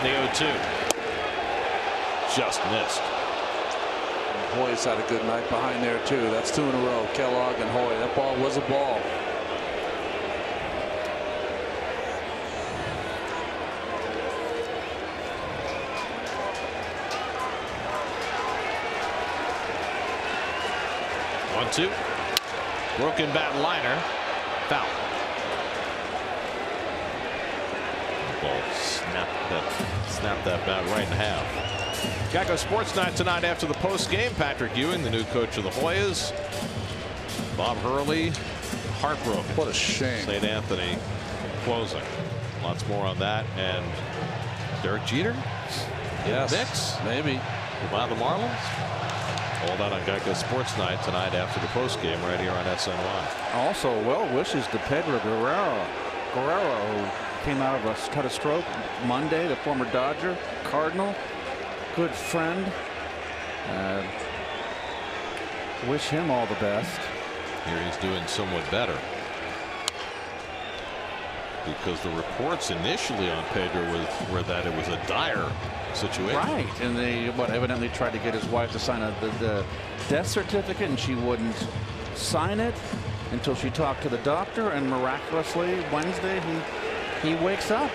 The 0-2. Just missed. Hoy's had a good night behind there too. That's 2 in a row. Kellogg and Hoy. That ball was a ball. One, 2. Broken bat liner. Foul. Ball snapped that bat right in half. Geico Sports Night tonight after the post game. Patrick Ewing, the new coach of the Hoyas. Bob Hurley, heartbroken. What a shame. St. Anthony closing. Lots more on that. And Derek Jeter. Yes. Mix. Maybe. By the Marlins. All that on Geico Sports Night tonight after the post game right here on SNY. Also, well wishes to Pedro Guerrero, who came out of a cut a stroke Monday, the former Dodger, Cardinal, good friend. Wish him all the best. Here he's doing somewhat better, because the reports initially on Pedro were that it was a dire situation. Right, and they evidently tried to get his wife to sign the death certificate, and she wouldn't sign it until she talked to the doctor, and miraculously Wednesday he wakes up.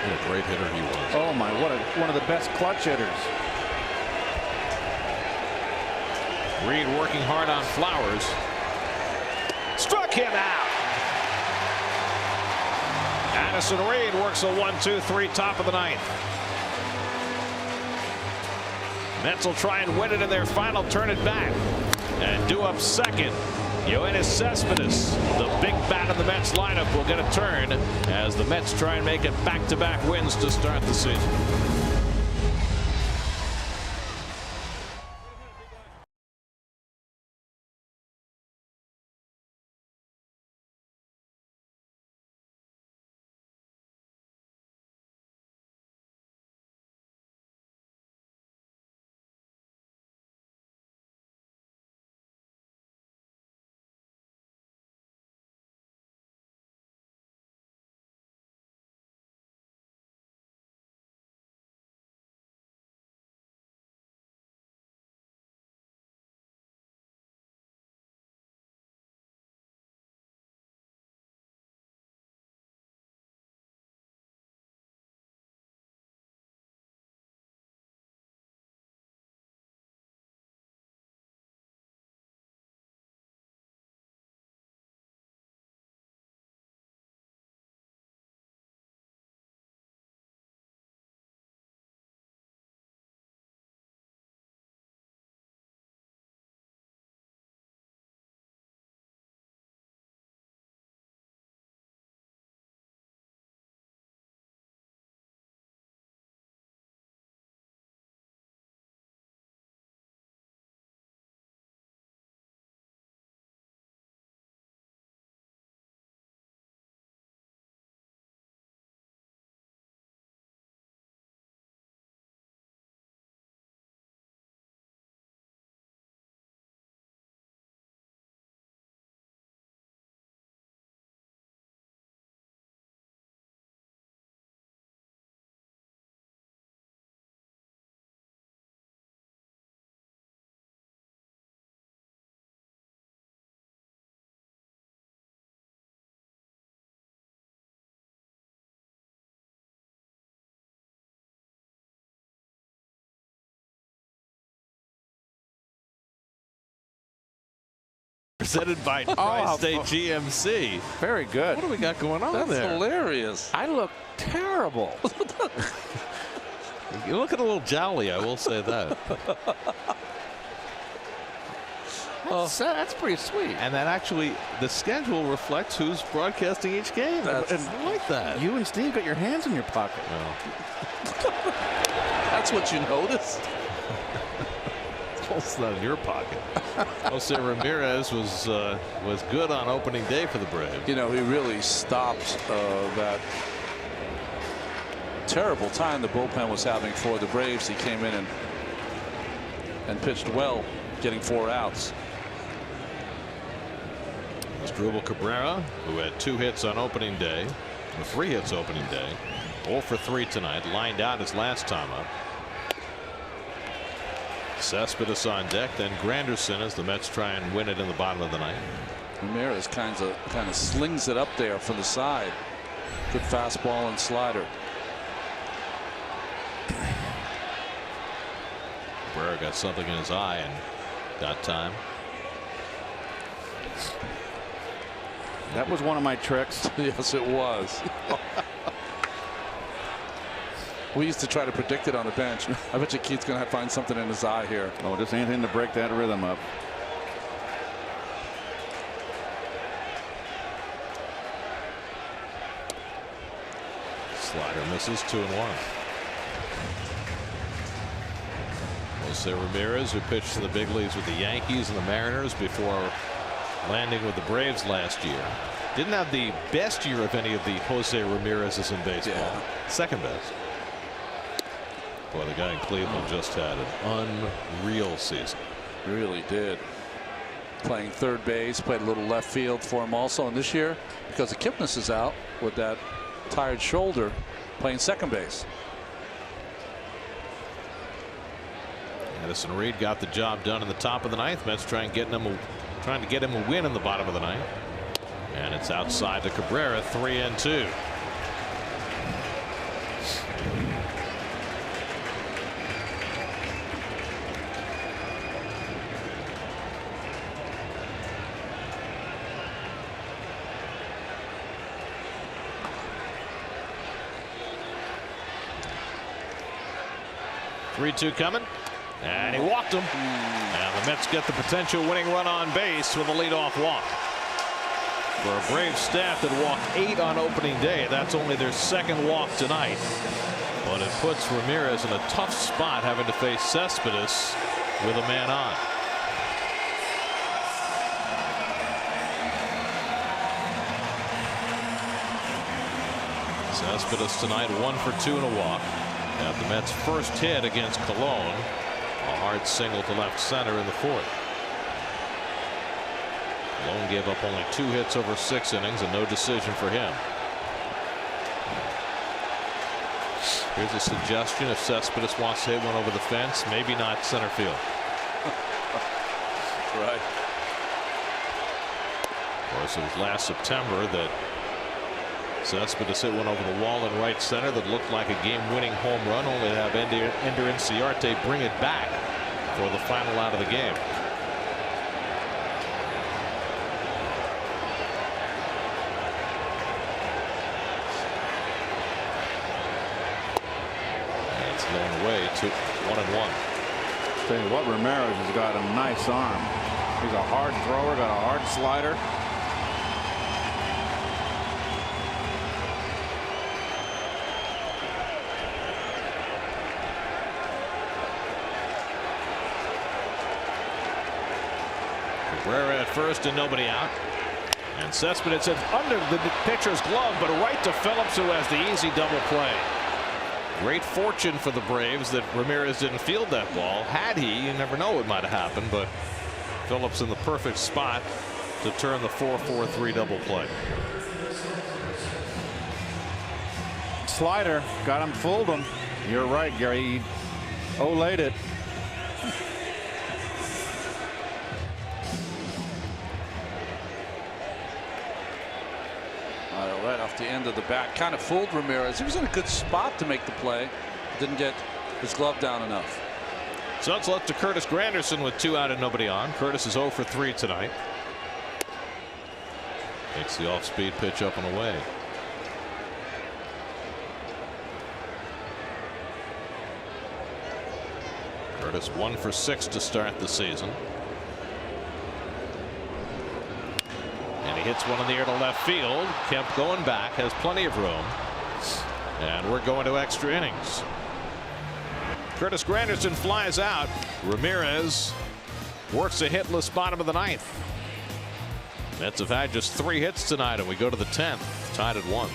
What a great hitter he was. Oh my, one of the best clutch hitters. Reed working hard on Flowers. Struck him out. Addison Reed works a 1-2-3 top of the 9th. Mets will try and win it in their final turn at bat. And due up second, Yoenis Cespedes, the big bat in the Mets lineup, will get a turn as the Mets try and make it back-to-back wins to start the season. Presented by Tri-State GMC. Very good. What do we got going on That's there? hilarious. I look terrible. You look a little jolly, I will say that. That's pretty sweet. And that actually, the schedule reflects who's broadcasting each game. I like that. You and Steve got your hands in your pocket. Well, That's what you noticed. it's not in your pocket. Jose Ramirez was good on opening day for the Braves. You know, he really stopped that terrible time the bullpen was having for the Braves. He came in and pitched well, getting 4 outs. Asdrubal Cabrera, who had 2 hits on opening day, or 3 hits opening day, 0 for 3 tonight, lined out his last time up. Cespedes on deck, then Granderson as the Mets try and win it in the bottom of the ninth. Ramirez kind of slings it up there from the side. Good fastball and slider. Cabrera got something in his eye and got time. That was one of my tricks. Yes, it was. We used to try to predict it on the bench. I bet you Keith's going to find something in his eye here. Oh, just anything to break that rhythm up. Slider misses, 2-1. Jose Ramirez, who pitched in the big leagues with the Yankees and the Mariners before landing with the Braves last year. Didn't have the best year of any of the Jose Ramirez's in baseball. Yeah. Second best. Boy, the guy in Cleveland just had an unreal season. Really did. Playing third base, played a little left field for him also. And this year, because Kipnis is out with that tired shoulder, playing second base. Addison Reed got the job done in the top of the ninth. Mets trying to get him a win in the bottom of the ninth. And it's outside to Cabrera, 3-2. Three-two coming. And he walked him. And the Mets get the potential winning run on base with a leadoff walk. For a Braves staff that walked 8 on opening day, that's only their second walk tonight. But it puts Ramirez in a tough spot, having to face Cespedes with a man on. Cespedes tonight 1 for 2 and a walk. Got the Mets' first hit against Cologne. A hard single to left center in the 4th. Cologne gave up only 2 hits over 6 innings and no decision for him. Here's a suggestion: if Cespedes wants to hit one over the fence, maybe not center field. Right. Of course, it was last September that Cespedes hit one over the wall in right center that looked like a game-winning home run, only to have Ender Inciarte bring it back for the final out of the game. And it's going away to 1-1. Tell you what, Ramirez has got a nice arm. He's a hard thrower, got a hard slider. Cabrera at first and nobody out. And Cespedes is under the pitcher's glove, but right to Phillips, who has the easy double play. Great fortune for the Braves that Ramirez didn't field that ball. Had he, you never know what might have happened, but Phillips in the perfect spot to turn the 4-4-3 double play. Slider got him, fooled him. You're right, Gary. He olayed it. Right off the end of the bat, kind of fooled Ramirez. He was in a good spot to make the play. Didn't get his glove down enough. So it's left to Curtis Granderson with 2 out and nobody on. Curtis is 0 for 3 tonight. Takes the off-speed pitch up and away. Curtis 1 for 6 to start the season. And he hits one in the air to left field. Kemp going back, has plenty of room. And we're going to extra innings. Curtis Granderson flies out. Ramirez works a hitless bottom of the 9th. Mets have had just 3 hits tonight, and we go to the 10th, tied at 1.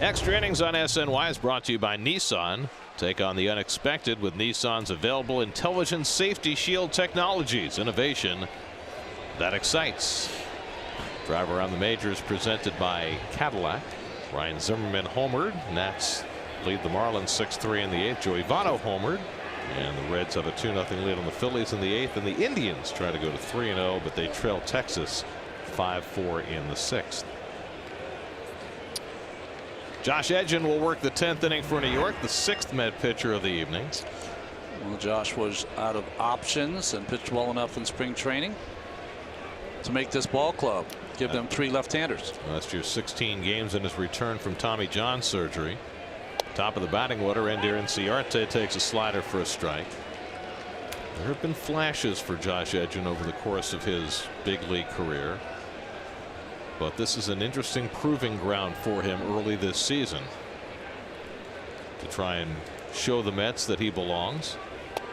Extra innings on SNY is brought to you by Nissan. Take on the unexpected with Nissan's available intelligent safety shield technologies. Innovation that excites. Drive Around the Majors presented by Cadillac. Ryan Zimmerman homered. Nats lead the Marlins 6-3 in the 8th. Joey Votto homered. And the Reds have a 2-0 lead on the Phillies in the 8th. And the Indians try to go to 3-0, but they trail Texas 5-4 in the 6th. Josh Edgin will work the 10th inning for New York, the 6th Met pitcher of the evening. Well, Josh was out of options and pitched well enough in spring training to make this ball club. Give them 3 left-handers. Last year 16 games in his return from Tommy John surgery. Top of the batting order, Ender Inciarte takes a slider for a strike. There have been flashes for Josh Edgin over the course of his big league career. But this is an interesting proving ground for him early this season to try and show the Mets that he belongs.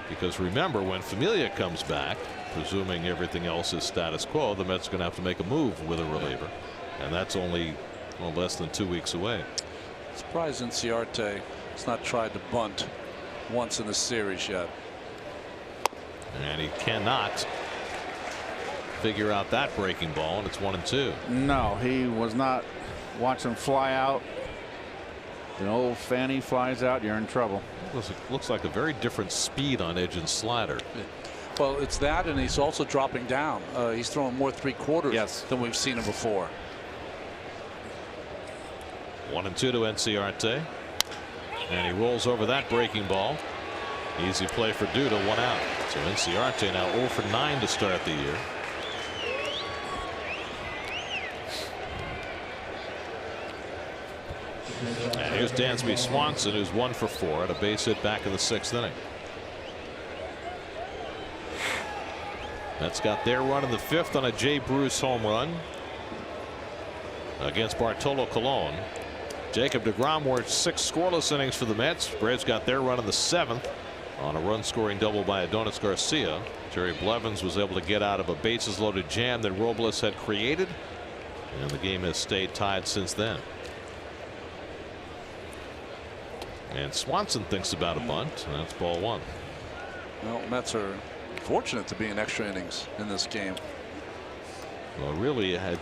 Because remember, when Familia comes back, presuming everything else is status quo, the Mets are going to have to make a move with a reliever. And that's only less than 2 weeks away. Surprised Inciarte has not tried to bunt once in the series yet. And he cannot figure out that breaking ball, and it's 1-2. No, he was not. Watch him fly out. The old Fanny flies out, you're in trouble. Looks like a very different speed on Edgin's slider. Well, it's that, and he's also dropping down. He's throwing more 3/4 than we've seen him before. 1-2 to Inciarte, and he rolls over that breaking ball. Easy play for Duda, 1 out. So Inciarte now 0 for 9 to start the year. And here's Dansby Swanson, who's 1 for 4 at a base hit back in the 6th inning. Mets got their run in the 5th on a Jay Bruce home run against Bartolo Colon. Jacob deGrom worked 6 scoreless innings for the Mets. Braves got their run in the 7th on a run-scoring double by Adonis Garcia. Jerry Blevins was able to get out of a bases-loaded jam that Robles had created, and the game has stayed tied since then. And Swanson thinks about a bunt, and that's ball one. Well, Mets are fortunate to be in extra innings in this game. Well, really, had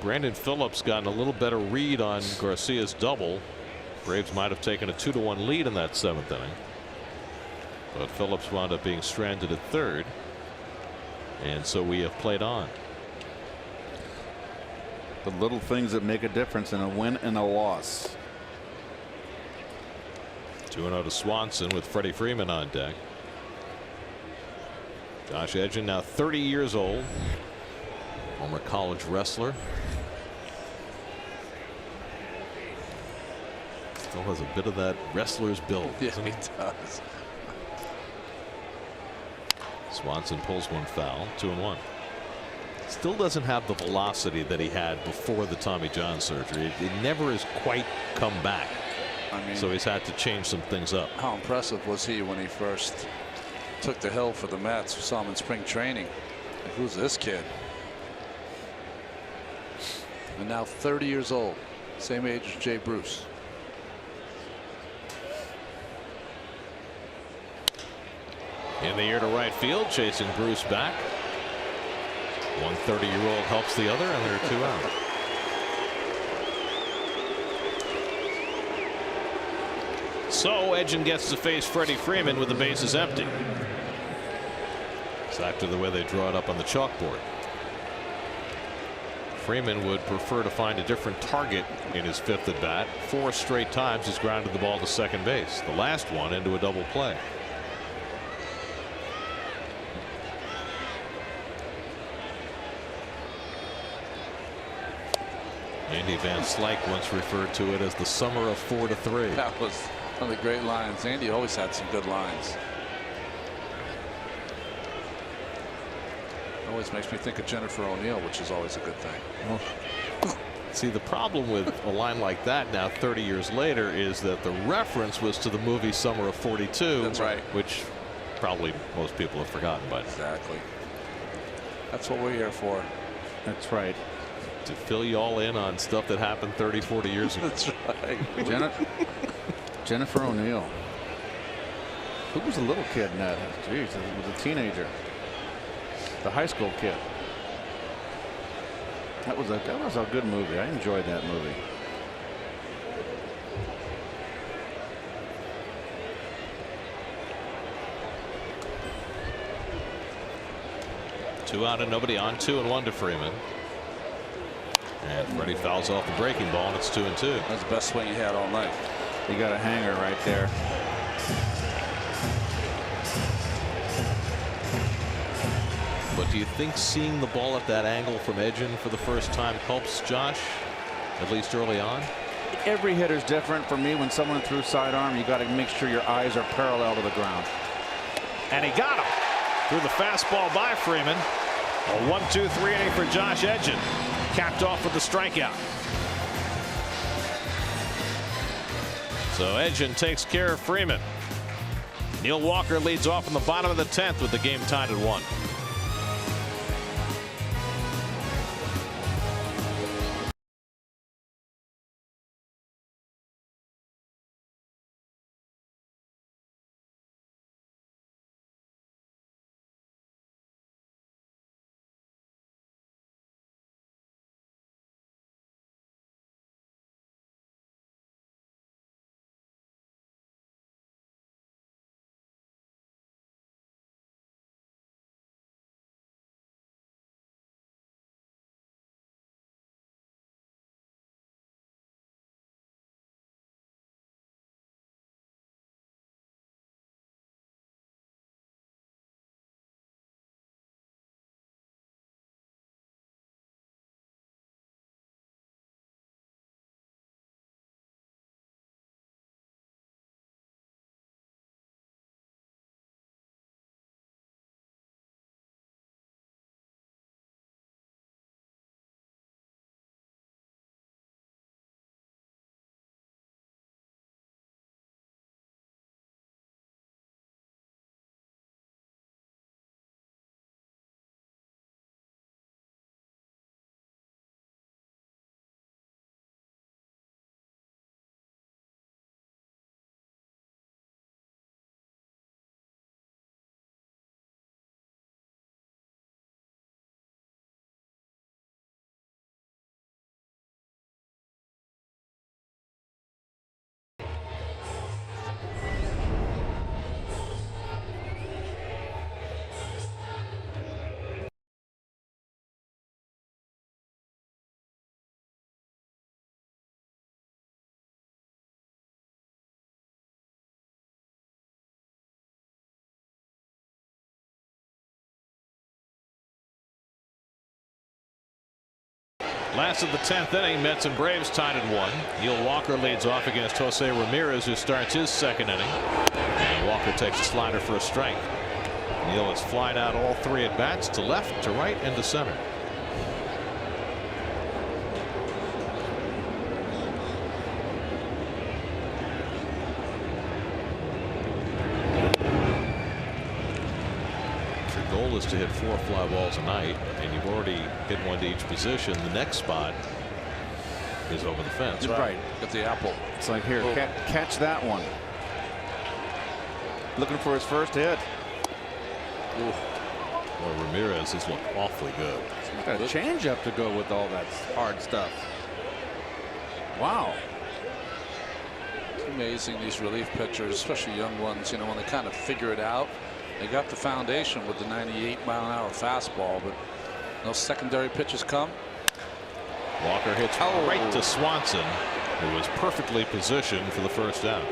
Brandon Phillips gotten a little better read on Garcia's double, Braves might have taken a 2-1 lead in that 7th inning. But Phillips wound up being stranded at third, and so we have played on. The little things that make a difference in a win and a loss. 2-0 to Swanson with Freddie Freeman on deck. Josh Edgin, now 30 years old, former college wrestler. Still has a bit of that wrestler's build. Yeah, he does. Swanson pulls one foul, 2-1. Still doesn't have the velocity that he had before the Tommy John surgery. It never has quite come back. I mean, so he's had to change some things up. How impressive was he when he first took the hill for the Mets? We saw him in spring training. Like, who's this kid? And now 30 years old, same age as Jay Bruce. In the air to right field, chasing Bruce back. One 30-year-old helps the other, and there are 2 out. So Edgin gets to face Freddie Freeman with the bases empty. Exactly the way they draw it up on the chalkboard. Freeman would prefer to find a different target in his 5th at bat. 4 straight times he's grounded the ball to second base. The last one into a double play. Andy Van Slyke once referred to it as the summer of 4 to 3. That was one of the great lines. Andy always had some good lines. Always makes me think of Jennifer O'Neill, which is always a good thing. Oh. See, the problem with a line like that now 30 years later is that the reference was to the movie Summer of 42. That's right. Which probably most people have forgotten by now. Exactly. That's what we're here for. That's right. To fill you all in on stuff that happened 30, 40 years ago. That's right. Jennifer O'Neill. Who was a little kid in that? Jeez, it was a teenager. The high school kid. That was a good movie. I enjoyed that movie. Two out and nobody on. 2-1 to Freeman. And Freddie fouls off the breaking ball, and it's 2-2. That's the best swing he had all night. You got a hanger right there. But do you think seeing the ball at that angle from Edgin for the first time helps Josh, at least early on? Every hitter's different. For me, when someone threw sidearm, you got to make sure your eyes are parallel to the ground. And he got him. Threw the fastball by Freeman. A 1-2-3 inning for Josh Edgin. Capped off with the strikeout. So Edgin takes care of Freeman. Neil Walker leads off in the bottom of the 10th with the game tied at 1. Last of the 10th inning, Mets and Braves tied at 1. Neil Walker leads off against Jose Ramirez, who starts his second inning. And Walker takes a slider for a strike. Neil has flied out all 3 at bats, to left, to right, and to center. Is to hit 4 fly balls a night, and you've already hit 1 to each position. The next spot is over the fence. Right. Get the apple. It's like, here, catch that one. Looking for his first hit. Well, Ramirez has looked awfully good. He's got a changeup to go with all that hard stuff. Wow. It's amazing, these relief pitchers, especially young ones, you know, when they kind of figure it out. They got the foundation with the 98-mile-an-hour fastball, but those secondary pitches come. Walker hits right to Swanson, who was perfectly positioned for the first out.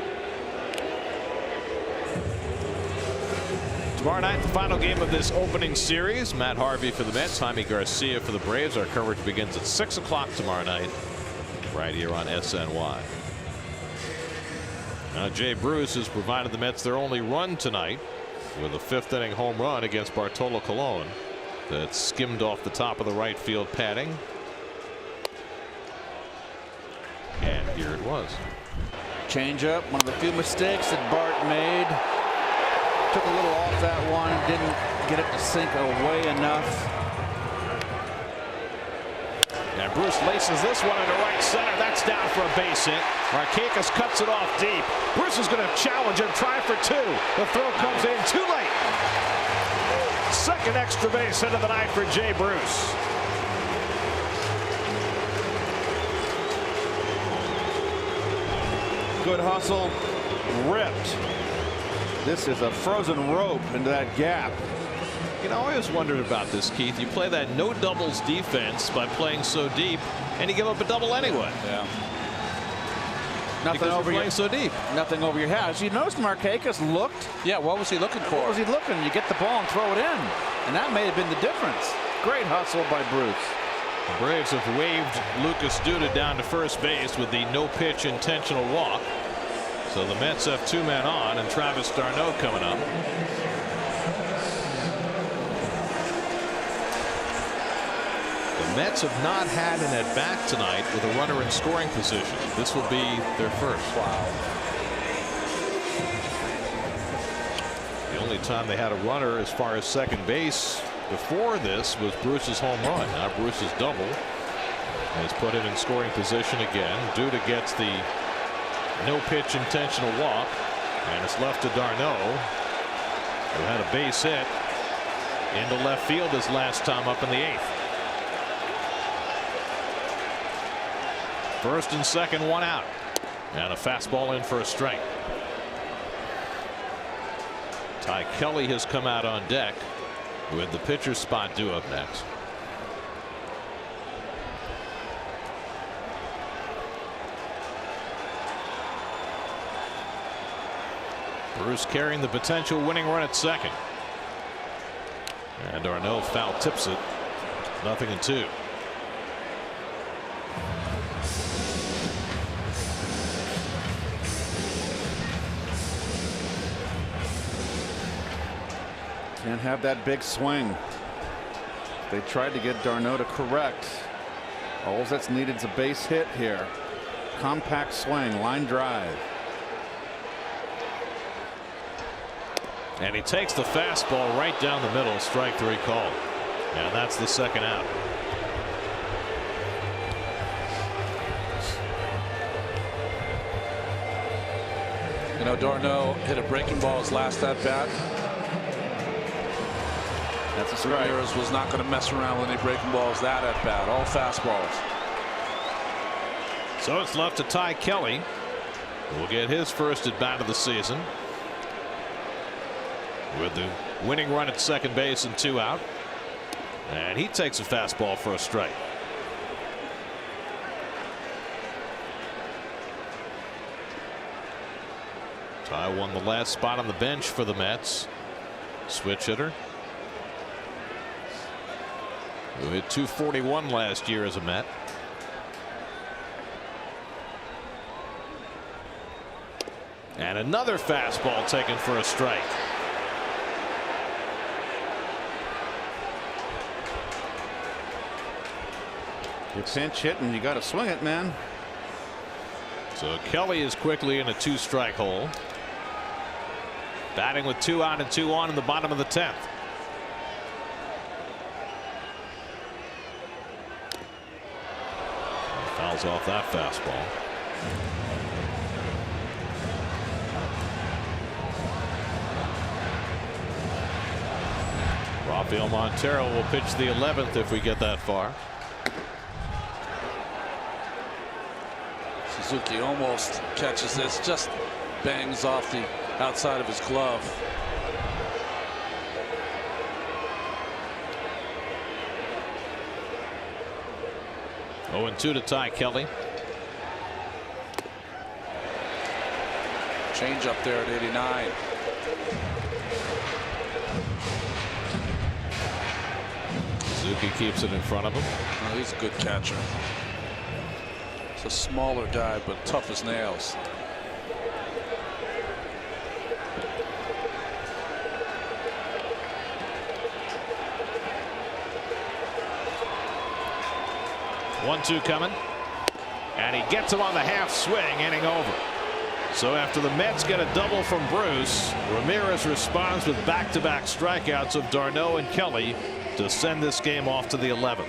Tomorrow night, the final game of this opening series. Matt Harvey for the Mets, Jaime Garcia for the Braves. Our coverage begins at 6 o'clock tomorrow night, right here on SNY. Now, Jay Bruce has provided the Mets their only run tonight, with a 5th inning home run against Bartolo Colon that skimmed off the top of the right field padding. And here it was. Changeup, one of the few mistakes that Bart made. Took a little off that one, didn't get it to sink away enough. And Bruce laces this one into right center. That's down for a base hit. Markakis cuts it off deep. Bruce is going to challenge him, try for 2. The throw comes in too late. Second extra base hit of the night for Jay Bruce. Good hustle, ripped. This is a frozen rope into that gap. You know, I always wondered about this, Keith. You play that no doubles defense by playing so deep, and you give up a double anyway. Yeah. Nothing over playing so deep. Nothing over your house. You noticed Markakis looked. Yeah, what was he looking for? What was he looking? You get the ball and throw it in. And that may have been the difference. Great hustle by Bruce. The Braves have waved Lucas Duda down to first base with the no-pitch intentional walk. So the Mets have 2 men on, and Travis d'Arnaud coming up. The Mets have not had an at-bat tonight with a runner in scoring position. This will be their first. Wow. The only time they had a runner as far as second base before this was Bruce's home run. Now Bruce's double has put him in scoring position again. Duda gets the no-pitch intentional walk, and it's left to d'Arnaud, who had a base hit into left field his last time up in the 8th. First and second, 1 out, and a fastball in for a strike. Ty Kelly has come out on deck with the pitcher's spot due up next. Bruce carrying the potential winning run at second. And d'Arnaud foul tips it. 0-2. Can't have that big swing. They tried to get d'Arnaud to correct. All that's needed is a base hit here. Compact swing, line drive. And he takes the fastball right down the middle. Strike 3 called. And that's the second out. You know, d'Arnaud hit a breaking ball his last at bat. That's a strike. Ramirez was not going to mess around with any breaking balls that at bat. All fastballs. So it's left to Ty Kelly, who will get his first at bat of the season, with the winning run at second base and 2 out. And he takes a fastball for a strike. Ty won the last spot on the bench for the Mets. Switch hitter, who hit .241 last year as a Met. And another fastball taken for a strike. You're pinch hitting, you got to swing it, man. So Kelly is quickly in a 2-strike hole. Batting with 2 out and 2 on in the bottom of the 10th. Fouls off that fastball. Rafael Montero will pitch the 11th if we get that far. Suzuki almost catches this, just bangs off the outside of his glove. Oh, and 2 to tie Kelly. Change up there at 89. Suzuki keeps it in front of him. Oh, he's a good catcher. He's a smaller guy, but tough as nails. One-two coming, and he gets him on the half swing, inning over. So after the Mets get a double from Bruce, Ramirez responds with back-to-back strikeouts of d'Arnaud and Kelly to send this game off to the 11th.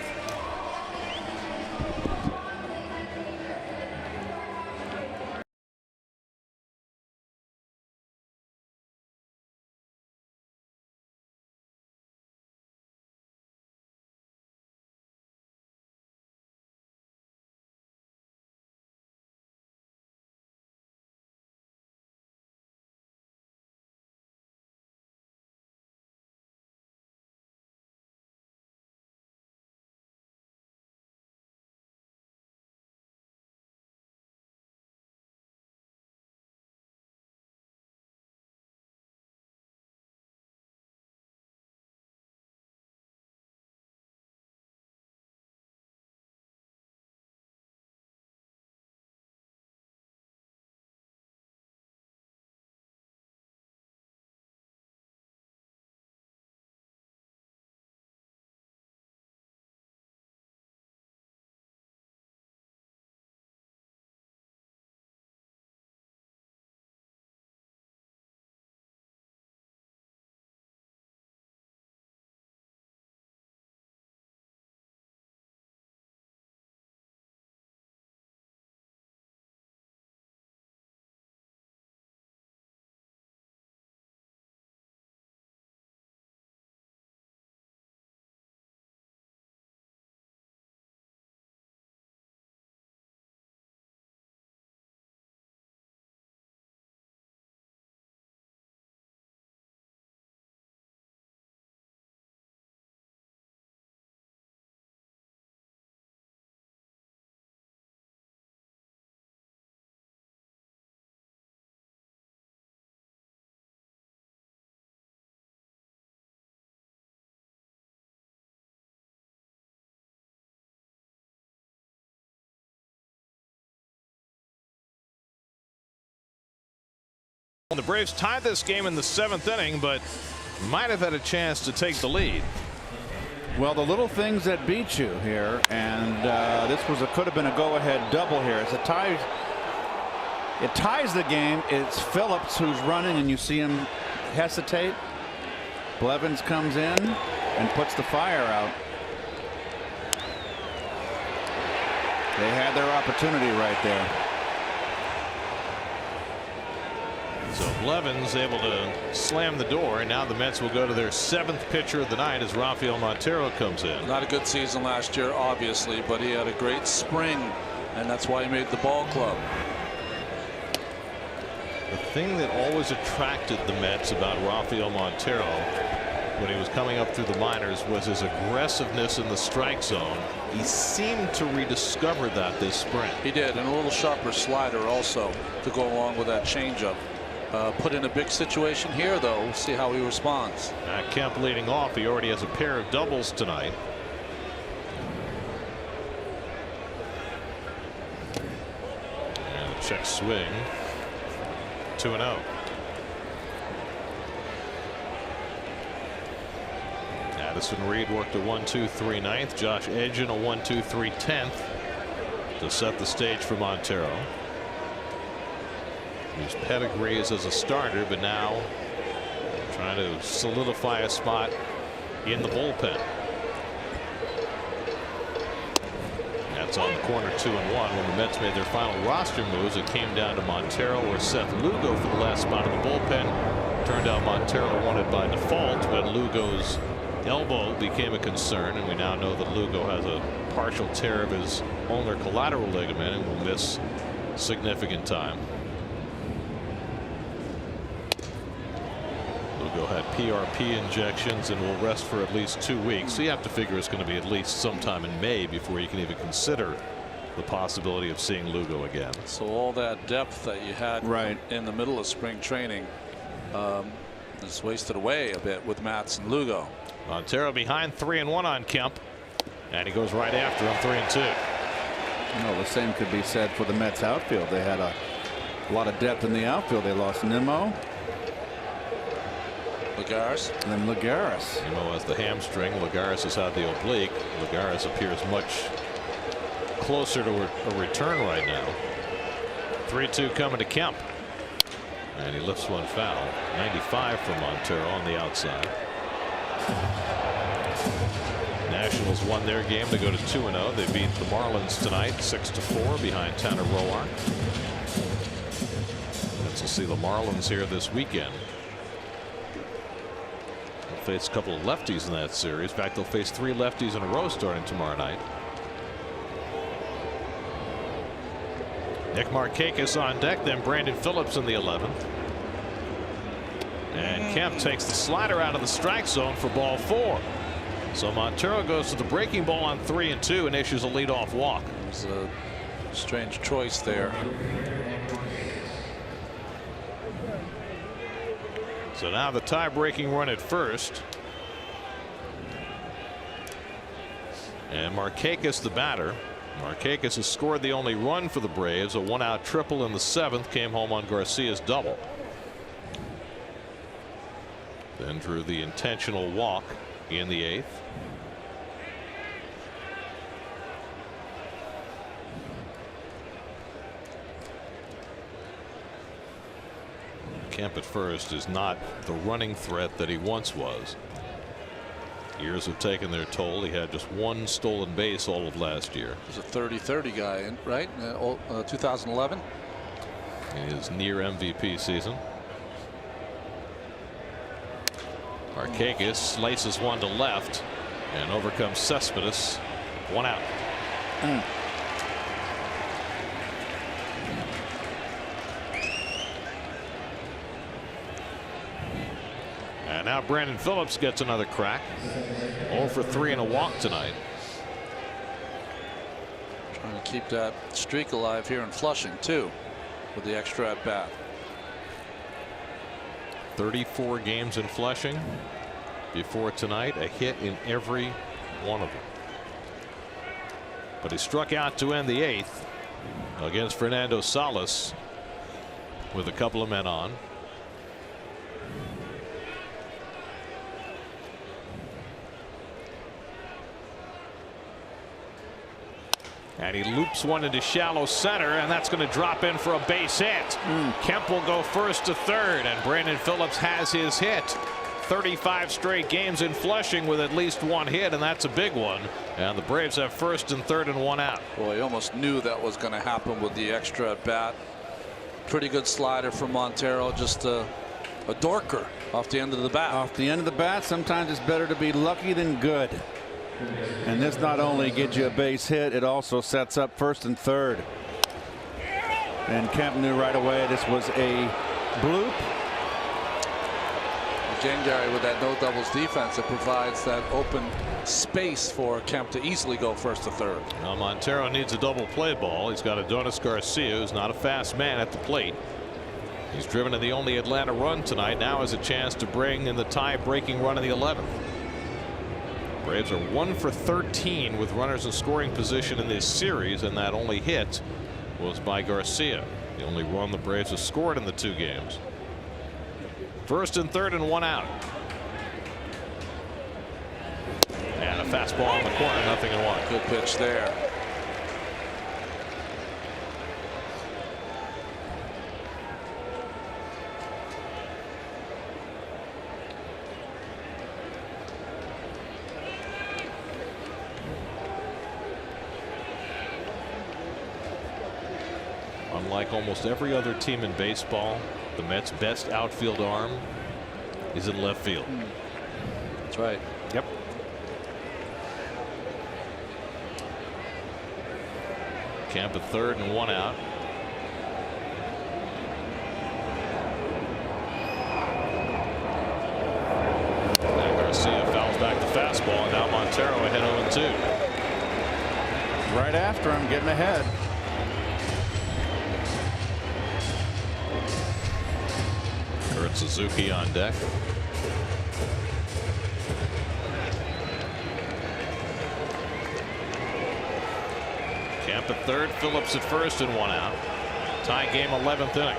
The Braves tied this game in the 7th inning, but might have had a chance to take the lead. Well, the little things that beat you here, and this could have been a go-ahead double here. It's a tie. It ties the game. It's Phillips who's running, and you see him hesitate. Blevins comes in and puts the fire out. They had their opportunity right there. So Blevins able to slam the door, and now the Mets will go to their 7th pitcher of the night as Rafael Montero comes in. Not a good season last year, obviously, but he had a great spring, and that's why he made the ball club. The thing that always attracted the Mets about Rafael Montero when he was coming up through the minors was his aggressiveness in the strike zone. He seemed to rediscover that this spring. He did, and a little sharper slider also to go along with that changeup. Put in a big situation here, though. We'll see how he responds. Kemp leading off. He already has a pair of doubles tonight. And a check swing. 2-0. Addison Reed worked a 1-2-3 ninth. Josh Edgen a 1-2-3 10th to set the stage for Montero, whose pedigree is as a starter, but now trying to solidify a spot in the bullpen. That's on the corner, 2-1. When the Mets made their final roster moves, it came down to Montero or Seth Lugo for the last spot in the bullpen. Turned out Montero wanted by default, but Lugo's elbow became a concern, and we now know that Lugo has a partial tear of his ulnar collateral ligament and will miss significant time. Lugo had PRP injections and will rest for at least 2 weeks. So you have to figure it's going to be at least sometime in May before you can even consider the possibility of seeing Lugo again. So all that depth that you had in the middle of spring training is wasted away a bit with Matz and Lugo. Montero behind 3-1 on Kemp, and he goes right after him, 3-2. You know, the same could be said for the Mets outfield. They had a lot of depth in the outfield. They lost Nimmo, Lagares, and then Lagares. Nimmo has the hamstring. Lagares has had the oblique. Lagares appears much closer to a return right now. 3-2 coming to Kemp, and he lifts one foul. 95 from Montero on the outside. Nationals won their game to go to 2-0. They beat the Marlins tonight 6-4 behind Tanner Roark. Let's see the Marlins here this weekend. They'll face a couple of lefties in that series. In fact, they'll face 3 lefties in a row starting tomorrow night. Nick Markakis on deck, then Brandon Phillips in the 11th. And Kemp takes the slider out of the strike zone for ball 4. So Montero goes to the breaking ball on 3-2 and issues a leadoff walk. It's a strange choice there. So now the tie-breaking run at first. And Markakis the batter. Markakis has scored the only run for the Braves. A 1-out triple in the 7th came home on Garcia's double. Then drew the intentional walk in the 8th. Kemp at first is not the running threat that he once was. Years have taken their toll. He had just 1 stolen base all of last year. He's a 30-30 guy, right? 2011. In his near MVP season. Markakis slices one to left, and overcomes Cespedes. 1 out. And now Brandon Phillips gets another crack. 0 for 3 and a walk tonight. Trying to keep that streak alive here in Flushing too, with the extra at bat. 34 games in Flushing before tonight, a hit in every one of them. But he struck out to end the 8th against Fernando Salas with a couple of men on. And he loops one into shallow center, and that's going to drop in for a base hit. Kemp will go first to third, and Brandon Phillips has his hit. 35 straight games in Flushing with at least 1 hit, and that's a big one. And the Braves have first and third and 1 out. Boy, I almost knew that was going to happen with the extra at bat. Pretty good slider from Montero, just a dorker off the end of the bat. Off the end of the bat, sometimes it's better to be lucky than good. And this not only gets you a base hit, it also sets up first and third. And Kemp knew right away this was a bloop. Again, Gary, with that no doubles defense, it provides that open space for Kemp to easily go first to third. Now Montero needs a double play ball. He's got Adonis Garcia, who's not a fast man at the plate. He's driven in the only Atlanta run tonight. Now has a chance to bring in the tie-breaking run in the 11th. Braves are 1 for 13 with runners in scoring position in this series, and that only hit was by Garcia. The only run the Braves have scored in the 2 games. 1st and 3rd and 1 out. And a fastball in the corner, 0-1. Good pitch there. Unlike almost every other team in baseball, the Mets' best outfield arm is in left field. That's right. Yep. Camp at 3rd and 1 out. And Garcia fouls back the fastball, and now Montero ahead 0-2. Right after him, getting ahead. Kurt Suzuki on deck. Camp at 3rd, Phillips at 1st and 1 out. Tie game, 11th inning.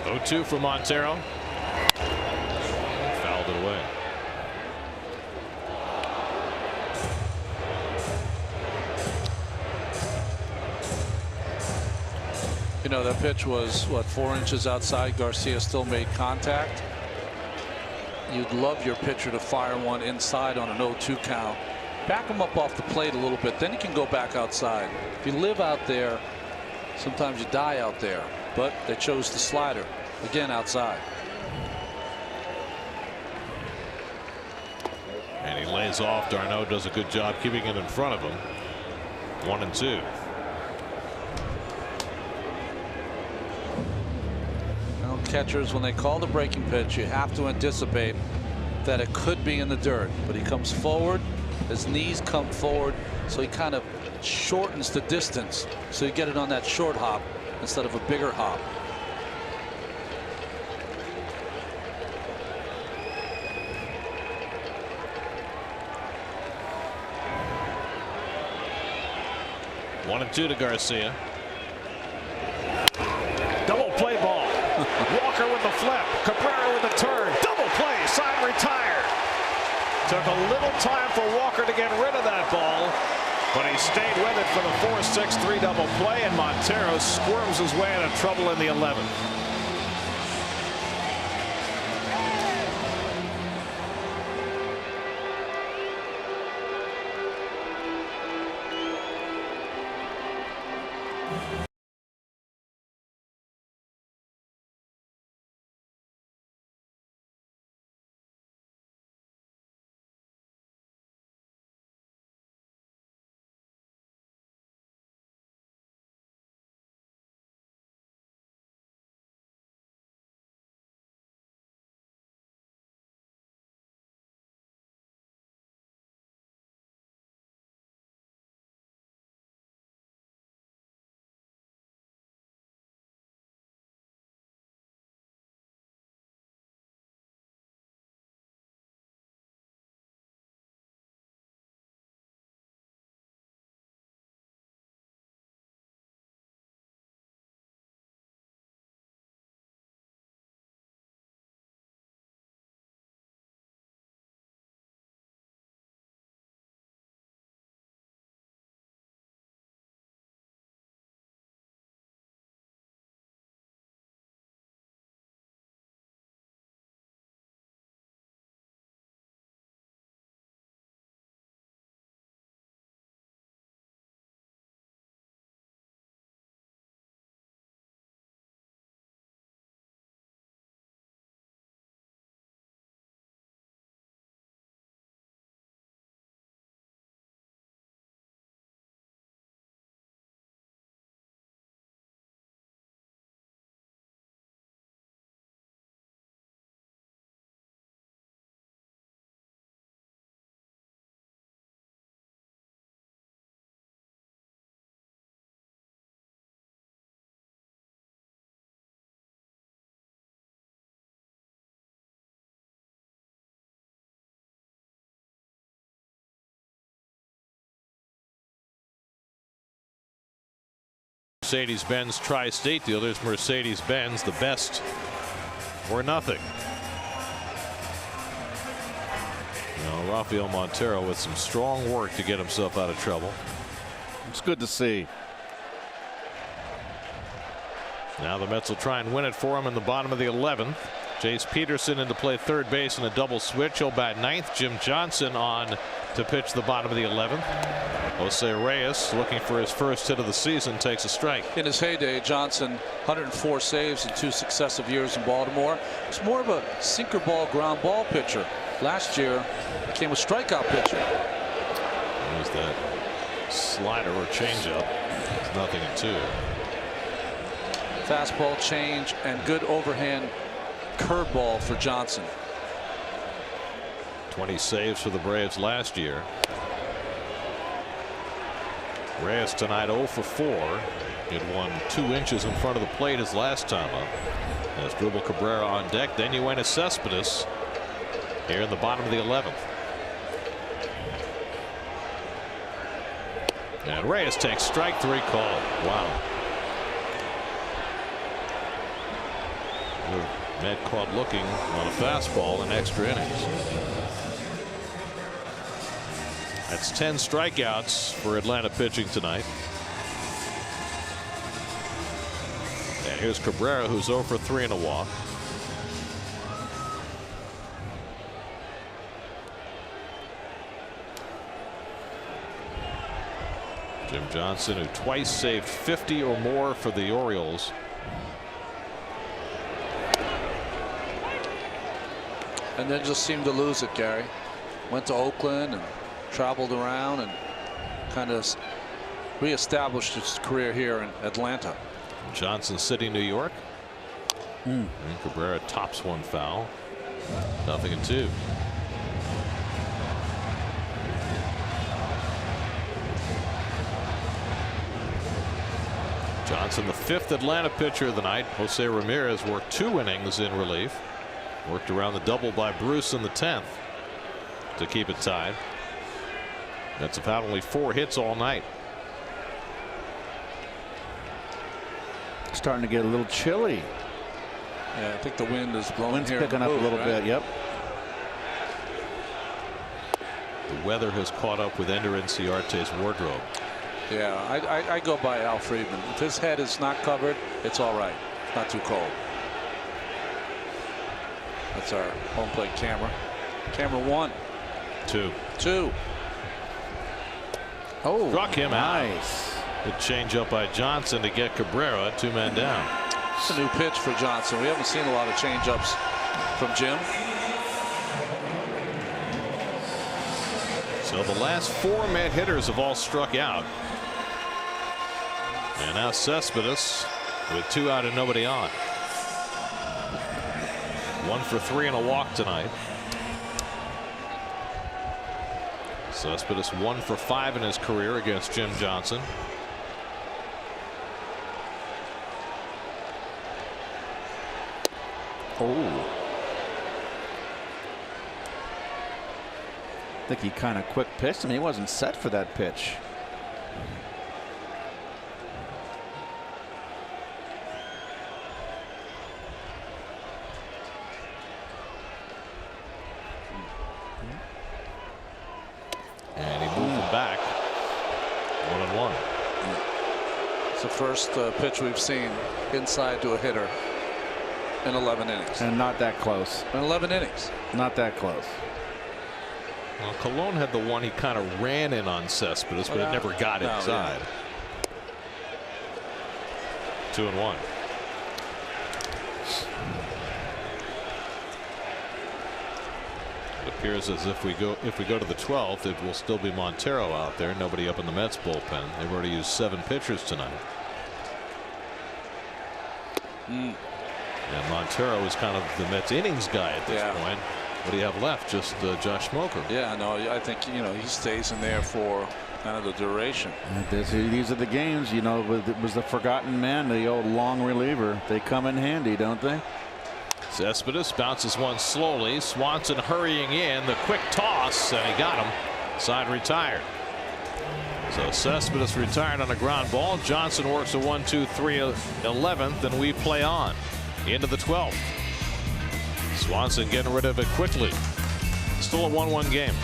Oh, 2 for Montero. Fouled it away. You know, that pitch was, what, 4 inches outside. Garcia still made contact. You'd love your pitcher to fire one inside on an 0-2 count. Back him up off the plate a little bit, then he can go back outside. If you live out there, sometimes you die out there. But they chose the slider. Again, outside. And he lays off. D'Arnaud does a good job keeping it in front of him. 1-2. Well, catchers, when they call the breaking pitch, you have to anticipate that it could be in the dirt. But he comes forward, his knees come forward, so he kind of shortens the distance. So you get it on that short hop instead of a bigger hop. One and 2 to Garcia. Double play ball. Walker with the flip. Cabrera with the turn. Double play. Side retired. Took a little time for Walker to get rid of that ball, but he stayed with it for the 4-6-3 double play, and Montero squirms his way into trouble in the 11th. Mercedes-Benz Tri-State deal. There's Mercedes-Benz, the best or nothing. Now, Rafael Montero with some strong work to get himself out of trouble. It's good to see. Now the Mets will try and win it for him in the bottom of the 11th. Jace Peterson in to play third base in a double switch. He'll bat ninth. Jim Johnson on to pitch the bottom of the 11th. Jose Reyes, looking for his first hit of the season, takes a strike. In his heyday, Johnson 104 saves in 2 successive years in Baltimore. He's more of a sinker ball, ground ball pitcher. Last year became a strikeout pitcher. There's that slider or changeup. It's 0-2. Fastball change and good overhand curveball for Johnson. 20 saves for the Braves last year. Reyes tonight 0 for 4. He had won 2 inches in front of the plate his last time up. As Dribble Cabrera on deck. Then Yoenis Cespedes here in the bottom of the 11th. And Reyes takes strike 3 call. Wow. Met caught looking on a fastball in extra innings. That's 10 strikeouts for Atlanta pitching tonight. And here's Cabrera, who's 0 for 3 and a walk. Jim Johnson, who twice saved 50 or more for the Orioles. And then just seemed to lose it, Gary. Went to Oakland and traveled around and kind of reestablished his career here in Atlanta. Johnson City, New York. And Cabrera tops one foul. 0-2. Johnson, the 5th Atlanta pitcher of the night. Jose Ramirez worked 2 innings in relief. Worked around the double by Bruce in the 10th to keep it tied. Mets have had only 4 hits all night. Starting to get a little chilly. Yeah, I think the wind is blowing. Wind's here picking up a little bit. Yep. The weather has caught up with Ender Inciarte's wardrobe. Yeah, I go by Al Friedman. If his head is not covered, it's all right. Not too cold. That's our home plate camera. Camera 1. 2. Oh, struck him out. nice. Good change up by Johnson to get Cabrera 2 men down. It's a new pitch for Johnson. We haven't seen a lot of change-ups from Jim. So the last 4 Met hitters have all struck out. And now Cespedes with 2 out and nobody on. 1 for 3 and a walk tonight. Cespedes 1 for 5 in his career against Jim Johnson. Oh. I think he kind of quick pitched him. He wasn't set for that pitch. And he moved him back. 1-1. It's the first pitch we've seen inside to a hitter in 11 innings. And not that close. In 11 innings. Not that close. Well, Colon had the one he kind of ran in on Cespedes, but it never got inside. 2-1. It appears as if we go to the 12th, it will still be Montero out there. Nobody up in the Mets bullpen. They've already used 7 pitchers tonight. And Montero is kind of the Mets innings guy at this point. What do you have left? Just Josh Smoker. Yeah, no, I think he stays in there for kind of the duration. These are the games, it was the forgotten man, the old long reliever. They come in handy, don't they? Cespedes bounces one slowly. Swanson hurrying in, the quick toss, and he got him. Side retired. So Cespedes retired on a ground ball. Johnson works a 1-2-3 11th, and we play on into the 12th. Swanson getting rid of it quickly. Still a 1-1 game.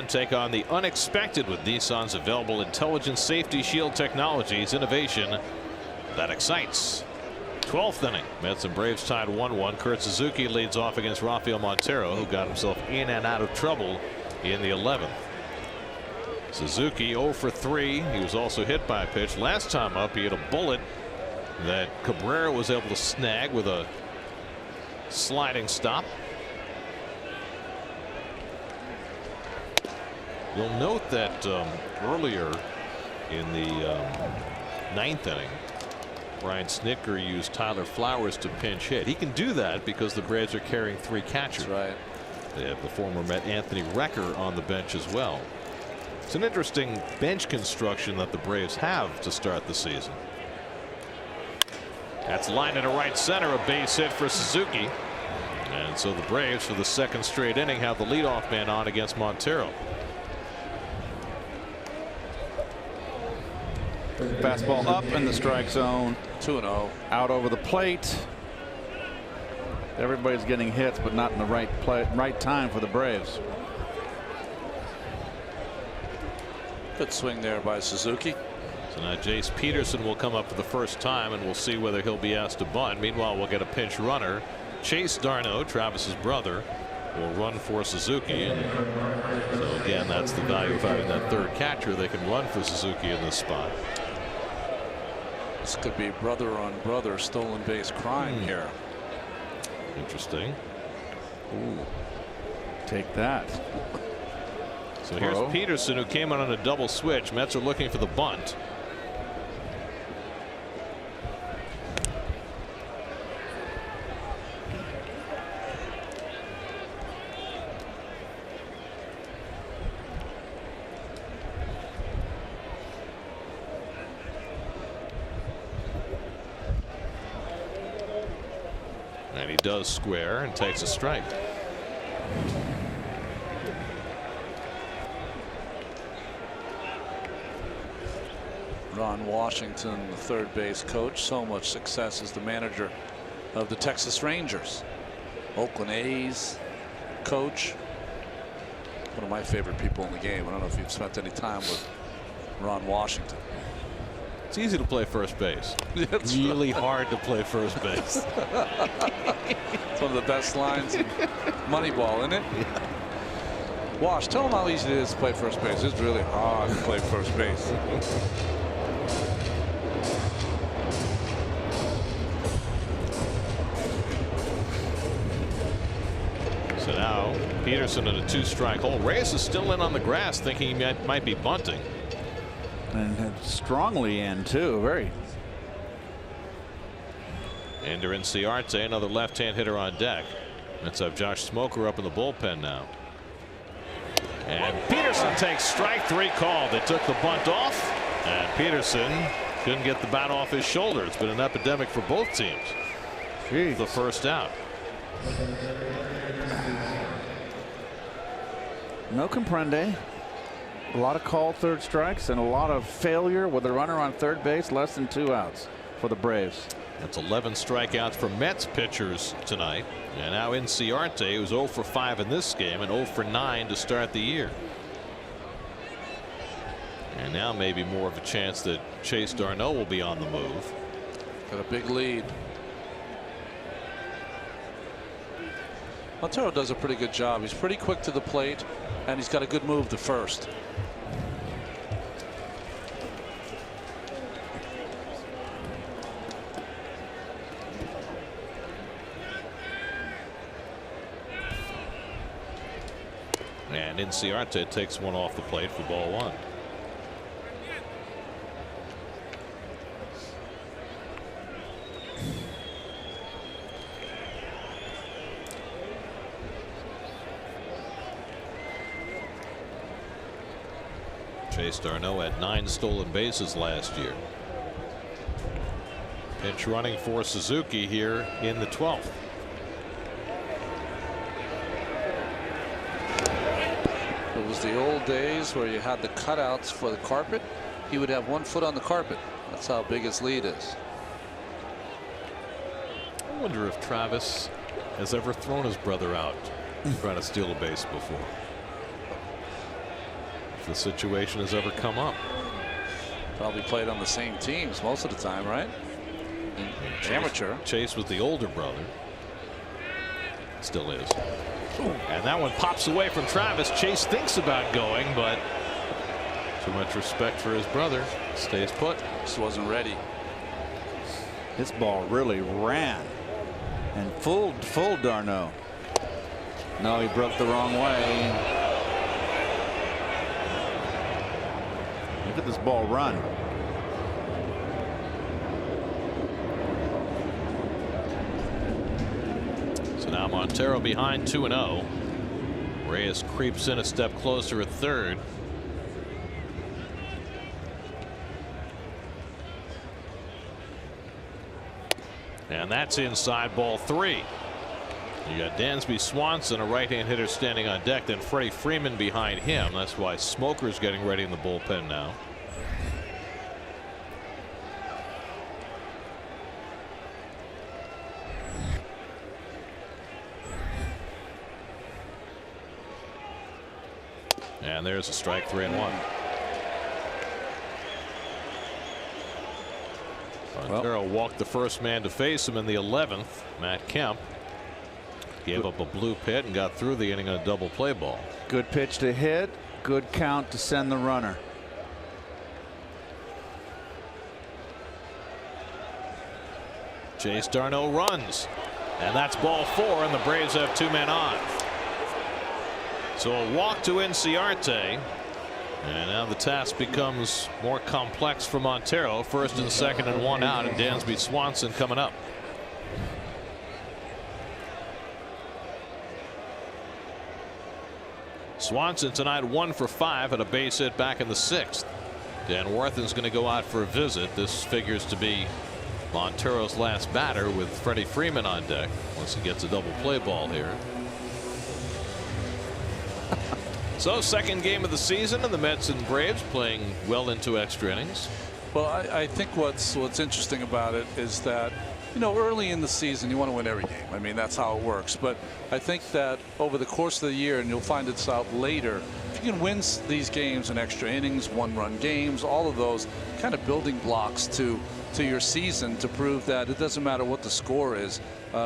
Take on the unexpected with Nissan's available intelligent safety shield technologies. Innovation that excites. 12th inning. Mets and Braves tied 1-1. Kurt Suzuki leads off against Rafael Montero, who got himself in and out of trouble in the 11th. Suzuki 0 for 3. He was also hit by a pitch. Last time up, he had a bullet that Cabrera was able to snag with a sliding stop. You'll note that earlier in the 9th inning, Brian Snitker used Tyler Flowers to pinch hit. He can do that because the Braves are carrying 3 catchers. That's right. They have the former Met Anthony Recker on the bench as well. It's an interesting bench construction that the Braves have to start the season. That's lined into right center, a base hit for Suzuki. And so the Braves, for the 2nd straight inning, have the leadoff man on against Montero. Fastball up in the strike zone. 2-0. Out over the plate. Everybody's getting hits, but not in the right time for the Braves. Good swing there by Suzuki. So now Jace Peterson will come up for the first time, and we'll see whether he'll be asked to bunt. Meanwhile, we'll get a pinch runner. Chase Darno, Travis's brother, will run for Suzuki. And so again, that's the value of having that 3rd catcher. They can run for Suzuki in this spot. This could be brother on brother stolen base crime here. Interesting. Ooh. Take that. So here's Peterson, who came in on a double switch. Mets are looking for the bunt. And he does square and takes a strike. Ron Washington, the 3rd base coach, so much success as the manager of the Texas Rangers. Oakland A's coach. One of my favorite people in the game. I don't know if you've spent any time with Ron Washington. It's easy to play first base. That's really hard to play first base. It's one of the best lines in Moneyball, isn't it? Yeah. Wash, tell them how easy it is to play first base. It's really hard to play first base. So now Peterson in a 2-strike hole. Reyes is still in on the grass, thinking he might be bunting. And strongly in, too. Very. Ender Inciarte, another left-hand hitter on deck. Let's have Josh Smoker up in the bullpen now. And Peterson takes strike 3 called. They took the bunt off, and Peterson couldn't get the bat off his shoulder. It's been an epidemic for both teams. Jeez. The first out. No comprende. A lot of called third strikes and a lot of failure with a runner on third base, less than 2 outs for the Braves. That's 11 strikeouts for Mets pitchers tonight. And now Inciarte, who's 0 for 5 in this game and 0 for 9 to start the year. And now maybe more of a chance that Chase d'Arnaud will be on the move. Got a big lead. Montero does a pretty good job. He's pretty quick to the plate, and he's got a good move to first. And Inciarte takes one off the plate for ball 1. Chase d'Arnaud had 9 stolen bases last year. Pinch running for Suzuki here in the 12th. It was the old days where you had the cutouts for the carpet. He would have 1 foot on the carpet. That's how big his lead is. I wonder if Travis has ever thrown his brother out trying to steal a base before. If the situation has ever come up. Probably played on the same teams most of the time, right? Amateur. Chase was the older brother. Still is. And that one pops away from Travis. Chase thinks about going, but too much respect for his brother. Stays put. Just wasn't ready. This ball really ran and fooled d'Arnaud. No, he broke the wrong way. Look at this ball run. So now Montero behind 2-0. Reyes creeps in a step closer at third. And that's inside, ball 3. You got Dansby Swanson, a right-hand hitter, standing on deck, then Freddie Freeman behind him. That's why Smoker's getting ready in the bullpen now. And there's a strike, 3-1. Montero walked the first man to face him in the 11th. Matt Kemp gave up a blue pit and got through the inning on a double play ball. Good pitch to hit. Good count to send the runner. Chase d'Arnaud runs, and that's ball 4, and the Braves have 2 men on. So a walk to Inciarte, and now the task becomes more complex for Montero. First and second and 1 out, and Dansby Swanson coming up. Swanson tonight 1 for 5 at a base hit back in the 6th. Dan Warthen's going to go out for a visit. This figures to be Montero's last batter with Freddie Freeman on deck once he gets a double play ball here. So second game of the season, and the Mets and Braves playing well into extra innings. Well, I think what's interesting about it is that, you know, early in the season you want to win every game. I mean, that's how it works. But I think that over the course of the year, and you'll find this out later, can win these games in extra innings, one-run games, all of those kind of building blocks to your season to prove that it doesn't matter what the score is,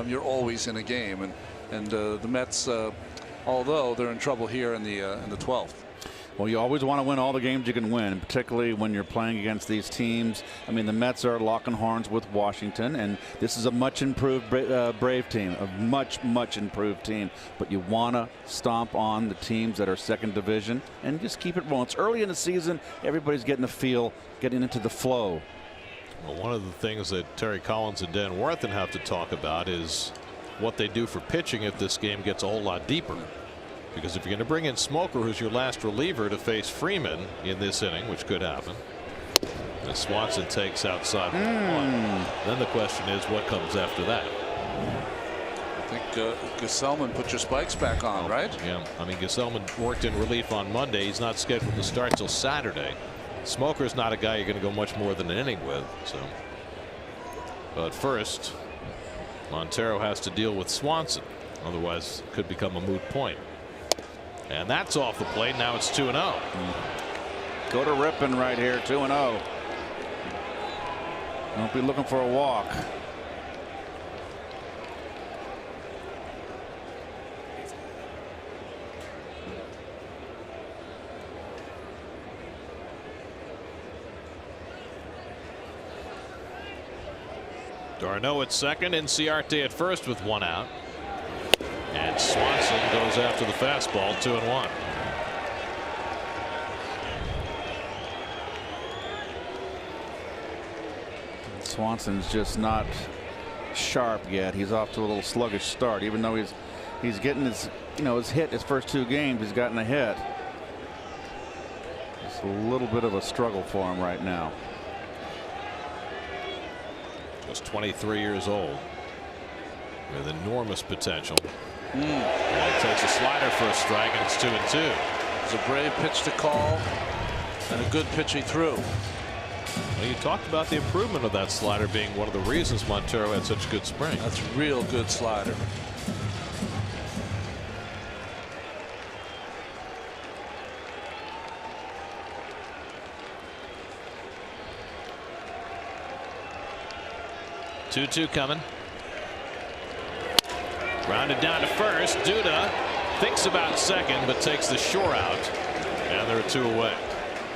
you're always in a game. And the Mets, although they're in trouble here in the 12th. Well, you always want to win all the games you can win, particularly when you're playing against these teams. I mean, the Mets are locking horns with Washington, and this is a much improved Brave team, a much improved team. But you want to stomp on the teams that are second division and just keep it rolling. It's early in the season. Everybody's getting a feel, getting into the flow. Well, one of the things that Terry Collins and Dan Worthen have to talk about is what they do for pitching if this game gets a whole lot deeper. Because if you're going to bring in Smoker, who's your last reliever, to face Freeman in this inning, which could happen, and Swanson takes outside 1, then the question is what comes after that. I think Gesellman put your spikes back on, right? Yeah, I mean, Gesellman worked in relief on Monday. He's not scheduled to start till Saturday. Smoker's not a guy you're going to go much more than an inning with. So, but first, Montero has to deal with Swanson. Otherwise, it could become a moot point. And that's off the plate. Now it's 2-0. Go to Rippon right here, 2-0. Don't be looking for a walk. Darno at second, Inciarte at first with 1 out. And Swanson goes after the fastball, 2-1. Swanson's just not sharp yet. He's off to a little sluggish start, even though he's getting his hit his first 2 games. He's gotten a hit. It's a little bit of a struggle for him right now. Just 23 years old with enormous potential. And he takes a slider for a strike, and it's 2-2. It's a brave pitch to call and a good pitch he threw. Well, you talked about the improvement of that slider being one of the reasons Montero had such a good spring. That's a real good slider. Two coming. Grounded down to first. Duda thinks about second, but takes the shore out. And there are 2 away.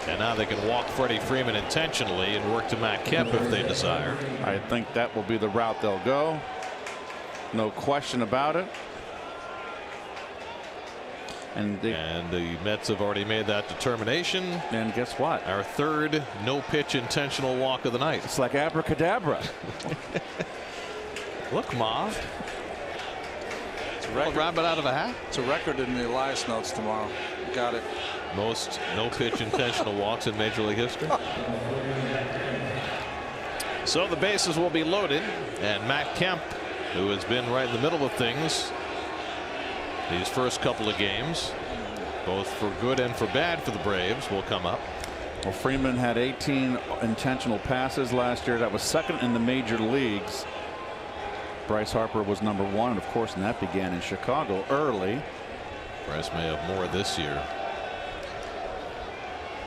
And now they can walk Freddie Freeman intentionally and work to Matt Kemp if they desire. I think that will be the route they'll go. No question about it. And the Mets have already made that determination. And guess what? Our 3rd no-pitch intentional walk of the night. It's like abracadabra. Look, Ma. It's a rabbit out of a hat. It's a record in the Elias notes tomorrow. Got it. Most no-pitch intentional walks in Major League history. So the bases will be loaded, and Matt Kemp, who has been right in the middle of things these first couple of games, both for good and for bad for the Braves, will come up. Well, Freeman had 18 intentional passes last year. That was 2nd in the major leagues. Bryce Harper was number 1, and of course, and that began in Chicago early. Bryce may have more this year.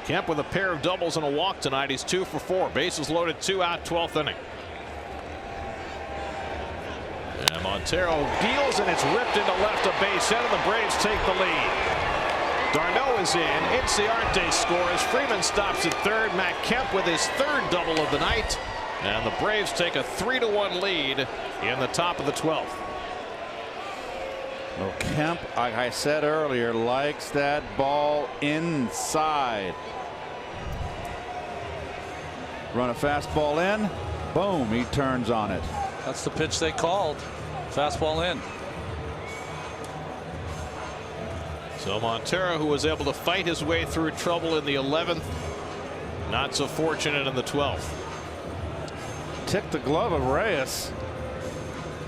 Kemp with a pair of doubles and a walk tonight. He's 2 for 4. Bases loaded, 2 out, 12th inning. And Montero deals, and it's ripped into left of base. And the Braves take the lead. Darno is in. Inciarte scores. Freeman stops at 3rd. Matt Kemp with his 3rd double of the night. And the Braves take a 3-1 lead in the top of the 12th. Well, Kemp, like I said earlier, likes that ball inside. Run a fastball in. Boom, he turns on it. That's the pitch they called. Fastball in. So Montero, who was able to fight his way through trouble in the 11th, not so fortunate in the 12th. Tipped the glove of Reyes,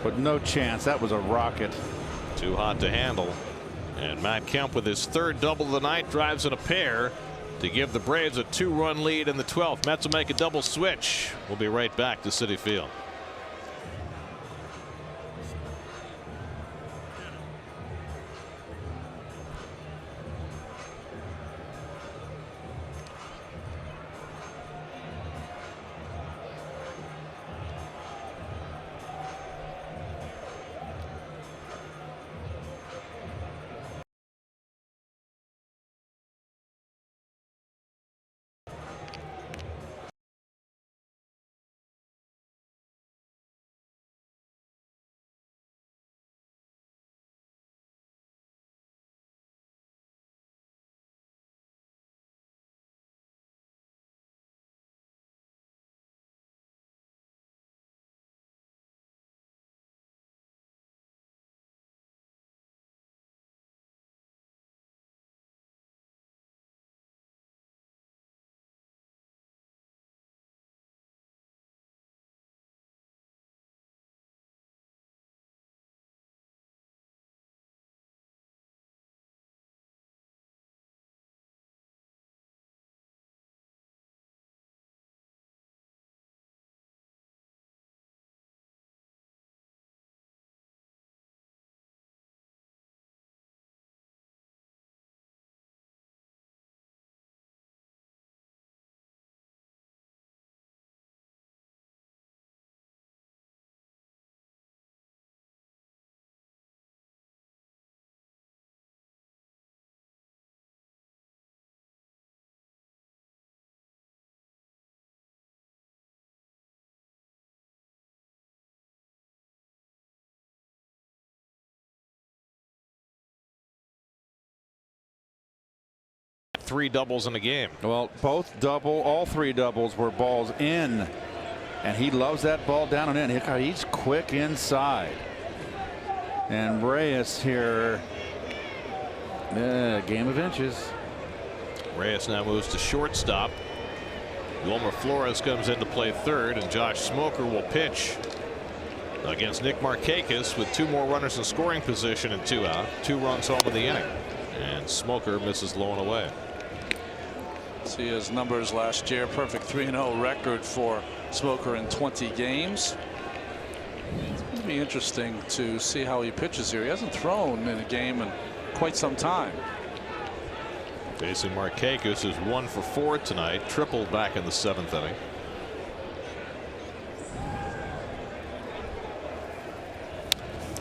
but no chance. That was a rocket. Too hot to handle. And Matt Kemp with his 3rd double of the night drives in a pair to give the Braves a 2-run lead in the 12th. Mets will make a double switch. We'll be right back to Citi Field. 3 doubles in the game. Well, all 3 doubles were balls in, and he loves that ball down and in. He's quick inside. And Reyes here, game of inches. Reyes now moves to shortstop. Wilmer Flores comes in to play third, and Josh Smoker will pitch against Nick Markakis with 2 more runners in scoring position and 2 out. 2 runs home in the inning, and Smoker misses low and away. See his numbers last year. Perfect 3-0 record for Smoker in 20 games. It's going to be interesting to see how he pitches here. He hasn't thrown in a game in quite some time. Facing Markakis is 1 for 4 tonight. Tripled back in the 7th inning.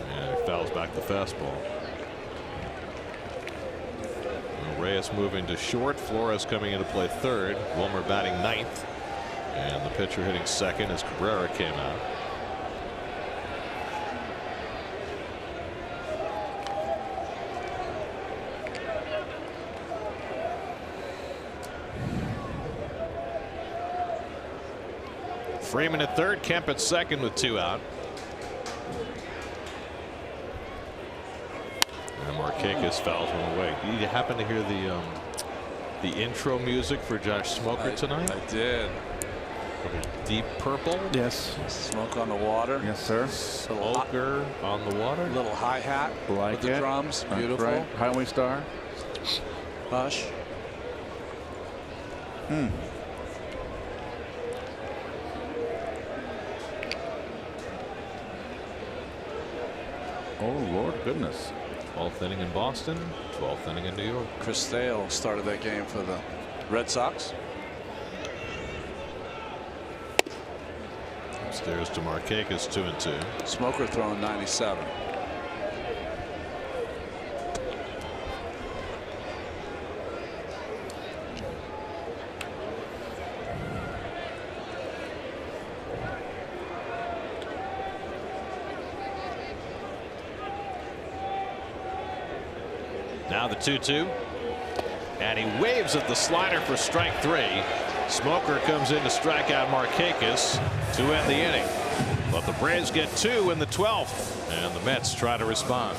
And he fouls back the fastball. Reyes moving to short. Flores coming in to play third. Wilmer batting 9th. And the pitcher hitting second as Cabrera came out. Freeman at third, Kemp at second with 2 out. And Markakis fouls one away. Did you happen to hear the intro music for Josh Smoker tonight? I did. Deep Purple. Yes. Smoke on the water. Yes, sir. Smoker on the water. Little hi-hat Like with the it. drums. That's Beautiful. right. Highway Star. Hush. Oh, Lord goodness. 12th inning in Boston, 12th inning in New York. Chris Sale started that game for the Red Sox. Upstairs to Markakis, 2-2. Smoker throwing 97. Now the 2-2. And he waves at the slider for strike 3. Smoker comes in to strike out Markakis to end the inning. But the Braves get 2 in the 12th. And the Mets try to respond.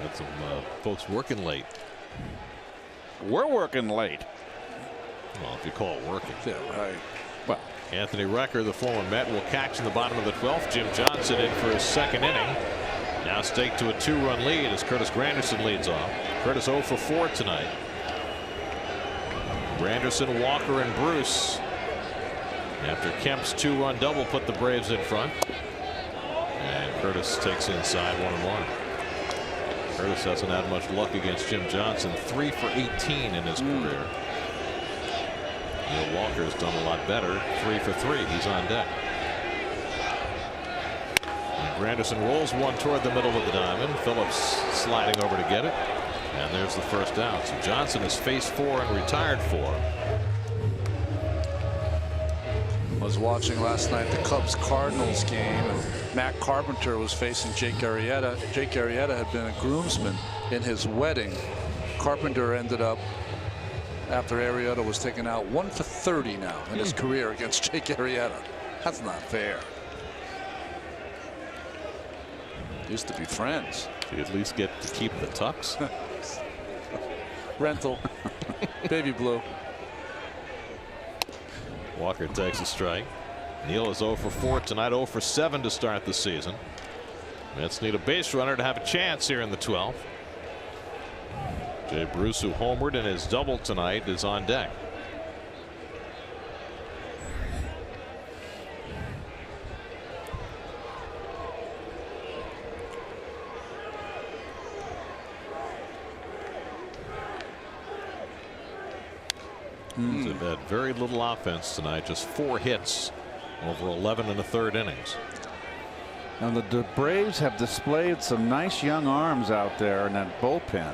Got some folks working late. We're working late. Well, if you call it working. Yeah, right. Well, Anthony Recker, the former Met, will catch in the bottom of the 12th. Jim Johnson in for his second inning. Now staked to a 2-run lead as Curtis Granderson leads off. Curtis 0 for 4 tonight. Granderson, Walker, and Bruce, after Kemp's 2-run double, put the Braves in front. And Curtis takes inside 1-1. Curtis hasn't had much luck against Jim Johnson. 3 for 18 in his career. Neil Walker's done a lot better. 3 for 3. He's on deck. Granderson rolls one toward the middle of the diamond. Phillips sliding over to get it. And there's the first out. So Johnson has faced 4 and retired 4. I was watching last night the Cubs-Cardinals game, and Matt Carpenter was facing Jake Arrieta. Jake Arrieta had been a groomsman in his wedding. Carpenter ended up, after Arrieta was taken out, 1 for 30 now in his career against Jake Arrieta. That's not fair. Used to be friends. You at least get to keep the tux. Rental. Baby blue. Walker takes a strike. Neal is 0 for 4 tonight, 0 for 7 to start the season. Mets need a base runner to have a chance here in the 12th. Jay Bruce, who homered in his double tonight, is on deck. They've had very little offense tonight, just 4 hits over 11 1/3 innings. And the Braves have displayed some nice young arms out there in that bullpen.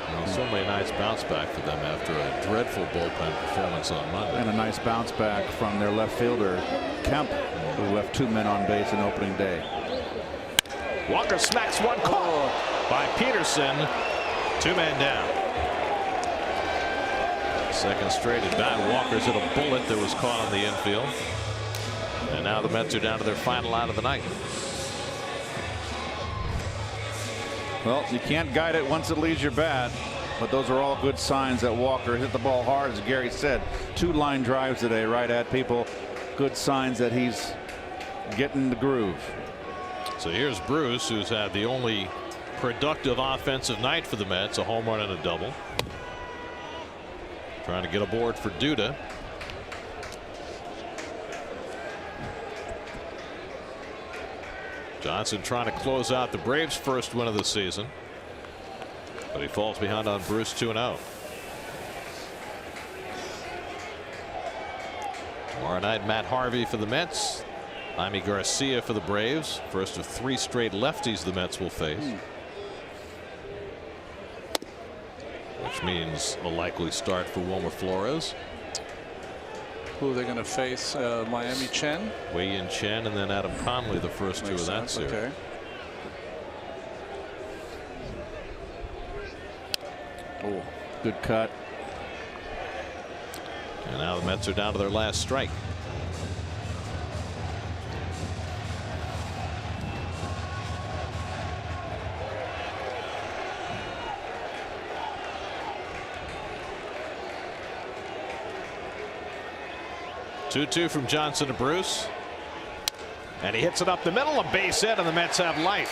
Well, so many nice bounce back for them after a dreadful bullpen performance on Monday. And a nice bounce back from their left fielder, Kemp, who left 2 men on base in opening day. Walker smacks one call by Peterson. 2 men down. Second straight at bat. Walker's hit a bullet that was caught on the infield. And now the Mets are down to their final out of the night. Well, you can't guide it once it leaves your bat, but those are all good signs that Walker hit the ball hard, as Gary said. 2 line drives today right at people. Good signs that he's getting the groove. So here's Bruce, who's had the only productive offensive night for the Mets, a home run and a double. Trying to get aboard for Duda. Johnson trying to close out the Braves' first win of the season, but he falls behind on Bruce 2-0. Tomorrow night, Matt Harvey for the Mets, Jaime Garcia for the Braves. First of 3 straight lefties the Mets will face. Which means a likely start for Wilmer Flores. Who are they going to face? Miami Chen? Wei-Yin Chen and then Adam Conley, the first 2 of that series. Okay. Oh, good cut. And now the Mets are down to their last strike. Two from Johnson to Bruce. And he hits it up the middle, a base hit, and the Mets have life.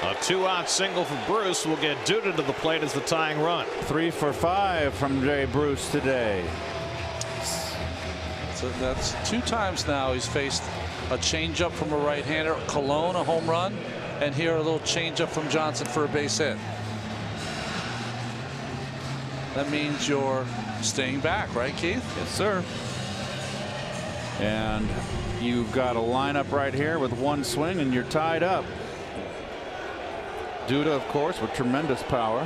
A 2-out single for Bruce will get Duda to the plate as the tying run. 3 for 5 from Jay Bruce today. So that's 2 times now he's faced a changeup from a right-hander, Colon a home run, and here a little changeup from Johnson for a base hit. That means you're staying back, right, Keith? Yes, sir. And you've got a lineup right here with 1 swing and you're tied up. Duda, of course, with tremendous power.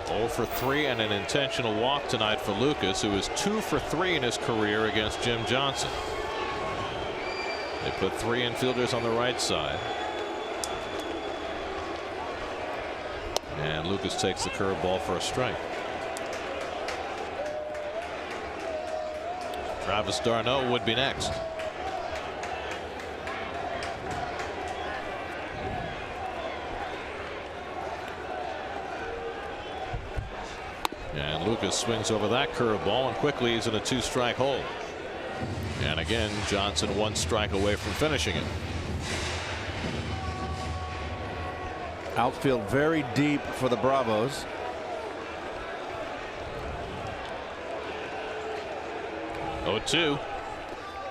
0 for 3 and an intentional walk tonight for Lucas, who is 2 for 3 in his career against Jim Johnson. They put 3 infielders on the right side. And Lucas takes the curveball for a strike. Travis d'Arnaud would be next. And Lucas swings over that curveball, and quickly he's in a 2-strike hold. And again, Johnson 1 strike away from finishing it. Outfield very deep for the Bravos. Oh, 2.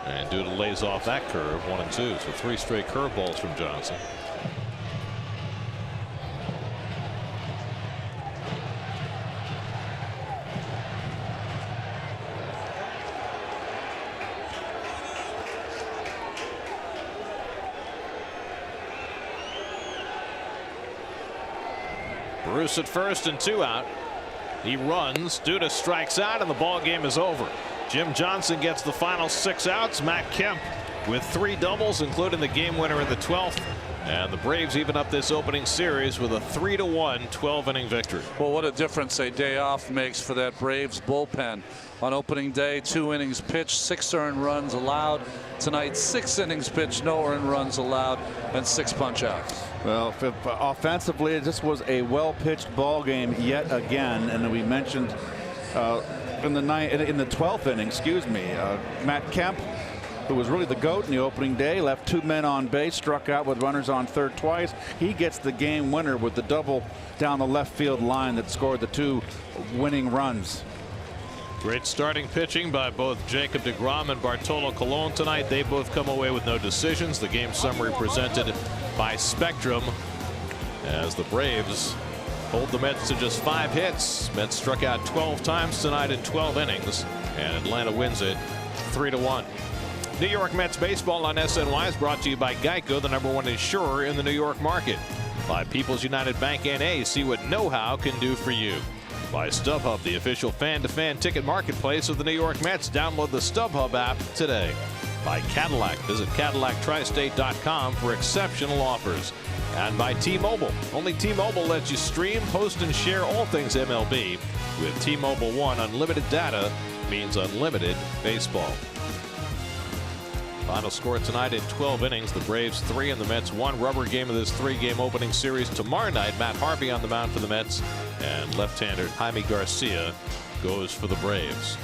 And Duda lays off that curve, 1 and 2. So 3 straight curveballs from Johnson. Bruce at first and 2 out. He runs. Duda strikes out, and the ball game is over. Jim Johnson gets the final 6 outs. Matt Kemp with 3 doubles, including the game winner in the 12th. And the Braves even up this opening series with a 3-1 12-inning victory. Well, what a difference a day off makes for that Braves bullpen. On opening day, 2 innings pitched, 6 earned runs allowed. Tonight, 6 innings pitched, no earned runs allowed, and 6 punch outs. Well, offensively, this was a well-pitched ball game yet again, and we mentioned in the 12th inning, Matt Kemp, who was really the GOAT in the opening day, left 2 men on base, struck out with runners on third twice. He gets the game winner with the double down the left field line that scored the 2 winning runs. Great starting pitching by both Jacob deGrom and Bartolo Colon tonight. They both come away with no decisions. The game summary presented by Spectrum as the Braves hold the Mets to just 5 hits. Mets struck out 12 times tonight in 12 innings, and Atlanta wins it 3-1. New York Mets baseball on SNY is brought to you by Geico, the #1 insurer in the New York market. By People's United Bank N.A. See what know-how can do for you. By StubHub, the official fan-to-fan ticket marketplace of the New York Mets. Download the StubHub app today. By Cadillac. Visit CadillacTristate.com for exceptional offers. And by T-Mobile. Only T-Mobile lets you stream, post, and share all things MLB. With T-Mobile One, unlimited data means unlimited baseball. Final score tonight in 12 innings. The Braves 3 and the Mets 1. Rubber game of this 3-game opening series tomorrow night. Matt Harvey on the mound for the Mets, and left-hander Jaime Garcia goes for the Braves.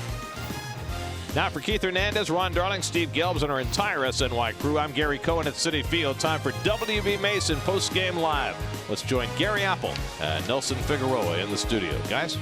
Now for Keith Hernandez, Ron Darling, Steve Gelbs, and our entire SNY crew, I'm Gary Cohen at Citi Field. Time for WB Mason post-game live. Let's join Gary Apple and Nelson Figueroa in the studio. Guys?